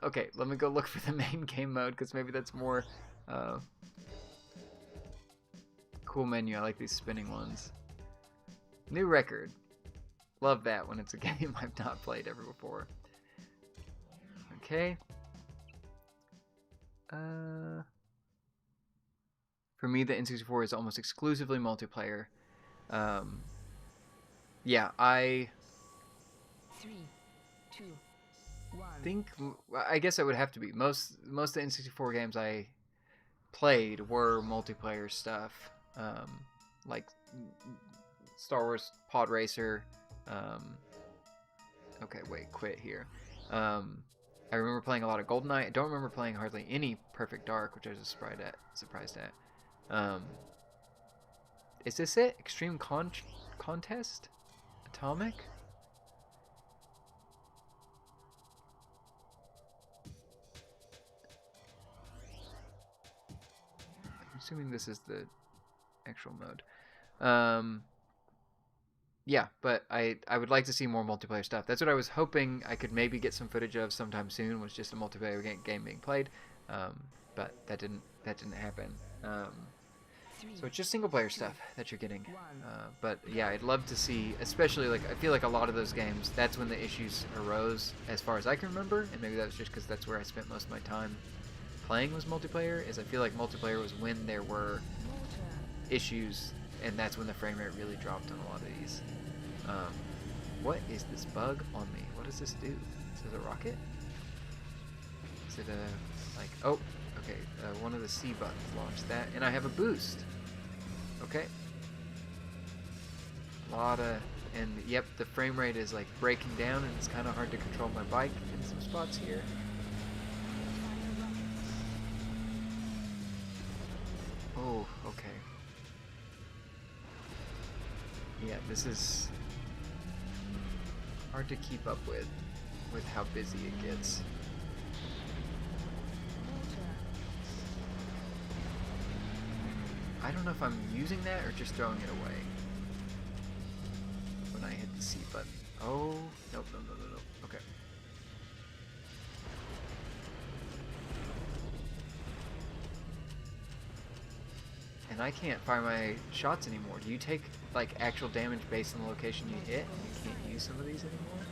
Okay, let me go look for the main game mode because maybe that's more cool menu. I like these spinning ones. New record. Love that when it's a game I've not played ever before. Okay. For me, the N64 is almost exclusively multiplayer. Yeah, I 3, 2, 1. think I guess it would have to be most of the N64 games I played were multiplayer stuff, like Star Wars Pod Racer. Okay, wait, quit here. I remember playing a lot of Goldeneye. I don't remember playing hardly any Perfect Dark, which I was surprised at. Is this it? Extreme Contest? Atomic? I'm assuming this is the actual mode. Yeah, but I would like to see more multiplayer stuff. That's what I was hoping I could maybe get some footage of sometime soon, was just a multiplayer game being played. But that didn't happen. So it's just single player stuff that you're getting. But yeah, I'd love to see, especially like I feel like a lot of those games, that's when the issues arose as far as I can remember, and maybe that was just because that's where I spent most of my time playing was multiplayer, is I feel like multiplayer was when there were issues, and that's when the frame rate really dropped on a lot of these. What is this bug on me? What does this do? Is it a rocket? Is it a, like, oh, okay, one of the C buttons launched that, and I have a boost. Okay. And yep, the frame rate is like breaking down, and it's kind of hard to control my bike in some spots here. Oh, okay. Yeah, this is hard to keep up with how busy it gets. I don't know if I'm using that or just throwing it away when I hit the C button. Oh, nope, no. Okay. And I can't fire my shots anymore. Do you take like actual damage based on the location you hit? You can't use some of these anymore?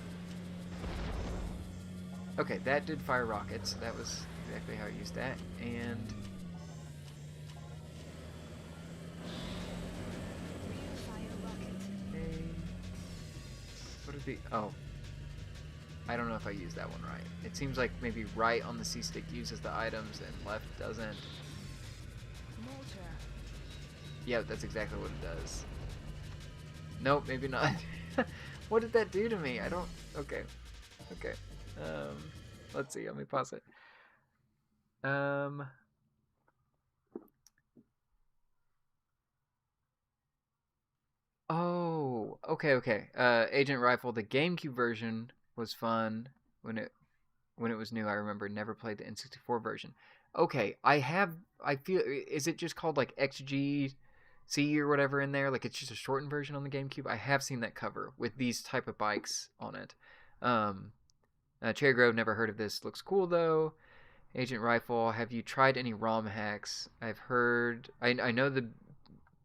Okay, that did fire rockets. That was exactly how I used that. And Fire rocket. okay. What did the oh. I don't know if I used that one right. It seems like maybe right on the C stick uses the items and left doesn't. Mortar. Yeah, that's exactly what it does. Nope, maybe not. What did that do to me? I don't. Okay. Okay. Let's see. Let me pause it. Oh, okay, okay. Agent Rifle, the GameCube version was fun when it was new. I remember. Never played the N64 version. Okay, I feel. Is it just called like XG2 or whatever in there? Like it's just a shortened version on the GameCube. I have seen that cover with these type of bikes on it. Cherry Grove, never heard of this. Looks cool though. Agent Rifle, have you tried any ROM hacks? I've heard. I know the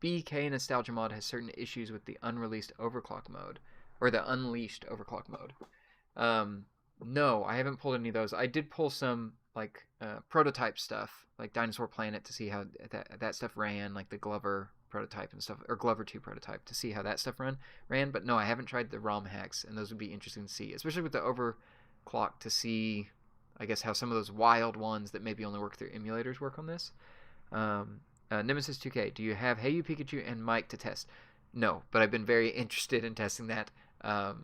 BK Nostalgia mod has certain issues with the unreleased overclock mode, or the unleashed overclock mode. No, I haven't pulled any of those. I did pull some like prototype stuff, like Dinosaur Planet, to see how that stuff ran, like the Glover prototype and stuff, or Glover 2 prototype, to see how that stuff ran. But no, I haven't tried the ROM hacks, and those would be interesting to see, especially with the overclock, to see, I guess, how some of those wild ones that maybe only work through emulators work on this. Nemesis 2K, do you have Hey You Pikachu and Mike to test? No, but I've been very interested in testing that. I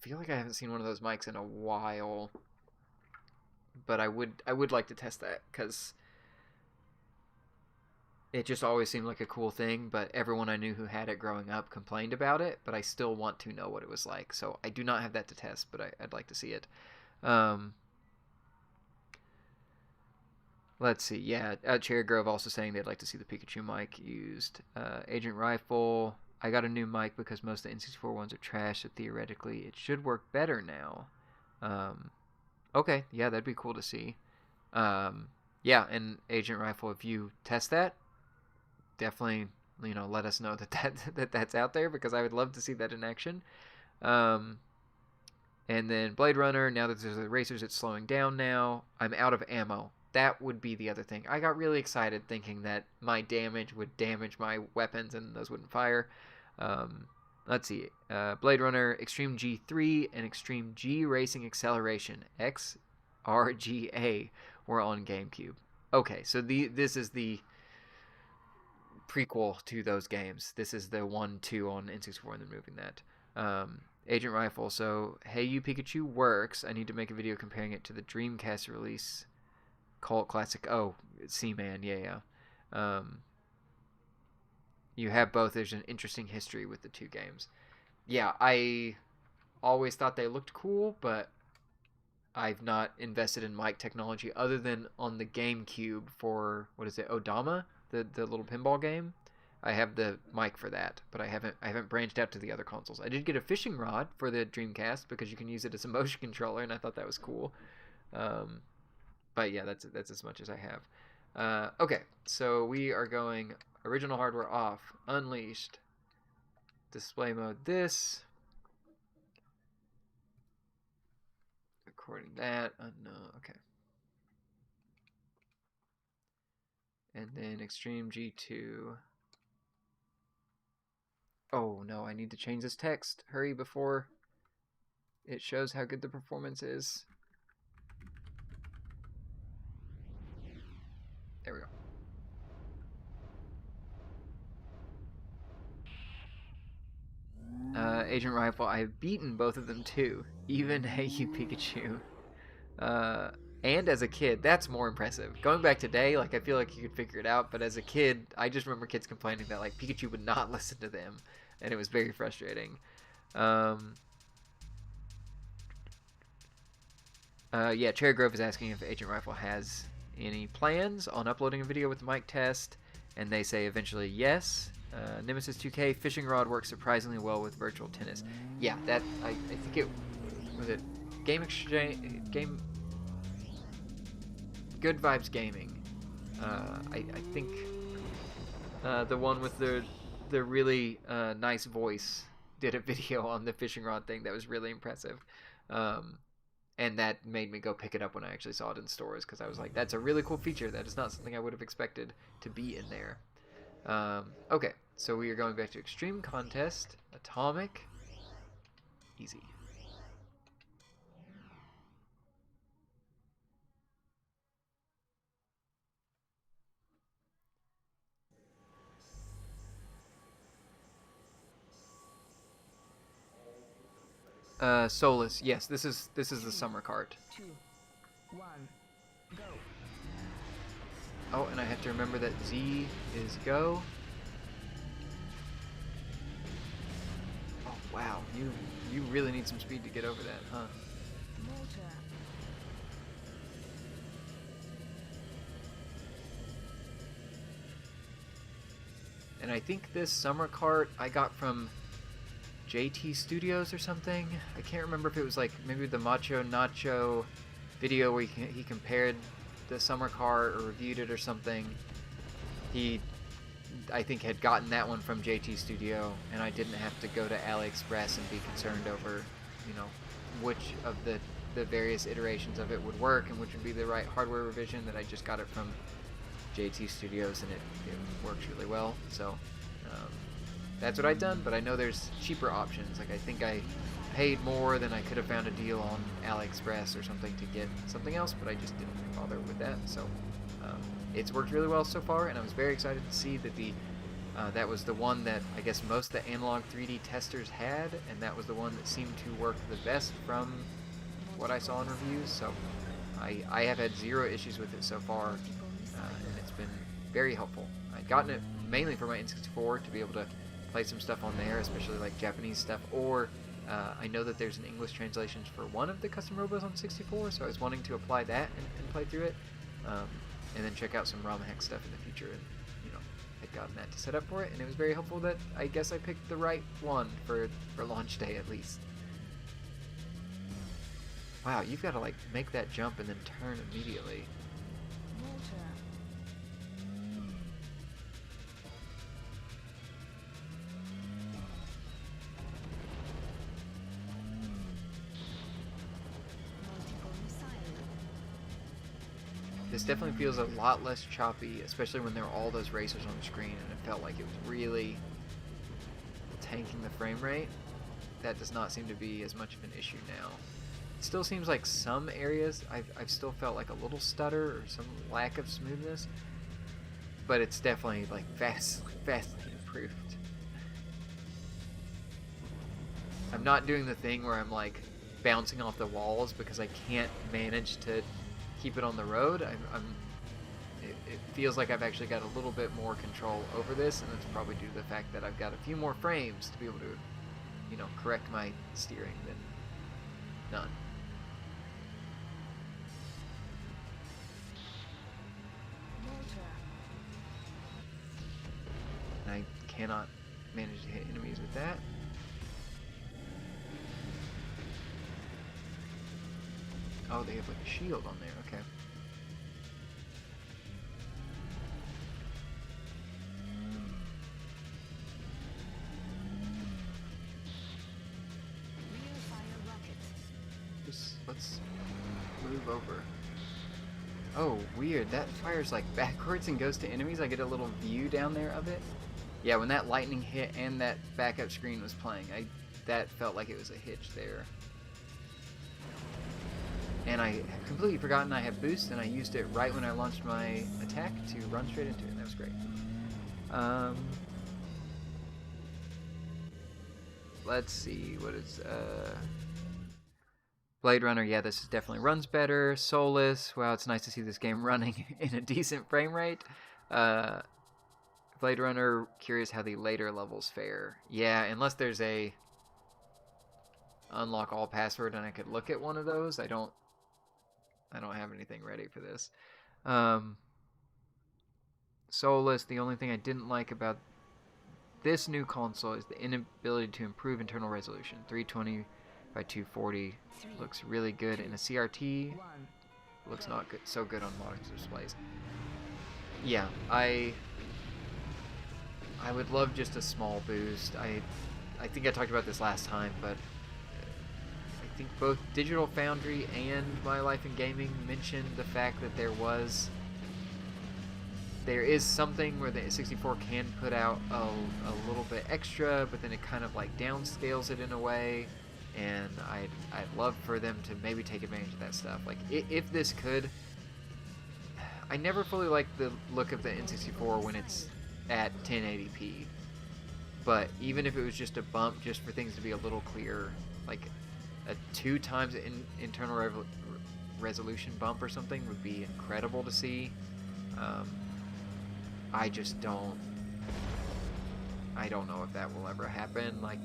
feel like I haven't seen one of those mics in a while, but I would like to test that, because it just always seemed like a cool thing, but everyone I knew who had it growing up complained about it, but I still want to know what it was like. So I do not have that to test, but I'd like to see it. Let's see. Yeah, Cherry Grove also saying they'd like to see the Pikachu mic used. Agent Rifle, I got a new mic because most of the N64 ones are trash, so theoretically it should work better now. Okay, yeah, that'd be cool to see. Yeah, and Agent Rifle, if you test that, definitely, let us know that's out there, because I would love to see that in action. And then Blade Runner, now that there's the racers, it's slowing down now. I'm out of ammo. That would be the other thing. I got really excited thinking that my damage would damage my weapons and those wouldn't fire. Let's see. Blade Runner, Extreme-G 3, and Extreme-G Racing Acceleration, XRGA, were on GameCube. Okay, so this is the prequel to those games. This is the 1-2 on N64 and then moving that. Agent Rifle, so Hey You Pikachu works. I need to make a video comparing it to the Dreamcast release. Cult classic. Oh, Seaman. Yeah. You have both. There's an interesting history with the two games. Yeah, I always thought they looked cool, but I've not invested in mic technology other than on the GameCube for, what is it, Odama, the little pinball game. I have the mic for that, but I haven't branched out to the other consoles. I did get a fishing rod for the Dreamcast because you can use it as a motion controller, and I thought that was cool. But yeah, that's as much as I have. Okay, so we are going original hardware off, unleashed, display mode this, recording that, no, okay. And then Extreme G2. Oh no, I need to change this text. Hurry before it shows how good the performance is. There we go. Agent Rifle, I've beaten both of them too. Even Hey You Pikachu. And as a kid, that's more impressive. Going back today, like, I feel like you could figure it out, but as a kid, I just remember kids complaining that, like, Pikachu would not listen to them, and it was very frustrating. Yeah, Cherry Grove is asking if Agent Rifle has any plans on uploading a video with the mic test, and they say eventually yes. Nemesis 2K, fishing rod works surprisingly well with virtual tennis. Yeah, that, I think it was it Game Exchange, Good Vibes Gaming. I think the one with the really nice voice did a video on the fishing rod thing that was really impressive. And that made me go pick it up when I actually saw it in stores, because I was like, that's a really cool feature. That is not something I would have expected to be in there. Okay, so we are going back to Extreme Contest, Atomic, easy. Solus. Yes, this is the summer cart. 2, 1, go. Oh, and I have to remember that Z is go. Oh wow, you really need some speed to get over that, huh? Mortar. And I think this summer cart I got from JT Studios or something. I can't remember if it was like maybe the Macho Nacho video where he compared the summer cart or reviewed it or something. He, I think, had gotten that one from JT Studio, and I didn't have to go to AliExpress and be concerned over, you know, which of the various iterations of it would work and which would be the right hardware revision. That I just got it from JT Studios, and it works really well. So that's what I'd done, but I know there's cheaper options. Like I think I paid more than I could have found a deal on AliExpress or something to get something else, but I just didn't bother with that. So it's worked really well so far, and I was very excited to see that that was the one that I guess most of the Analogue 3D testers had, and that was the one that seemed to work the best from what I saw in reviews. So I have had zero issues with it so far, and it's been very helpful. I'd gotten it mainly for my N64 to be able to play some stuff on there, especially like Japanese stuff, or I know that there's an English translation for one of the custom robos on 64, so I was wanting to apply that and play through it, and then check out some ROM hack stuff in the future, and you know, I'd gotten that to set up for it, and it was very helpful that I guess I picked the right one for launch day at least. Wow, you've got to like make that jump and then turn immediately. Mortar. This definitely feels a lot less choppy, especially when there are all those racers on the screen, and it felt like it was really tanking the frame rate. That does not seem to be as much of an issue now. It still seems like some areas I've still felt like a little stutter or some lack of smoothness, but it's definitely like vastly improved. I'm not doing the thing where I'm like bouncing off the walls because I can't manage to keep it on the road. It feels like I've actually got a little bit more control over this, and that's probably due to the fact that I've got a few more frames to be able to, you know, correct my steering than none. And I cannot manage to hit enemies with that. Oh, they have like a shield on there, okay. Just let's move over. Oh, weird. That fires like backwards and goes to enemies. I get a little view down there of it. Yeah, when that lightning hit and that backup screen was playing, that felt like it was a hitch there. And I had completely forgotten I had boost, and I used it right when I launched my attack to run straight into it. That was great. Let's see, what is Blade Runner? Yeah, this definitely runs better. Solus, wow, it's nice to see this game running in a decent frame rate. Blade Runner, curious how the later levels fare. Yeah, unless there's a unlock all password and I could look at one of those, I don't have anything ready for this. Solus, the only thing I didn't like about this new console is the inability to improve internal resolution. 320 by 240 looks really good in a CRT. Looks not good, so good on modern displays. Yeah, I would love just a small boost. I think I talked about this last time, but I think both Digital Foundry and My Life in Gaming mentioned the fact that there is something where the N64 can put out a little bit extra, but then it kind of like downscales it in a way, and I'd love for them to maybe take advantage of that stuff. Like, if this could... I never fully liked the look of the N64 when it's at 1080p, but even if it was just a bump just for things to be a little clearer, like a 2 times internal resolution bump or something would be incredible to see. I don't know if that will ever happen. Like,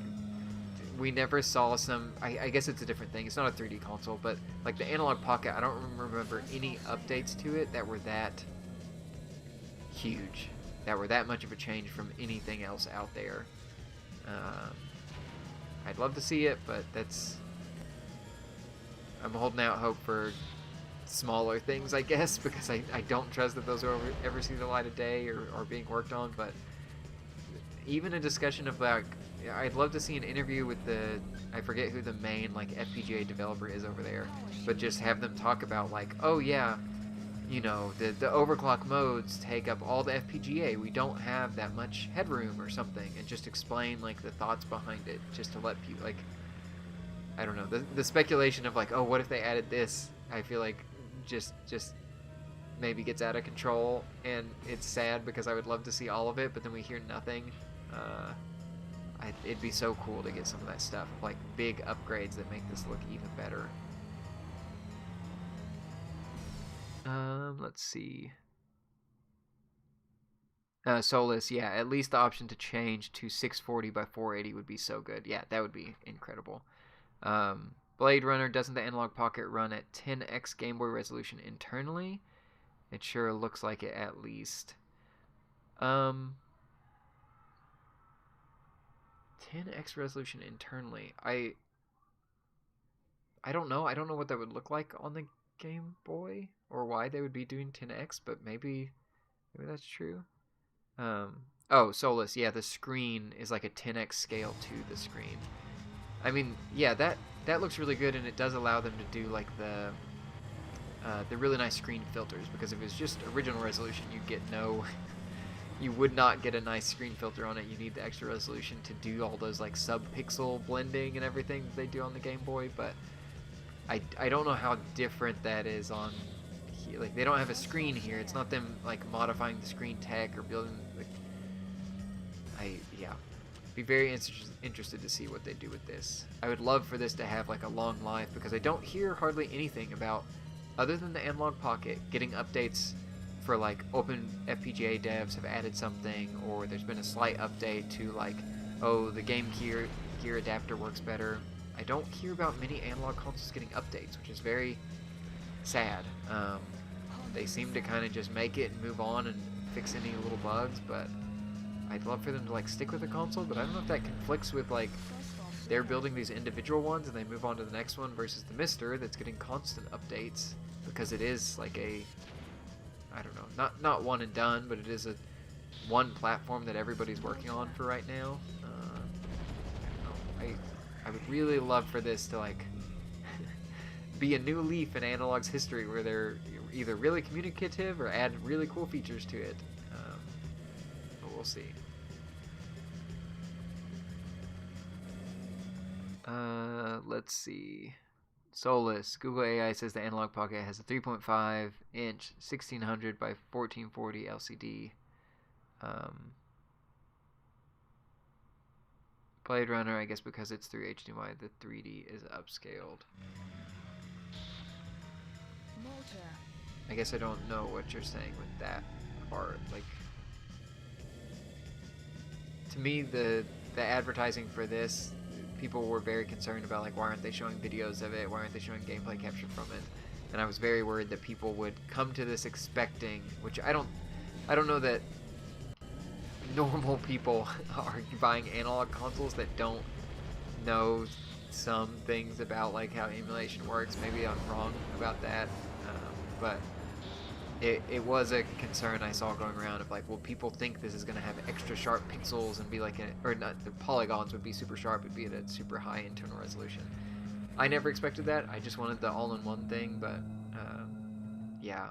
we never saw some... I guess it's a different thing. It's not a 3D console, but like the Analogue Pocket, I don't remember any updates to it that were that huge, that were that much of a change from anything else out there. I'd love to see it, but I'm holding out hope for smaller things, I guess, because I don't trust that those will ever see the light of day or are being worked on. But even a discussion of like, I'd love to see an interview with I forget who the main like FPGA developer is over there, but just have them talk about like, oh yeah, you know, the overclock modes take up all the FPGA, we don't have that much headroom or something, and just explain like the thoughts behind it, just to let people, like, I don't know, the speculation of like, oh, what if they added this, I feel like just maybe gets out of control, and it's sad because I would love to see all of it, but then we hear nothing. It'd be so cool to get some of that stuff, like big upgrades that make this look even better. Let's see. Solus, yeah, at least the option to change to 640 by 480 would be so good. Yeah, that would be incredible. Blade Runner, doesn't the Analog Pocket run at 10x Game Boy resolution internally? It sure looks like it, at least. 10x resolution internally. I don't know. I don't know what that would look like on the Game Boy, or why they would be doing 10x, but maybe that's true. Oh, Solus, yeah, the screen is like a 10x scale to the screen. I mean, yeah, that looks really good, and it does allow them to do like the really nice screen filters, because if it's just original resolution, you would not get a nice screen filter on it. You need the extra resolution to do all those like sub-pixel blending and everything that they do on the Game Boy, but I don't know how different that is on here. Like, they don't have a screen here. It's not them like modifying the screen tech or building like, be very interested to see what they do with this. I would love for this to have like a long life, because I don't hear hardly anything about, other than the Analog Pocket, getting updates for like open FPGA devs have added something, or there's been a slight update to like, oh, the Game Gear adapter works better. I don't hear about many analog consoles getting updates, which is very sad. They seem to kind of just make it and move on and fix any little bugs, but I'd love for them to like stick with the console. But I don't know if that conflicts with like they're building these individual ones and they move on to the next one, versus the Mister that's getting constant updates, because it is like a, I don't know, not one and done, but it is a one platform that everybody's working on for right now. I don't know. I would really love for this to like be a new leaf in Analog's history, where they're either really communicative or add really cool features to it. But we'll see. Let's see. Solus, Google AI says the Analog Pocket has a 3.5 inch 1600 by 1440 LCD. Blade Runner, I guess because it's through HDMI, the 3D is upscaled. Motor. I guess I don't know what you're saying with that part. Like, to me, the advertising for this, people were very concerned about like, why aren't they showing videos of it? Why aren't they showing gameplay captured from it? And I was very worried that people would come to this expecting, which I don't know that normal people are buying analog consoles that don't know some things about like how emulation works. Maybe I'm wrong about that, but it was a concern I saw going around of like, well, people think this is going to have extra sharp pixels and be like, or not, the polygons would be super sharp, it'd be at a super high internal resolution. I never expected that. I just wanted the all-in-one thing, but yeah,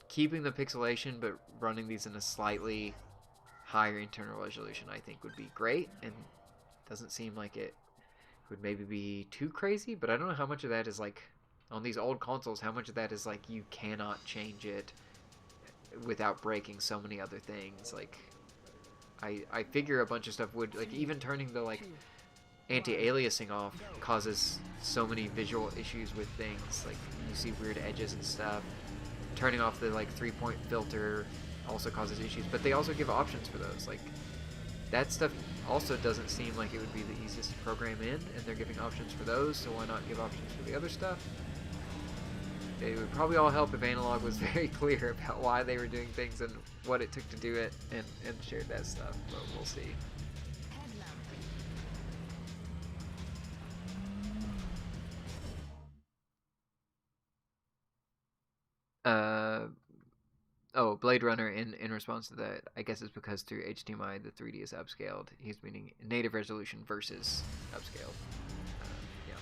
keeping the pixelation but running these in a slightly higher internal resolution I think would be great, and doesn't seem like it would maybe be too crazy, but I don't know how much of that is like on these old consoles, how much of that is like you cannot change it without breaking so many other things. Like I figure a bunch of stuff would, like, even turning the like anti-aliasing off causes so many visual issues with things, like you see weird edges and stuff. Turning off the like 3-point filter also causes issues, but they also give options for those. Like that stuff also doesn't seem like it would be the easiest to program in, and they're giving options for those, so why not give options for the other stuff? It would probably all help if Analogue was very clear about why they were doing things and what it took to do it, and shared that stuff, but we'll see. Oh, Blade Runner, in response to that, I guess it's because through HDMI the 3D is upscaled. He's meaning native resolution versus upscaled. Yeah.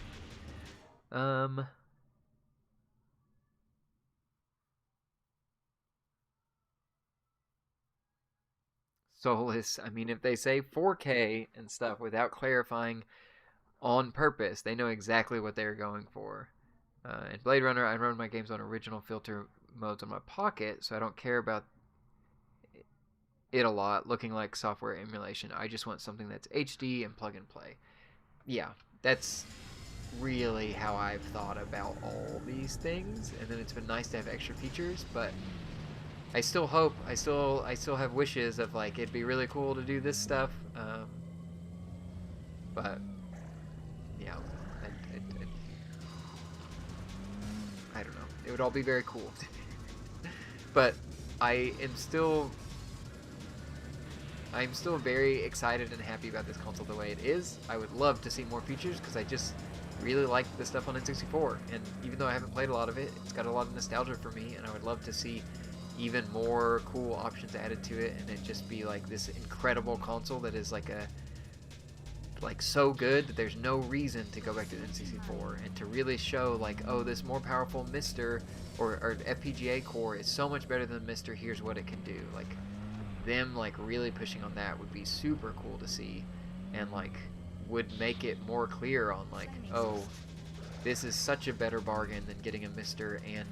Soulless, I mean, if they say 4K and stuff without clarifying on purpose, they know exactly what they're going for. In Blade Runner, I run my games on original filter modes on my Pocket, so I don't care about it a lot looking like software emulation. I just want something that's HD and plug and play. Yeah, that's really how I've thought about all these things, and then it's been nice to have extra features, but I still hope, I still have wishes of like it'd be really cool to do this stuff, but yeah, I don't know. It would all be very cool, but I'm still very excited and happy about this console the way it is. I would love to see more features because I just really like the stuff on N64, and even though I haven't played a lot of it, it's got a lot of nostalgia for me, and I would love to see even more cool options added to it, and it just be like this incredible console that is like so good that there's no reason to go back to N64, and to really show like, oh, this more powerful Mister or FPGA core is so much better than Mister, here's what it can do. Like them like really pushing on that would be super cool to see, and like would make it more clear on like, oh, this is such a better bargain than getting a Mister and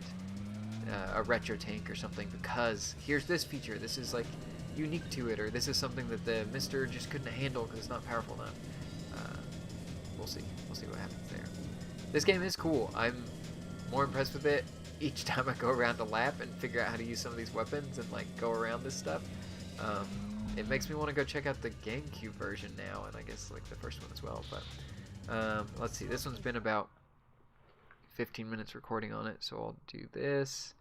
a retro tank or something, because here's this feature, this is like unique to it, or this is something that the Mister just couldn't handle because it's not powerful enough. We'll see what happens there. This game is cool. I'm more impressed with it each time I go around a lap and figure out how to use some of these weapons and like go around this stuff. It makes me want to go check out the GameCube version now, and I guess like the first one as well, but let's see, this one's been about 15 minutes recording on it, so I'll do this.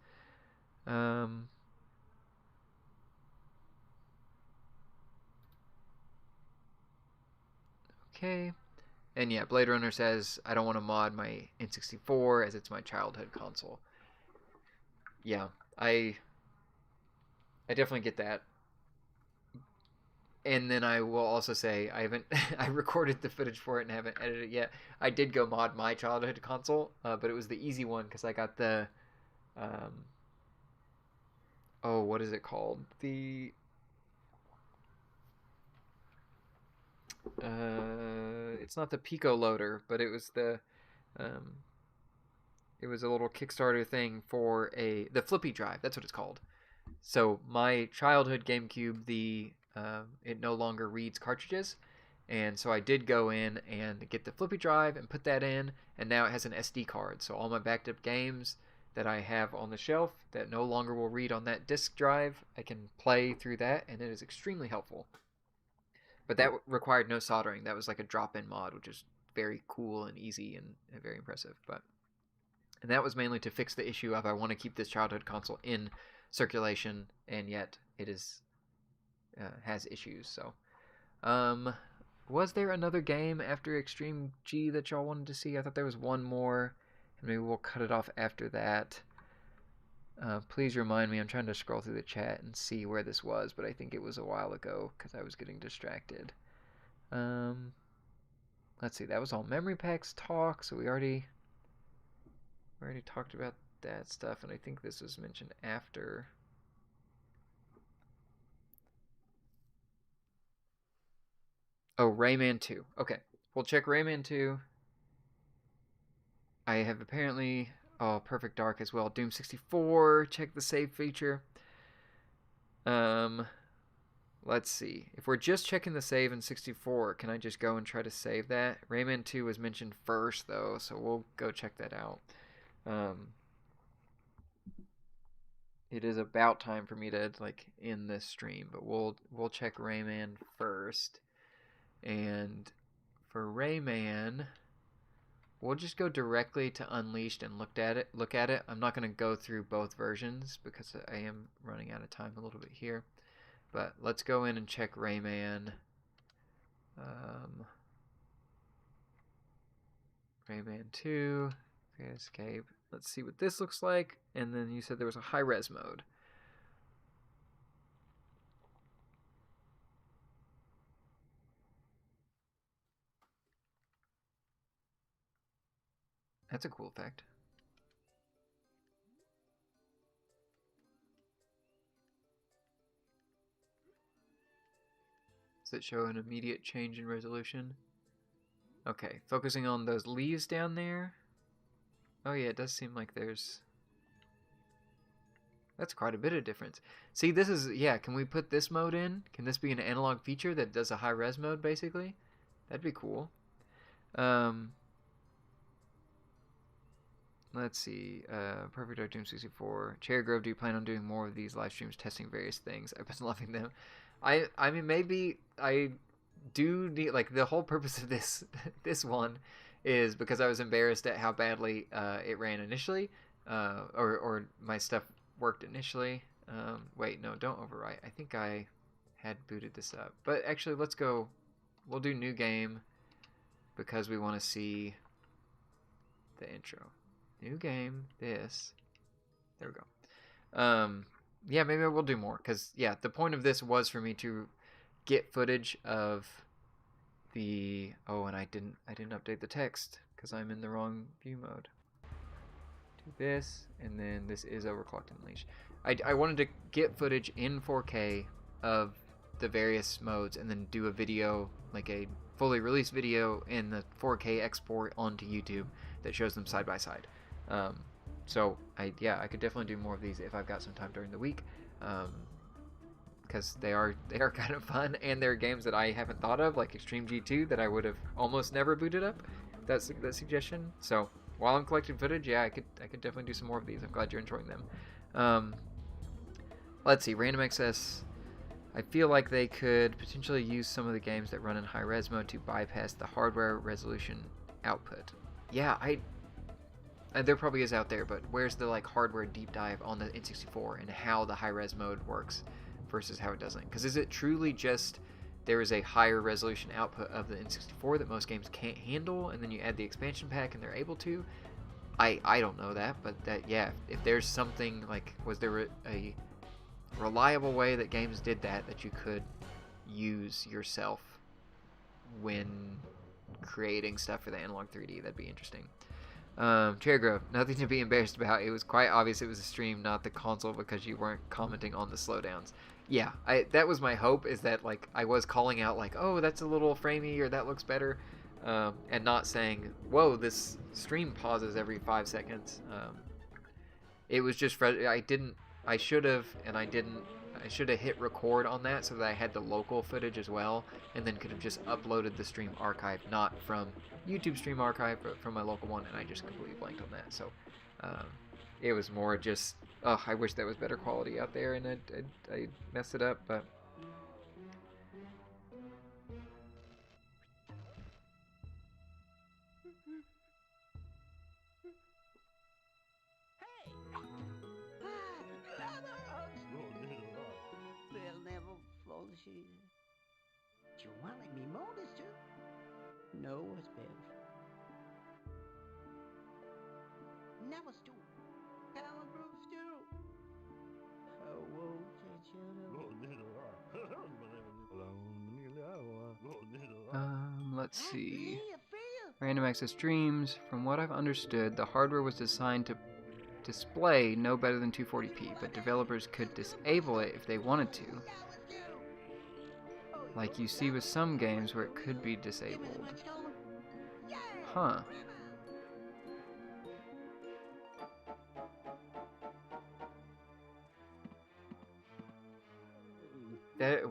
Okay. And yeah, Blade Runner says, I don't want to mod my N64 as it's my childhood console. Yeah, I definitely get that. And then I will also say, I haven't I recorded the footage for it and haven't edited it yet. I did go mod my childhood console, but it was the easy one because I got the oh, what is it called? It's not the Pico loader, but it was the it was a little Kickstarter thing for the flippy drive. That's what it's called. So my childhood GameCube, it no longer reads cartridges, and so I did go in and get the flippy drive and put that in, and now it has an SD card. So all my backed up games that I have on the shelf that no longer will read on that disk drive, I can play through that, and it is extremely helpful. But that required no soldering. That was like a drop-in mod, which is very cool and easy and very impressive. And that was mainly to fix the issue of I want to keep this childhood console in circulation, and yet it has issues. So, was there another game after Extreme-G that y'all wanted to see? I thought there was one more, and maybe we'll cut it off after that. Please remind me. I'm trying to scroll through the chat and see where this was, but I think it was a while ago because I was getting distracted. Let's let's see, that was all memory packs talk, so we already talked about that stuff, and I think this was mentioned after. Oh, Rayman 2. Okay, we'll check Rayman 2. I have apparently, oh, Perfect Dark as well. Doom 64, check the save feature. Let's see. If we're just checking the save in 64, can I just go and try to save that? Rayman 2 was mentioned first, though, so we'll go check that out. It is about time for me to like end this stream, but we'll check Rayman first. And for Rayman, we'll just go directly to Unleashed and look at it. I'm not going to go through both versions because I am running out of time a little bit here. But let's go in and check Rayman. Rayman 2. Okay, escape. Let's see what this looks like. And then you said there was a high-res mode. That's a cool effect. Does it show an immediate change in resolution? Okay, focusing on those leaves down there. Oh yeah, it does seem like there's... That's quite a bit of difference. See, this is... Yeah, can we put this mode in? Can this be an analog feature that does a high-res mode, basically? That'd be cool. Let's see. Perfect Dark Doom 64. Cherry Grove, do you plan on doing more of these live streams testing various things? I've been loving them. I mean, maybe I do need, like, the whole purpose of this one is because I was embarrassed at how badly it ran initially, or my stuff worked initially. Wait, no, don't overwrite. I think I had booted this up. But actually, let's go. We'll do new game because we want to see the intro. New game, this. There we go. Yeah, maybe we'll do more because, yeah, the point of this was for me to get footage of the... Oh, and I didn't update the text because I'm in the wrong view mode. Do this, and then this is Overclocked Unleashed. I wanted to get footage in 4K of the various modes and then do a video, like a fully released video in the 4K export onto YouTube that shows them side by side. So I could definitely do more of these if I've got some time during the week, because they are kind of fun, and they're games that I haven't thought of, like Extreme-G 2 that I would have almost never booted up. That's that suggestion. So while I'm collecting footage, yeah, I could definitely do some more of these. I'm glad you're enjoying them. Let's see, Random Access. I feel like they could potentially use some of the games that run in high-res mode to bypass the hardware resolution output. Yeah, there probably is out there, but where's the like hardware deep dive on the N64 and how the high-res mode works versus how it doesn't? Because is it truly just there is a higher resolution output of the N64 that most games can't handle, and then you add the expansion pack and they're able to? I don't know that, but that, yeah, if there's something like, was there a reliable way that games did that you could use yourself when creating stuff for the Analog 3D? That'd be interesting. Cherry Grove, nothing to be embarrassed about. It was quite obvious it was a stream, not the console, because you weren't commenting on the slowdowns. Yeah, that was my hope, is that like I was calling out like, oh, that's a little framey, or that looks better, and not saying, whoa, this stream pauses every 5 seconds. It was just I should have, and I didn't. I should have hit record on that so that I had the local footage as well, and then could have just uploaded the stream archive, not from YouTube stream archive, but from my local one, and I just completely blanked on that. So it was more just, oh, I wish that was better quality out there, and I messed it up, but... You wanted me more, mister? No, it's Bev. Never stew. Alan Bruce stew. Oh, won't let's see. Random access streams. From what I've understood, the hardware was designed to display no better than 240p, but developers could disable it if they wanted to. Like you see with some games where it could be disabled. Huh.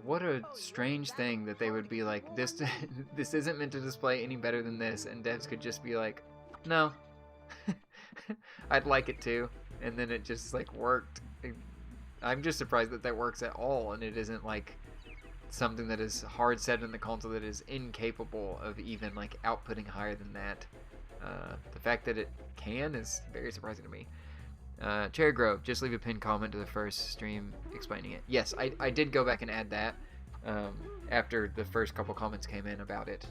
What a strange thing that they would be like, this this isn't meant to display any better than this, and devs could just be like, no. I'd like it to, and then it just like worked. I'm just surprised that that works at all, and it isn't like something that is hard set in the console that is incapable of even like outputting higher than that. The fact that it can is very surprising to me. Cherry Grove, just leave a pinned comment to the first stream explaining it. Yes, I did go back and add that after the first couple comments came in about it.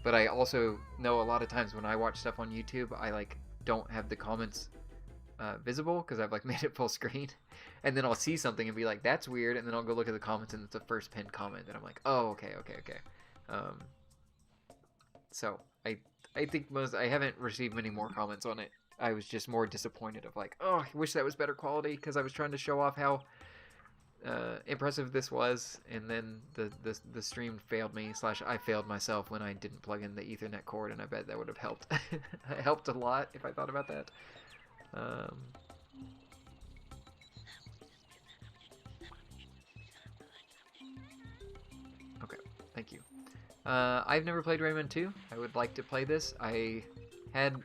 But I also know a lot of times when I watch stuff on YouTube, I like don't have the comments visible because I've like made it full screen, and then I'll see something and be like, that's weird, and then I'll go look at the comments and it's the first pinned comment, and I'm like, oh, okay. So I think I haven't received many more comments on it. I was just more disappointed of like, oh, I wish that was better quality, because I was trying to show off how impressive this was, and then the stream failed me / I failed myself when I didn't plug in the Ethernet cord, and I bet that would have helped. It helped a lot if I thought about that. Okay, thank you. I've never played Rayman 2. I would like to play this. I had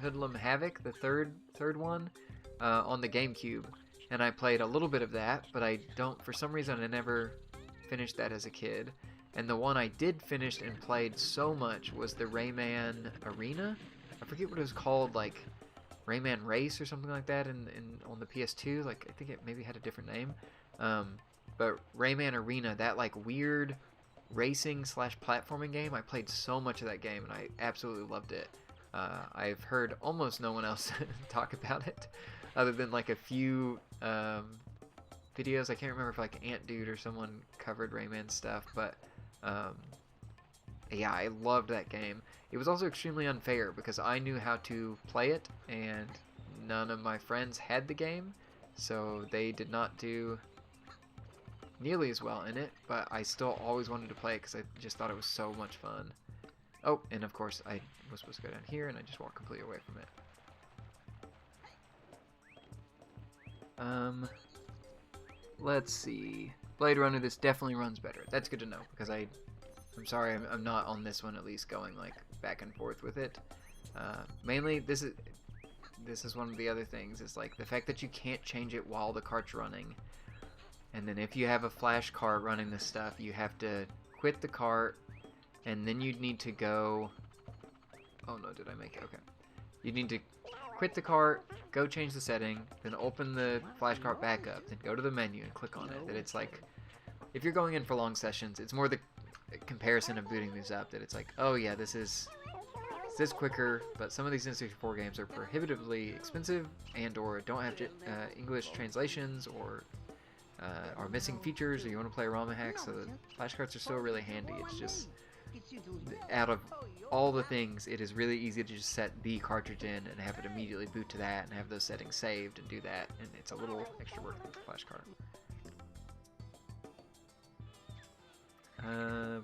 Hoodlum Havoc, the third one, on the GameCube, and I played a little bit of that, but for some reason I never finished that as a kid. And the one I did finish and played so much was the Rayman Arena. I forget what it was called, like Rayman Race or something like that on the PS2. Like, I think it maybe had a different name. But Rayman Arena, that like weird racing / platforming game, I played so much of that game and I absolutely loved it. I've heard almost no one else talk about it, other than like a few videos. I can't remember if like Ant Dude or someone covered Rayman stuff, but yeah, I loved that game. It was also extremely unfair because I knew how to play it, and none of my friends had the game, so they did not do nearly as well in it, but I still always wanted to play it because I just thought it was so much fun. Oh, and of course, I was supposed to go down here, and I just walked completely away from it. Let's see. Blade Runner, this definitely runs better. That's good to know, because I'm sorry, I'm not on this one at least going like back and forth with it. Mainly, this is one of the other things, is like the fact that you can't change it while the cart's running. And then if you have a flash cart running this stuff, you have to quit the cart, and then you'd need to go... Oh no, did I make it? Okay. You'd need to quit the cart, go change the setting, then open the flash cart back up, then go to the menu and click on it. That it's like, if you're going in for long sessions, it's more the comparison of booting these up, that it's like, oh yeah, this is quicker, but some of these N64 games are prohibitively expensive and or don't have English translations, or are missing features, or you want to play a ROM hack, so the flash carts are still really handy. It's just, out of all the things, it is really easy to just set the cartridge in and have it immediately boot to that and have those settings saved and do that, and it's a little extra work with the flash cart.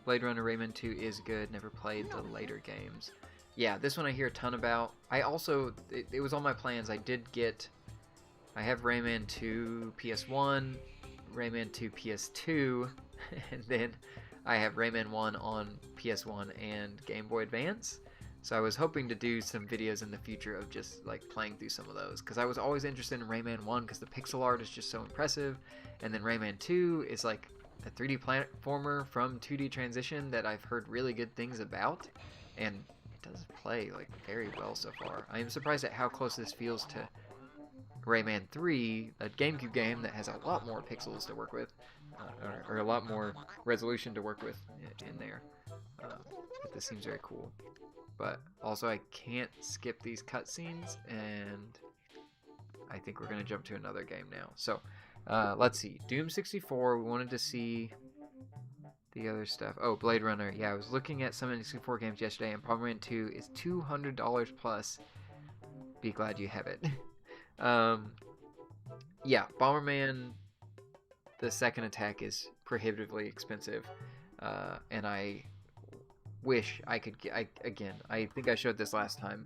Blade Runner Rayman 2 is good, never played the later games. Yeah, this one I hear a ton about. I also, it was on my plans, I have Rayman 2 PS1, Rayman 2 PS2, and then I have Rayman 1 on PS1 and Game Boy Advance. So I was hoping to do some videos in the future of just like playing through some of those, because I was always interested in Rayman 1 because the pixel art is just so impressive, and then Rayman 2 is like a 3D platformer from 2D transition that I've heard really good things about, and it does play like very well so far. I am surprised at how close this feels to Rayman 3, a GameCube game that has a lot more pixels to work with, or a lot more resolution to work with in there. But this seems very cool. But also, I can't skip these cutscenes, and I think we're going to jump to another game now. So, let's see. Doom 64, we wanted to see the other stuff. Oh, Blade Runner. Yeah, I was looking at some N64 games yesterday, and Bomberman 2 is $200 plus. Be glad you have it. Yeah, Bomberman, the second attack is prohibitively expensive, and I wish I could get. Again, I think I showed this last time,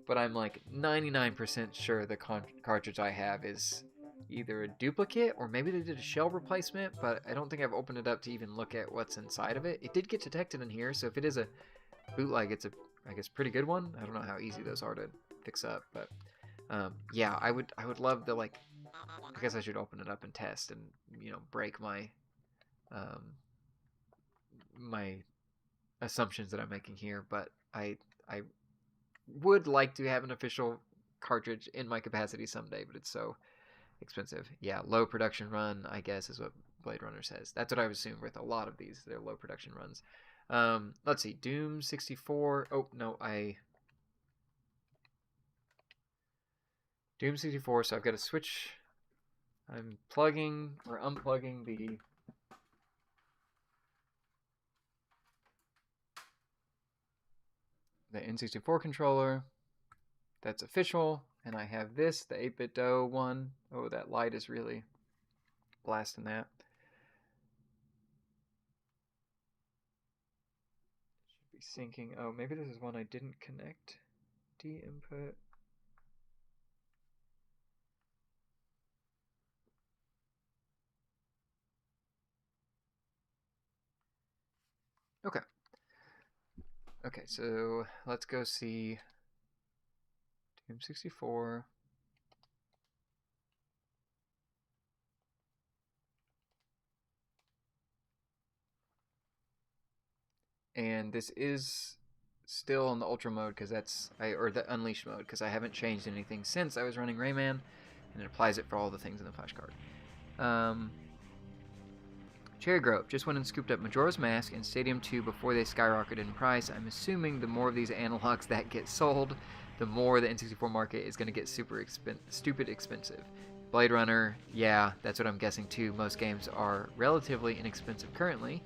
but I'm like 99% sure the cartridge I have is either a duplicate or maybe they did a shell replacement, but I don't think I've opened it up to even look at what's inside of it. It did get detected in here, so if it is a bootleg, it's a, I guess, pretty good one. I don't know how easy those are to fix up, but yeah, I would love to, like, I guess I should open it up and test and, you know, break my my assumptions that I'm making here, but I would like to have an official cartridge in my capacity someday, but it's so expensive. Yeah, low production run, I guess, is what Blade Runner says. That's what I would assume with a lot of these. They're low production runs. Let's see, Doom 64. Oh, no, Doom 64, so I've got to switch. I'm plugging or unplugging the N64 controller. That's official. And I have this, the 8-bit DOE one. Oh, that light is really blasting that. Should be syncing. Oh, maybe this is one I didn't connect. D input. Okay. Okay, so let's go see Doom 64. And this is still in the Ultra mode because or the Unleashed mode, because I haven't changed anything since I was running Rayman, and it applies it for all the things in the flashcard. Cherry Grove just went and scooped up Majora's Mask and Stadium 2 before they skyrocketed in price. I'm assuming the more of these analogs that get sold, the more the N64 market is going to get stupid expensive. Blade Runner, yeah, that's what I'm guessing too. Most games are relatively inexpensive currently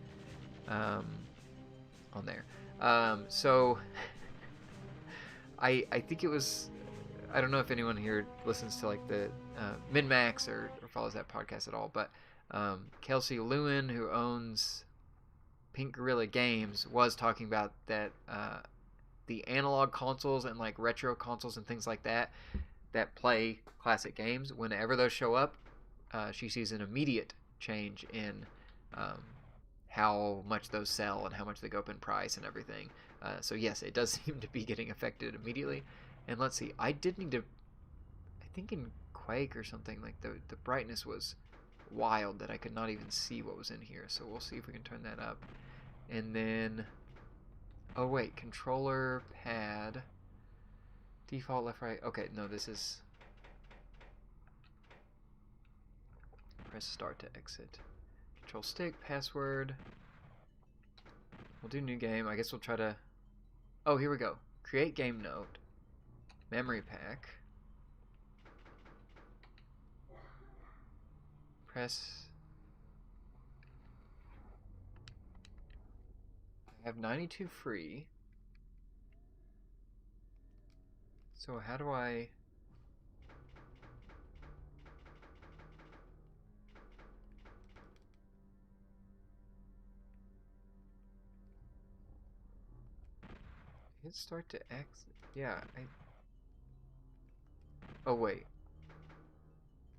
on there. So I think it was, I don't know if anyone here listens to like the Min-Max or follows that podcast at all, but Kelsey Lewin, who owns Pink Gorilla Games, was talking about that the analog consoles and like retro consoles and things like that play classic games, whenever those show up, she sees an immediate change in how much those sell and how much they go up in price and everything. So yes, it does seem to be getting affected immediately. And let's see, I did need to, I think in Quake or something, like the brightness was wild that I could not even see what was in here. So we'll see if we can turn that up. And then, oh wait, controller pad, default left right. Okay, no, this is, press start to exit. Control stick, password. We'll do new game. I guess we'll try to, oh, here we go. Create game note, memory pack. Press. I have 92 free. So how do I? Hit start to exit. Yeah, oh wait.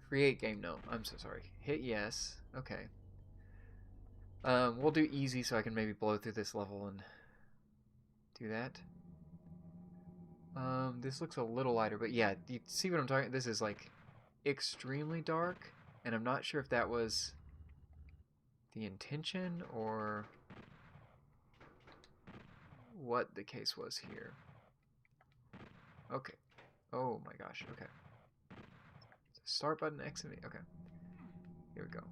Create game note. I'm so sorry. Hit yes. Okay. We'll do easy so I can maybe blow through this level and do that. This looks a little lighter, but yeah, you see what I'm talking? This is like extremely dark, and I'm not sure if that was the intention or what the case was here. Okay. Oh my gosh. Okay. Start button, exit. Okay. Here we go.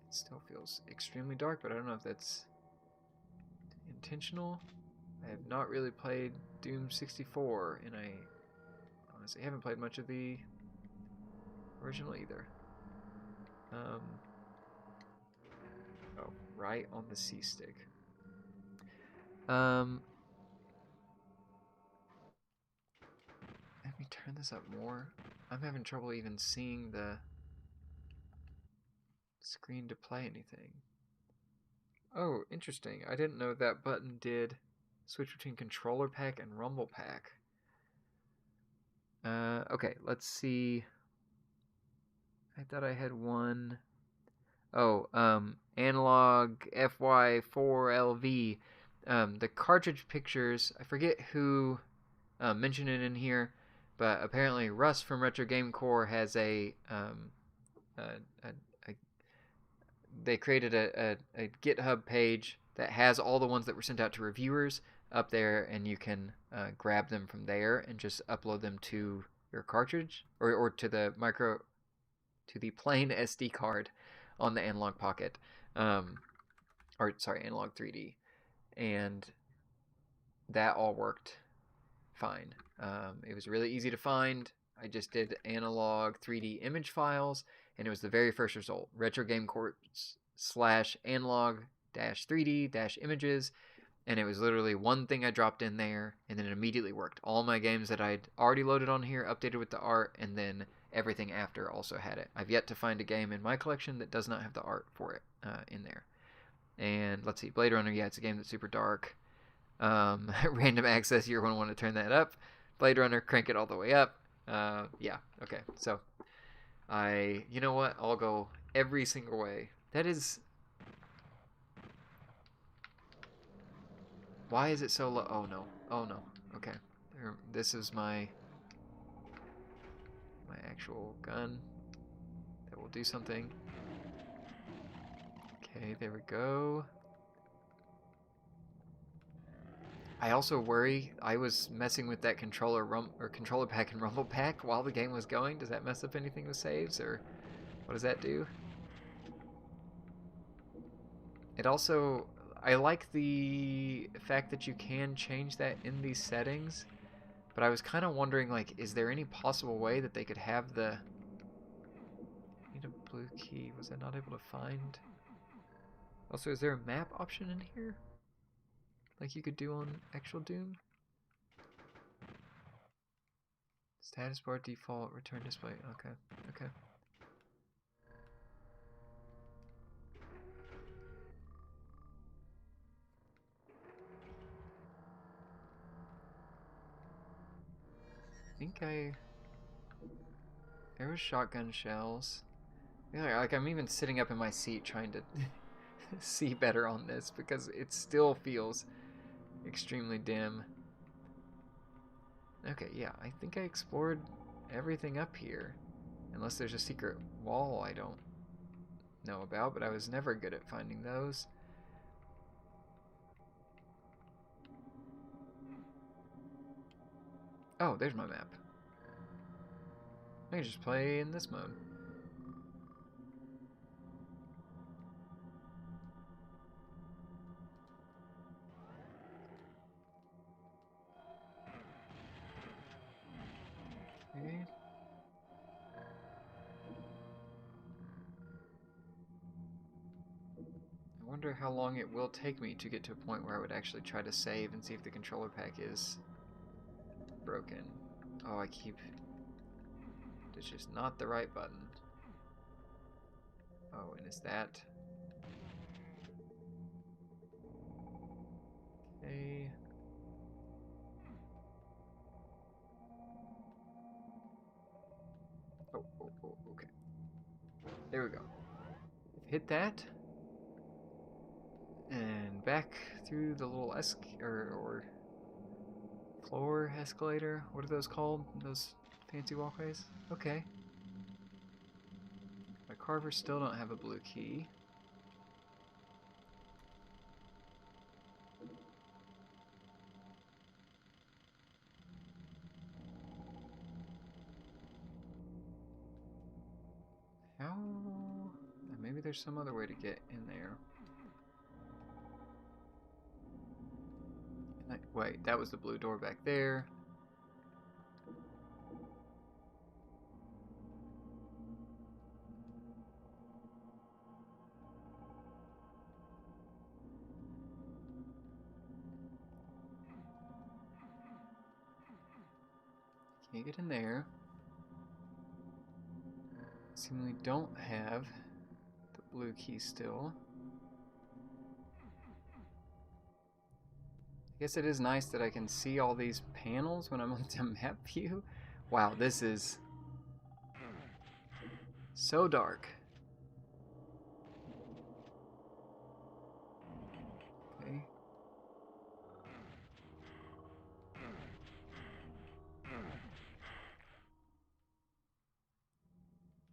It still feels extremely dark, but I don't know if that's intentional. I have not really played Doom 64 in a honestly. I haven't played much of the original either. Oh, right on the C stick. Let me turn this up more. I'm having trouble even seeing the screen to play anything. Oh, interesting. I didn't know that button did switch between controller pack and rumble pack. Okay, let's see. I thought I had one. Oh, Analogue FY4LV. The cartridge pictures, I forget who mentioned it in here, but apparently Russ from Retro Game Core has they created a GitHub page that has all the ones that were sent out to reviewers up there, and you can grab them from there and just upload them to your cartridge or to the plain SD card on the Analog Pocket, Analog 3D, and that all worked fine. It was really easy to find. I just did Analog 3D image files, and it was the very first result: Retro Game Core /analog-3D-images, and it was literally one thing I dropped in there, and then it immediately worked. All my games that I'd already loaded on here, updated with the art, and then everything after also had it. I've yet to find a game in my collection that does not have the art for it in there. And let's see, Blade Runner, yeah, it's a game that's super dark. Random access, you're going to want to turn that up. Blade Runner, crank it all the way up. Yeah, okay, so you know what, I'll go every single way. That is, why is it so low? Oh no, okay. This is my actual gun that will do something. Okay, there we go. I also worry, I was messing with that controller pack and rumble pack while the game was going. Does that mess up anything with saves, or what does that do? It also, I like the fact that you can change that in these settings, but I was kind of wondering, like, is there any possible way that they could have the... Need a blue key. Was I not able to find... Also, is there a map option in here? Like you could do on actual Doom? Status bar default, return display. Okay, okay. There was shotgun shells. Yeah, like I'm even sitting up in my seat trying to see better on this because it still feels extremely dim. Okay, yeah, I think I explored everything up here. Unless there's a secret wall I don't know about, but I was never good at finding those. Oh, there's my map. I can just play in this mode. Okay. I wonder how long it will take me to get to a point where I would actually try to save and see if the controller pack is broken. Oh, it's just not the right button. Oh, and is that... Okay. Oh, okay. There we go. Hit that. And back through the little or floor escalator. What are those called? Those fancy walkways? Okay. My carvers still don't have a blue key. How? Maybe there's some other way to get in there. Wait, that was the blue door back there. Can't get in there. Seemingly don't have the blue key still. I guess it is nice that I can see all these panels when I'm on the map view. Wow, this is so dark. Okay.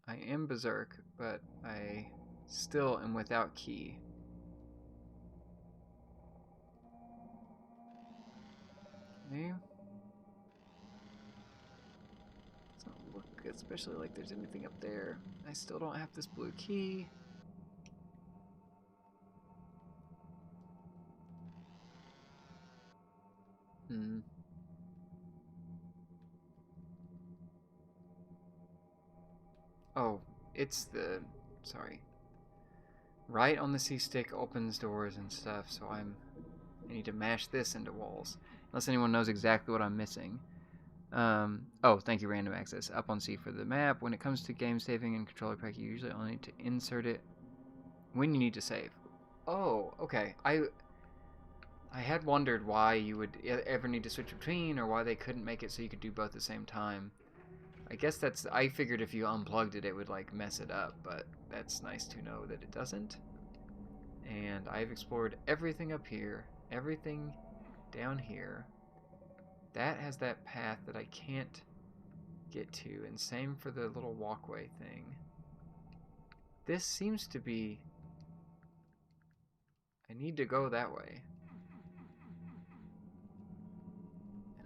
I am berserk, but I still am without key. Okay. Doesn't look especially like there's anything up there. I still don't have this blue key. Oh, it's the... sorry. Right on the C-stick opens doors and stuff, so I need to mash this into walls. Unless anyone knows exactly what I'm missing. Oh, thank you, random access. Up on C for the map. When it comes to game saving and controller pack, you usually only need to insert it when you need to save. Oh, okay. I had wondered why you would ever need to switch between, or why they couldn't make it so you could do both at the same time. I guess that's... I figured if you unplugged it, it would, like, mess it up, but that's nice to know that it doesn't. And I've explored everything up here, everything down here. That has that path that I can't get to, and same for the little walkway thing. This seems to be... I need to go that way.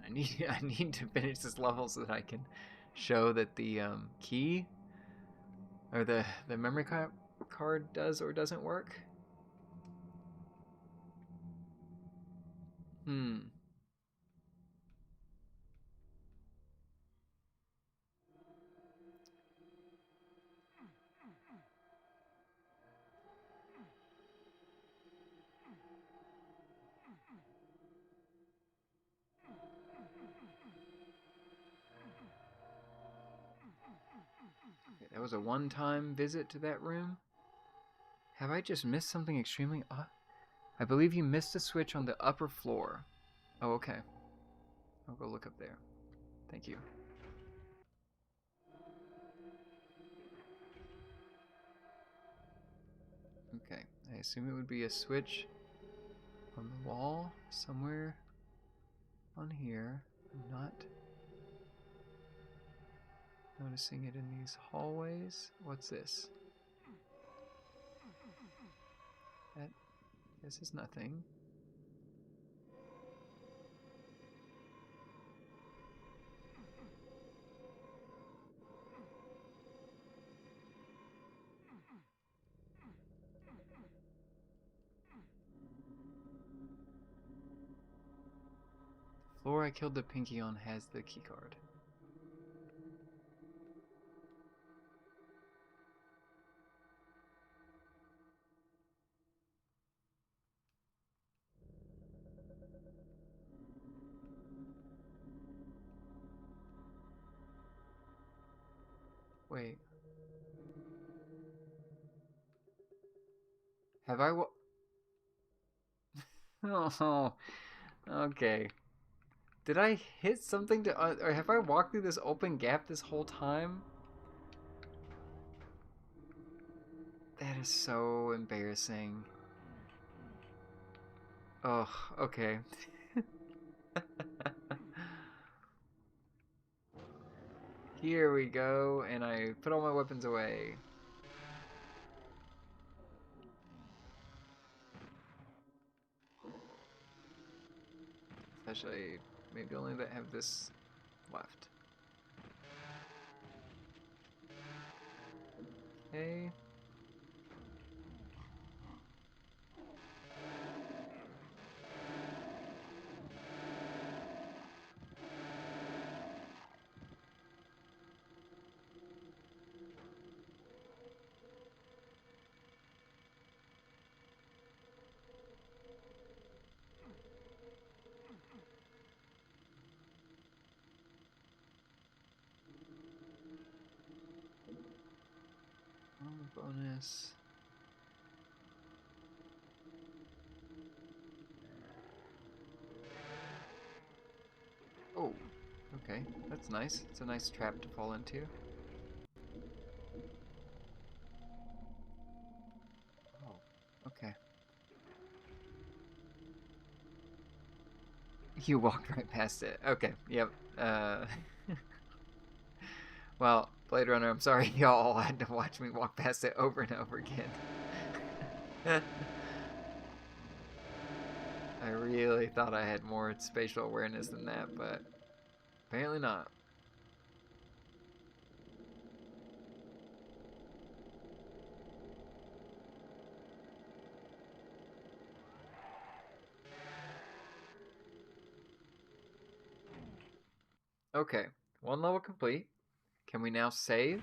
And I need to finish this level so that I can show that the key or the memory card does or doesn't work. Okay, that was a one-time visit to that room. Have I just missed something extremely odd? I believe you missed a switch on the upper floor. Oh, okay. I'll go look up there. Thank you. Okay, I assume it would be a switch on the wall somewhere on here. I'm not noticing it in these hallways. What's this? This is nothing. The floor I killed the pinky on has the keycard. Wait. Have I Oh, okay. Did I hit something to... or have I walked through this open gap this whole time? That is so embarrassing. Oh, okay. Here we go, and I put all my weapons away. Especially, maybe only that have this left. Okay. Bonus. Oh, okay. That's nice. It's a nice trap to fall into. Oh, okay. You walked right past it. Okay, yep. Well, Blade Runner, I'm sorry y'all had to watch me walk past it over and over again. I really thought I had more spatial awareness than that, but apparently not. Okay, one level complete. Can we now save?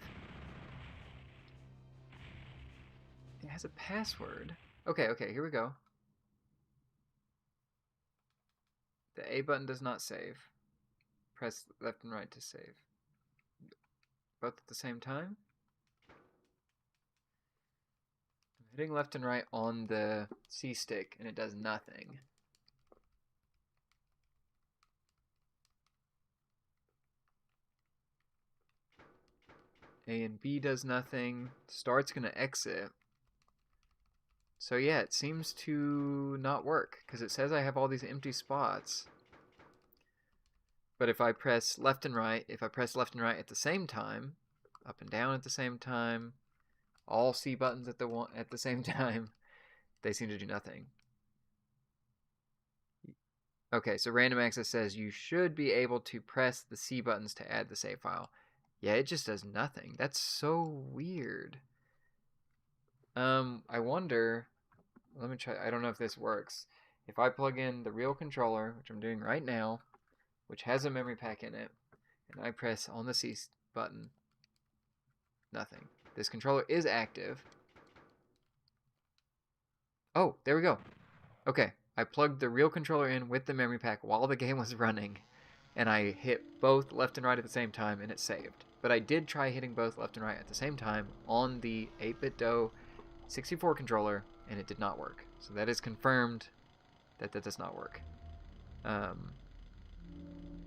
It has a password. Okay, here we go. The A button does not save. Press left and right to save. Both at the same time? I'm hitting left and right on the C stick and it does nothing. A and B does nothing. Start's gonna exit. So yeah, it seems to not work because it says I have all these empty spots. But if I press left and right, if I press left and right at the same time, up and down at the same time, all C buttons at the same time, they seem to do nothing. Okay, so random access says you should be able to press the C buttons to add the save file. Yeah, it just does nothing. That's so weird. I wonder, let me try, I don't know if this works. If I plug in the real controller, which I'm doing right now, which has a memory pack in it, and I press on the C button, nothing. This controller is active. Oh, there we go. Okay, I plugged the real controller in with the memory pack while the game was running, and I hit both left and right at the same time, and it saved. But I did try hitting both left and right at the same time on the 8-bit-do 64 controller, and it did not work. So that is confirmed that that does not work.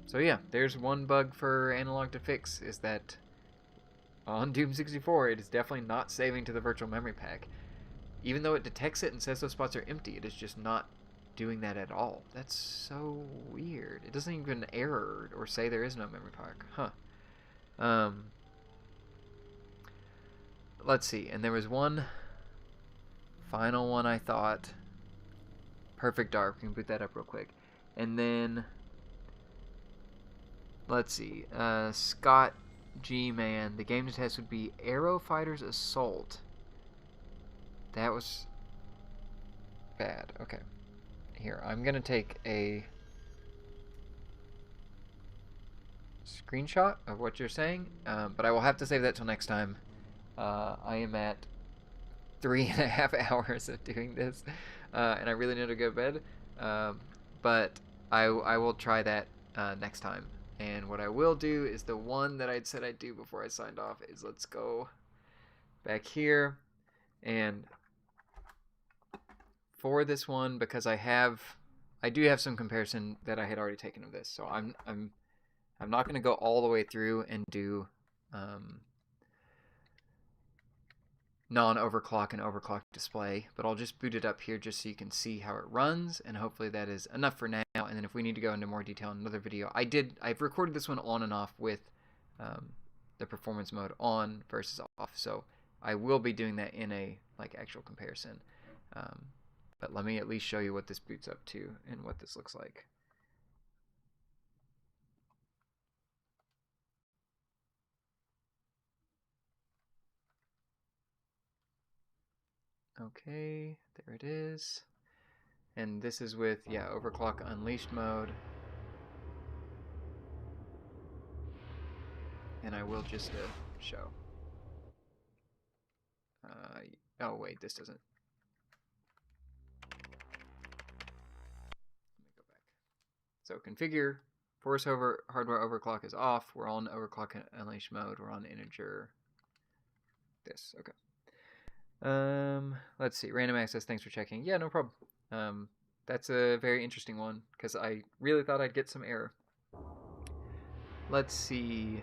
So yeah, there's one bug for Analogue to fix, is that on Doom 64, it is definitely not saving to the virtual memory pack. Even though it detects it and says those spots are empty, it is just not doing that at all. That's so weird. It doesn't even error or say there is no memory pack. Huh. Let's see. And there was one final one I thought. Perfect Dark. We can boot that up real quick. And then, let's see. Scott G. Man. The game to test would be Aero Fighters Assault. That was bad. Okay. Here, I'm going to take a screenshot of what you're saying, but I will have to save that till next time. I am at 3.5 hours of doing this, and I really need to go to bed, but I will try that next time. And what I will do is the one that I'd said I'd do before I signed off is, let's go back here, and for this one, because I do have some comparison that I had already taken of this, so I'm not going to go all the way through and do non-overclock and overclock display, but I'll just boot it up here just so you can see how it runs, and hopefully that is enough for now. And then if we need to go into more detail in another video, I've recorded this one on and off with the performance mode on versus off, so I will be doing that in a actual comparison. But let me at least show you what this boots up to and what this looks like. Okay, there it is. And this is with, yeah, Overclock Unleashed mode. And I will just show. Oh wait, this doesn't. Let me go back. So configure, force over hardware overclock is off. We're on Overclock Unleashed mode. We're on integer. This, okay. Let's see. Random access. Thanks for checking. Yeah, no problem. That's a very interesting one because I really thought I'd get some error. Let's see.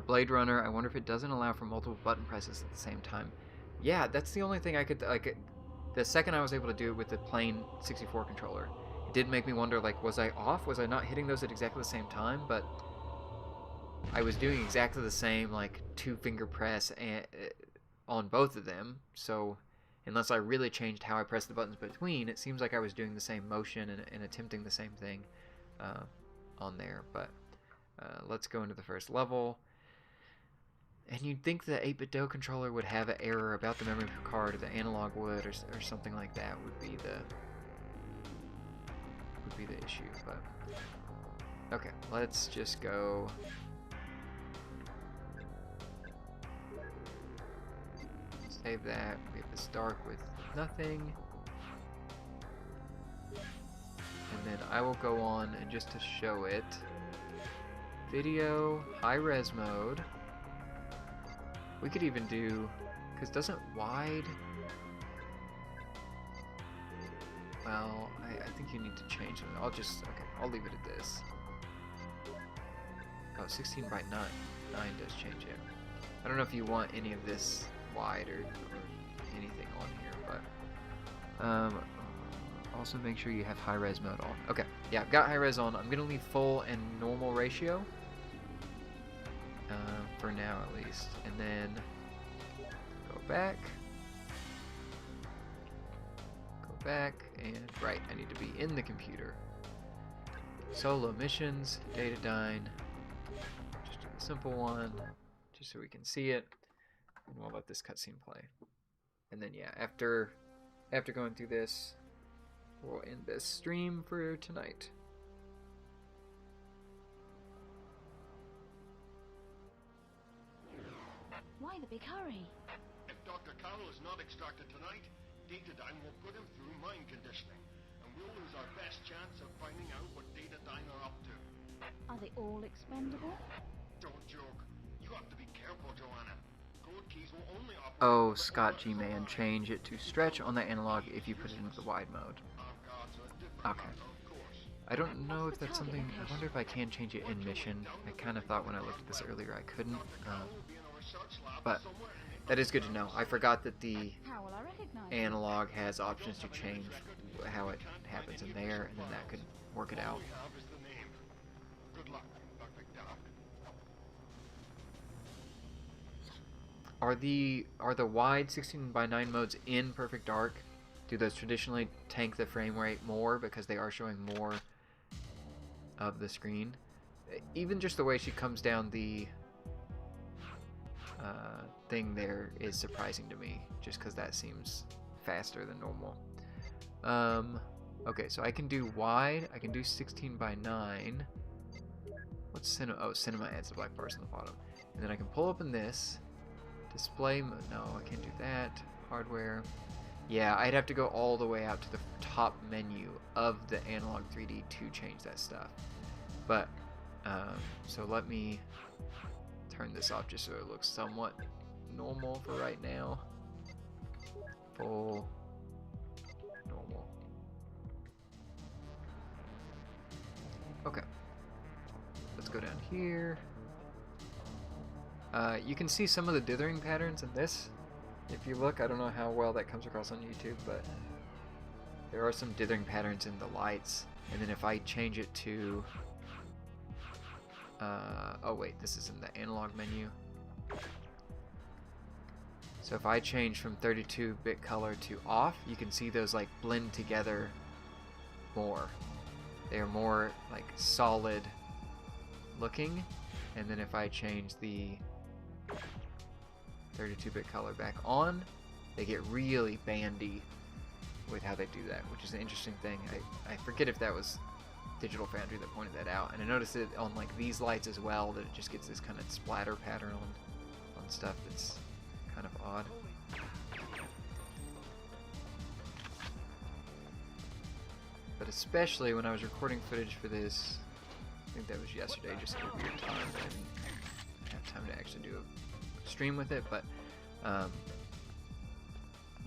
Blade Runner. I wonder if it doesn't allow for multiple button presses at the same time. Yeah, that's the only thing I could like. The second I was able to do it with the plain 64 controller, it did make me wonder, like, was I off? Was I not hitting those at exactly the same time? But I was doing exactly the same, like, 2-finger press on both of them. So unless I really changed how I pressed the buttons between, it seems like I was doing the same motion and attempting the same thing on there. But let's go into the first level. And you'd think the 8-bit controller would have an error about the memory card, or the analog would, or something like that would be the issue. But okay, let's just go. Save that. We have this dark with nothing, and then I will go on and just to show it, video high res mode. We could even do, because doesn't wide, well, I think you need to change it. I'll leave it at this. Oh, 16 by 9 does change it. I don't know if you want any of this wide or anything on here, but also make sure you have high res mode on. Okay, yeah, I've got high res on. I'm gonna leave full and normal ratio. For now at least, and then go back, and right, I need to be in the computer. Solo missions, Datadyne, just do the simple one, just so we can see it, and we'll let this cutscene play. And then yeah, after going through this, we'll end this stream for tonight. Why the big hurry? If Dr. Carroll is not extracted tonight, Datadyne will put him through mind conditioning, and we'll lose our best chance of finding out what Datadyne are up to. Are they all expendable? Don't joke. You have to be careful, Joanna. Code keys will only operate... Oh, Scott G-Man, change it to stretch on the analog if you put it into the wide mode. Okay. I don't know if that's something... I wonder if I can change it in mission. I kind of thought when I looked at this earlier I couldn't. But that is good to know. I forgot that the How will I recognize analog has options to change how it happens in there, and then that could work it out. Good luck, Perfect Dark. Are the wide 16 by 9 modes in Perfect Dark? Do those traditionally tank the frame rate more because they are showing more of the screen? Even just the way she comes down the thing there is surprising to me, just because that seems faster than normal. Okay, so I can do wide, I can do 16 by 9. What's cinema? Oh, cinema adds the black bars on the bottom. And then I can pull open this. Display mode, no, I can't do that. Hardware. Yeah, I'd have to go all the way out to the top menu of the Analog 3D to change that stuff. But, so let me turn this off just so it looks somewhat normal for right now. Full normal. Okay. Let's go down here. You can see some of the dithering patterns in this. If you look, I don't know how well that comes across on YouTube, but there are some dithering patterns in the lights. And then if I change it to oh wait, this is in the analog menu. So if I change from 32-bit color to off, you can see those like blend together more. They are more like solid looking. And then if I change the 32-bit color back on, they get really bandy with how they do that, which is an interesting thing. I forget if that was Digital Foundry that pointed that out, and I noticed it on like these lights as well, that it just gets this kind of splatter pattern on stuff that's kind of odd. But especially when I was recording footage for this, I think that was yesterday, just at a weird time. I didn't have time to actually do a stream with it, but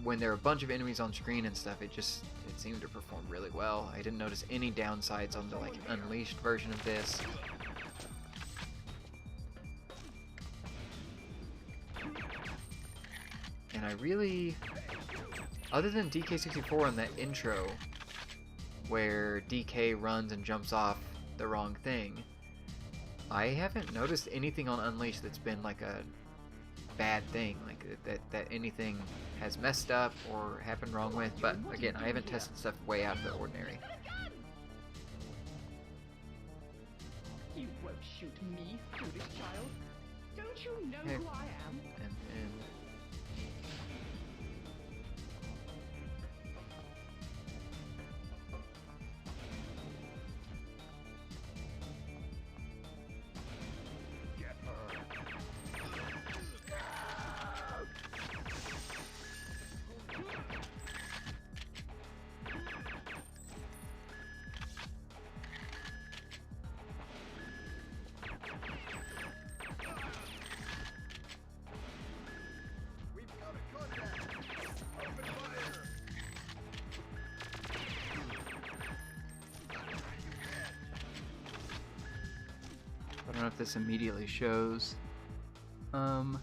when there are a bunch of enemies on screen and stuff, it seemed to perform really well. I didn't notice any downsides on the like Unleashed version of this. And I really, other than DK64 on that intro, where DK runs and jumps off the wrong thing, I haven't noticed anything on Unleashed that's been like a bad thing, like that anything has messed up or happened wrong with. But again, I haven't tested stuff way out of the ordinary. You won't shoot me, foolish child. Don't you know Hey. who I am? And I don't know if this immediately shows. Oh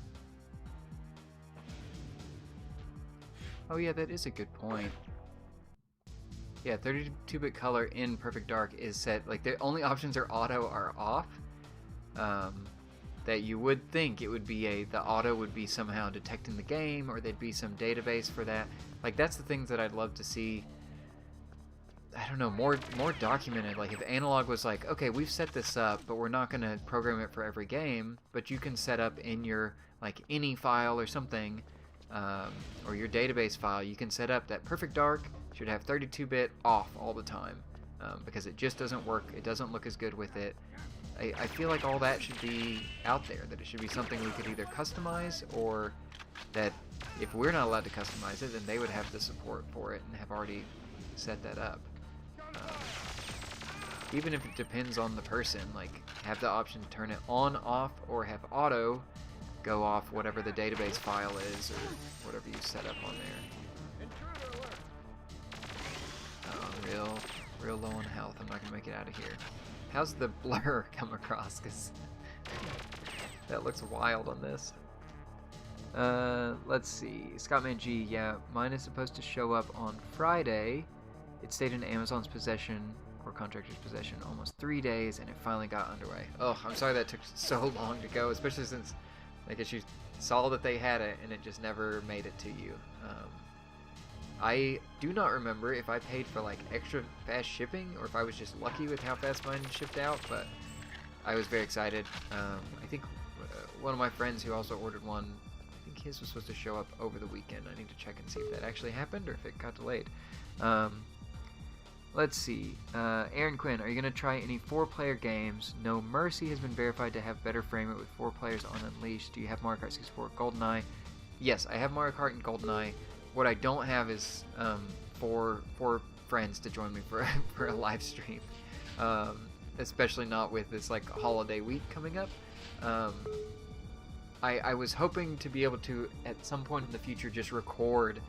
yeah, that is a good point. Yeah, 32-bit color in Perfect Dark is set, like the only options are auto are off. That you would think it would be the auto would be somehow detecting the game, or there'd be some database for that. Like that's the things that I'd love to see. I don't know, more documented. Like if Analogue was like, okay, we've set this up, but we're not going to program it for every game, but you can set up in your like any file or something, or your database file, you can set up that Perfect Dark should have 32-bit off all the time, because it just doesn't work. It doesn't look as good with it. I feel like all that should be out there, that it should be something we could either customize, or that if we're not allowed to customize it, then they would have the support for it and have already set that up. Even if it depends on the person, like have the option to turn it on, off, or have auto go off whatever the database file is, or whatever you set up on there. Real low on health. I'm not gonna make it out of here. How's the blur come across? Cause that looks wild on this. Let's see. Scottman G, yeah, mine is supposed to show up on Friday. It stayed in Amazon's possession, or contractor's possession, almost 3 days, and it finally got underway. Oh, I'm sorry that took so long to go, especially since I guess you saw that they had it, and it just never made it to you. I do not remember if I paid for like extra fast shipping, or if I was just lucky with how fast mine shipped out, but I was very excited. I think one of my friends who also ordered one, I think his was supposed to show up over the weekend. I need to check and see if that actually happened, or if it got delayed. Let's see. Aaron Quinn, are you going to try any 4-player games? No Mercy has been verified to have better frame rate with 4 players on Unleashed. Do you have Mario Kart 64, Goldeneye? Yes, I have Mario Kart and Goldeneye. What I don't have is four friends to join me for a live stream. Especially not with this like holiday week coming up. I was hoping to be able to, at some point in the future, just record,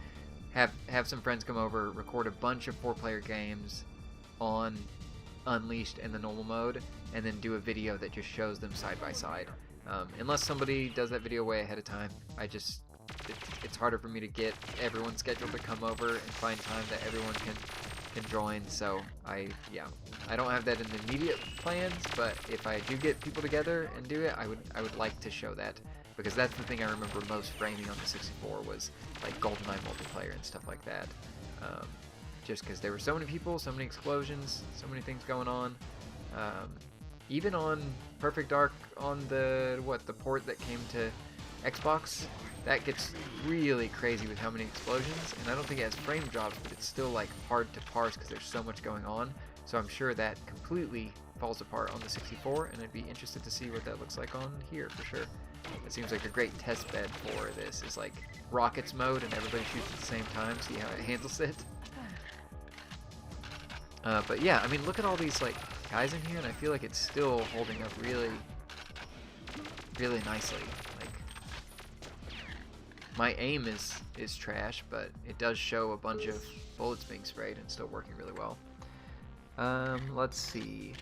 have some friends come over, record a bunch of 4-player games on Unleashed and the normal mode, and then do a video that just shows them side by side. Unless somebody does that video way ahead of time, it's harder for me to get everyone scheduled to come over and find time that everyone can join. So I don't have that in the immediate plans, but if I do get people together and do it, I would like to show that, because that's the thing I remember most framing on the 64 was like GoldenEye multiplayer and stuff like that. Just because there were so many people, so many explosions, so many things going on. Even on Perfect Dark on the port that came to Xbox, that gets really crazy with how many explosions, and I don't think it has frame drops, but it's still like hard to parse because there's so much going on. So I'm sure that completely falls apart on the 64, and I'd be interested to see what that looks like on here for sure. It seems like a great test bed for this. It's like rockets mode and everybody shoots at the same time, see how it handles it. But yeah, I mean, look at all these like guys in here, and I feel like it's still holding up really, really nicely. Like, My aim is trash, but it does show a bunch of bullets being sprayed and still working really well. Let's see.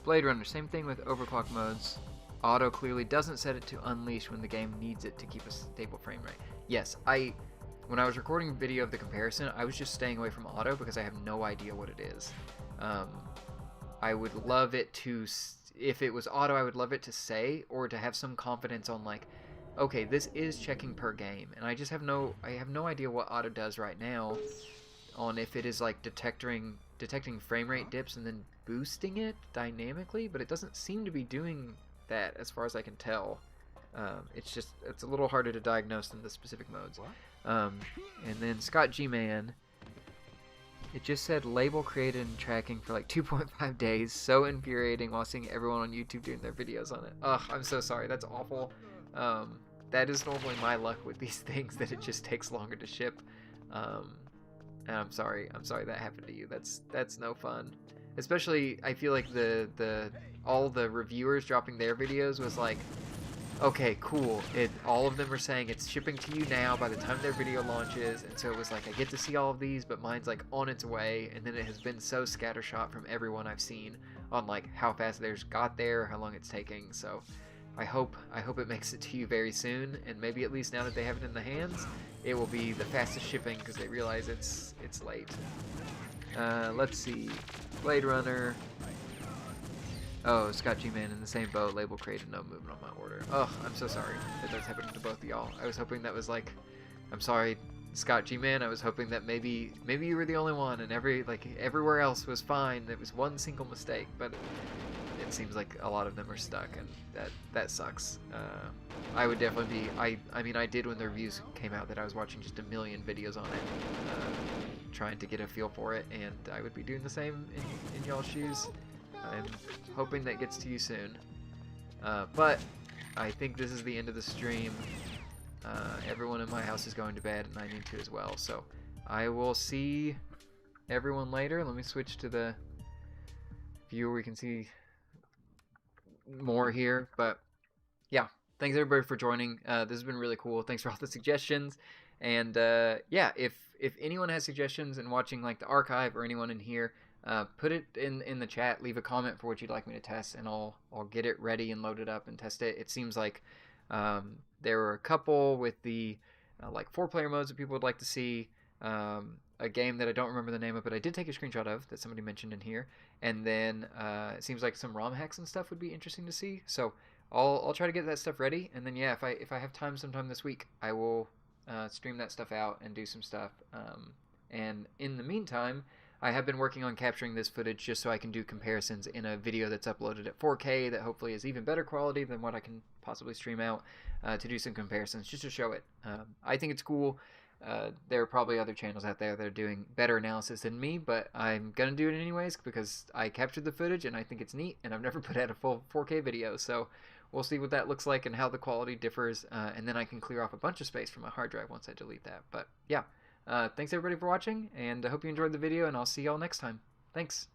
Blade Runner, same thing with overclock modes. Auto clearly doesn't set it to unleash when the game needs it to keep a stable frame rate. Yes, when I was recording a video of the comparison, I was just staying away from auto because I have no idea what it is. I would love it to, if it was auto, I would love it to say, or to have some confidence on like, okay, this is checking per game, and I just have no idea what auto does right now, on if it is like detecting frame rate dips and then boosting it dynamically, but it doesn't seem to be doing that as far as I can tell. It's a little harder to diagnose than the specific modes. And then Scott G-Man, it just said label created and tracking for like 2.5 days. So infuriating while seeing everyone on YouTube doing their videos on it. Ugh, I'm so sorry. That's awful. That is normally my luck with these things, that it just takes longer to ship. And I'm sorry that happened to you. That's no fun. Especially, I feel like all the reviewers dropping their videos was like, okay, cool. All of them were saying it's shipping to you now by the time their video launches, and so it was like, I get to see all of these, but mine's like on its way, and then it has been so scattershot from everyone I've seen on like how fast theirs got there, how long it's taking. So I hope it makes it to you very soon, and maybe at least now that they have it in the hands, it will be the fastest shipping because they realize it's late. Let's see, Blade Runner. Oh, Scott G-Man in the same boat. Label created, no movement on my order. Oh, I'm so sorry that that's happening to both of y'all. I was hoping that was like, I'm sorry, Scott G-Man. I was hoping that maybe you were the only one, and everywhere else was fine. It was one single mistake, but it seems like a lot of them are stuck, and that sucks. I would definitely be. I mean, I did when the reviews came out that I was watching just a million videos on it, trying to get a feel for it, and I would be doing the same in y'all's shoes. I'm hoping that gets to you soon. But I think this is the end of the stream. Everyone in my house is going to bed, and I need to as well. So I will see everyone later. Let me switch to the view where we can see more here. But yeah, thanks everybody for joining. This has been really cool. Thanks for all the suggestions. And yeah, if anyone has suggestions and watching like the archive, or anyone in here, put it in the chat. Leave a comment for what you'd like me to test, and I'll get it ready and load it up and test it. It seems like there were a couple with the like 4-player modes that people would like to see. A game that I don't remember the name of, but I did take a screenshot of, that somebody mentioned in here. And then it seems like some ROM hacks and stuff would be interesting to see. So I'll try to get that stuff ready, and then yeah, if I have time sometime this week, I will stream that stuff out and do some stuff. And in the meantime, I have been working on capturing this footage just so I can do comparisons in a video that's uploaded at 4K that hopefully is even better quality than what I can possibly stream out, to do some comparisons just to show it. I think it's cool. There are probably other channels out there that are doing better analysis than me, but I'm going to do it anyways because I captured the footage and I think it's neat, and I've never put out a full 4K video, so we'll see what that looks like and how the quality differs, and then I can clear off a bunch of space from my hard drive once I delete that. But yeah. Thanks everybody for watching, and I hope you enjoyed the video, and I'll see y'all next time. Thanks.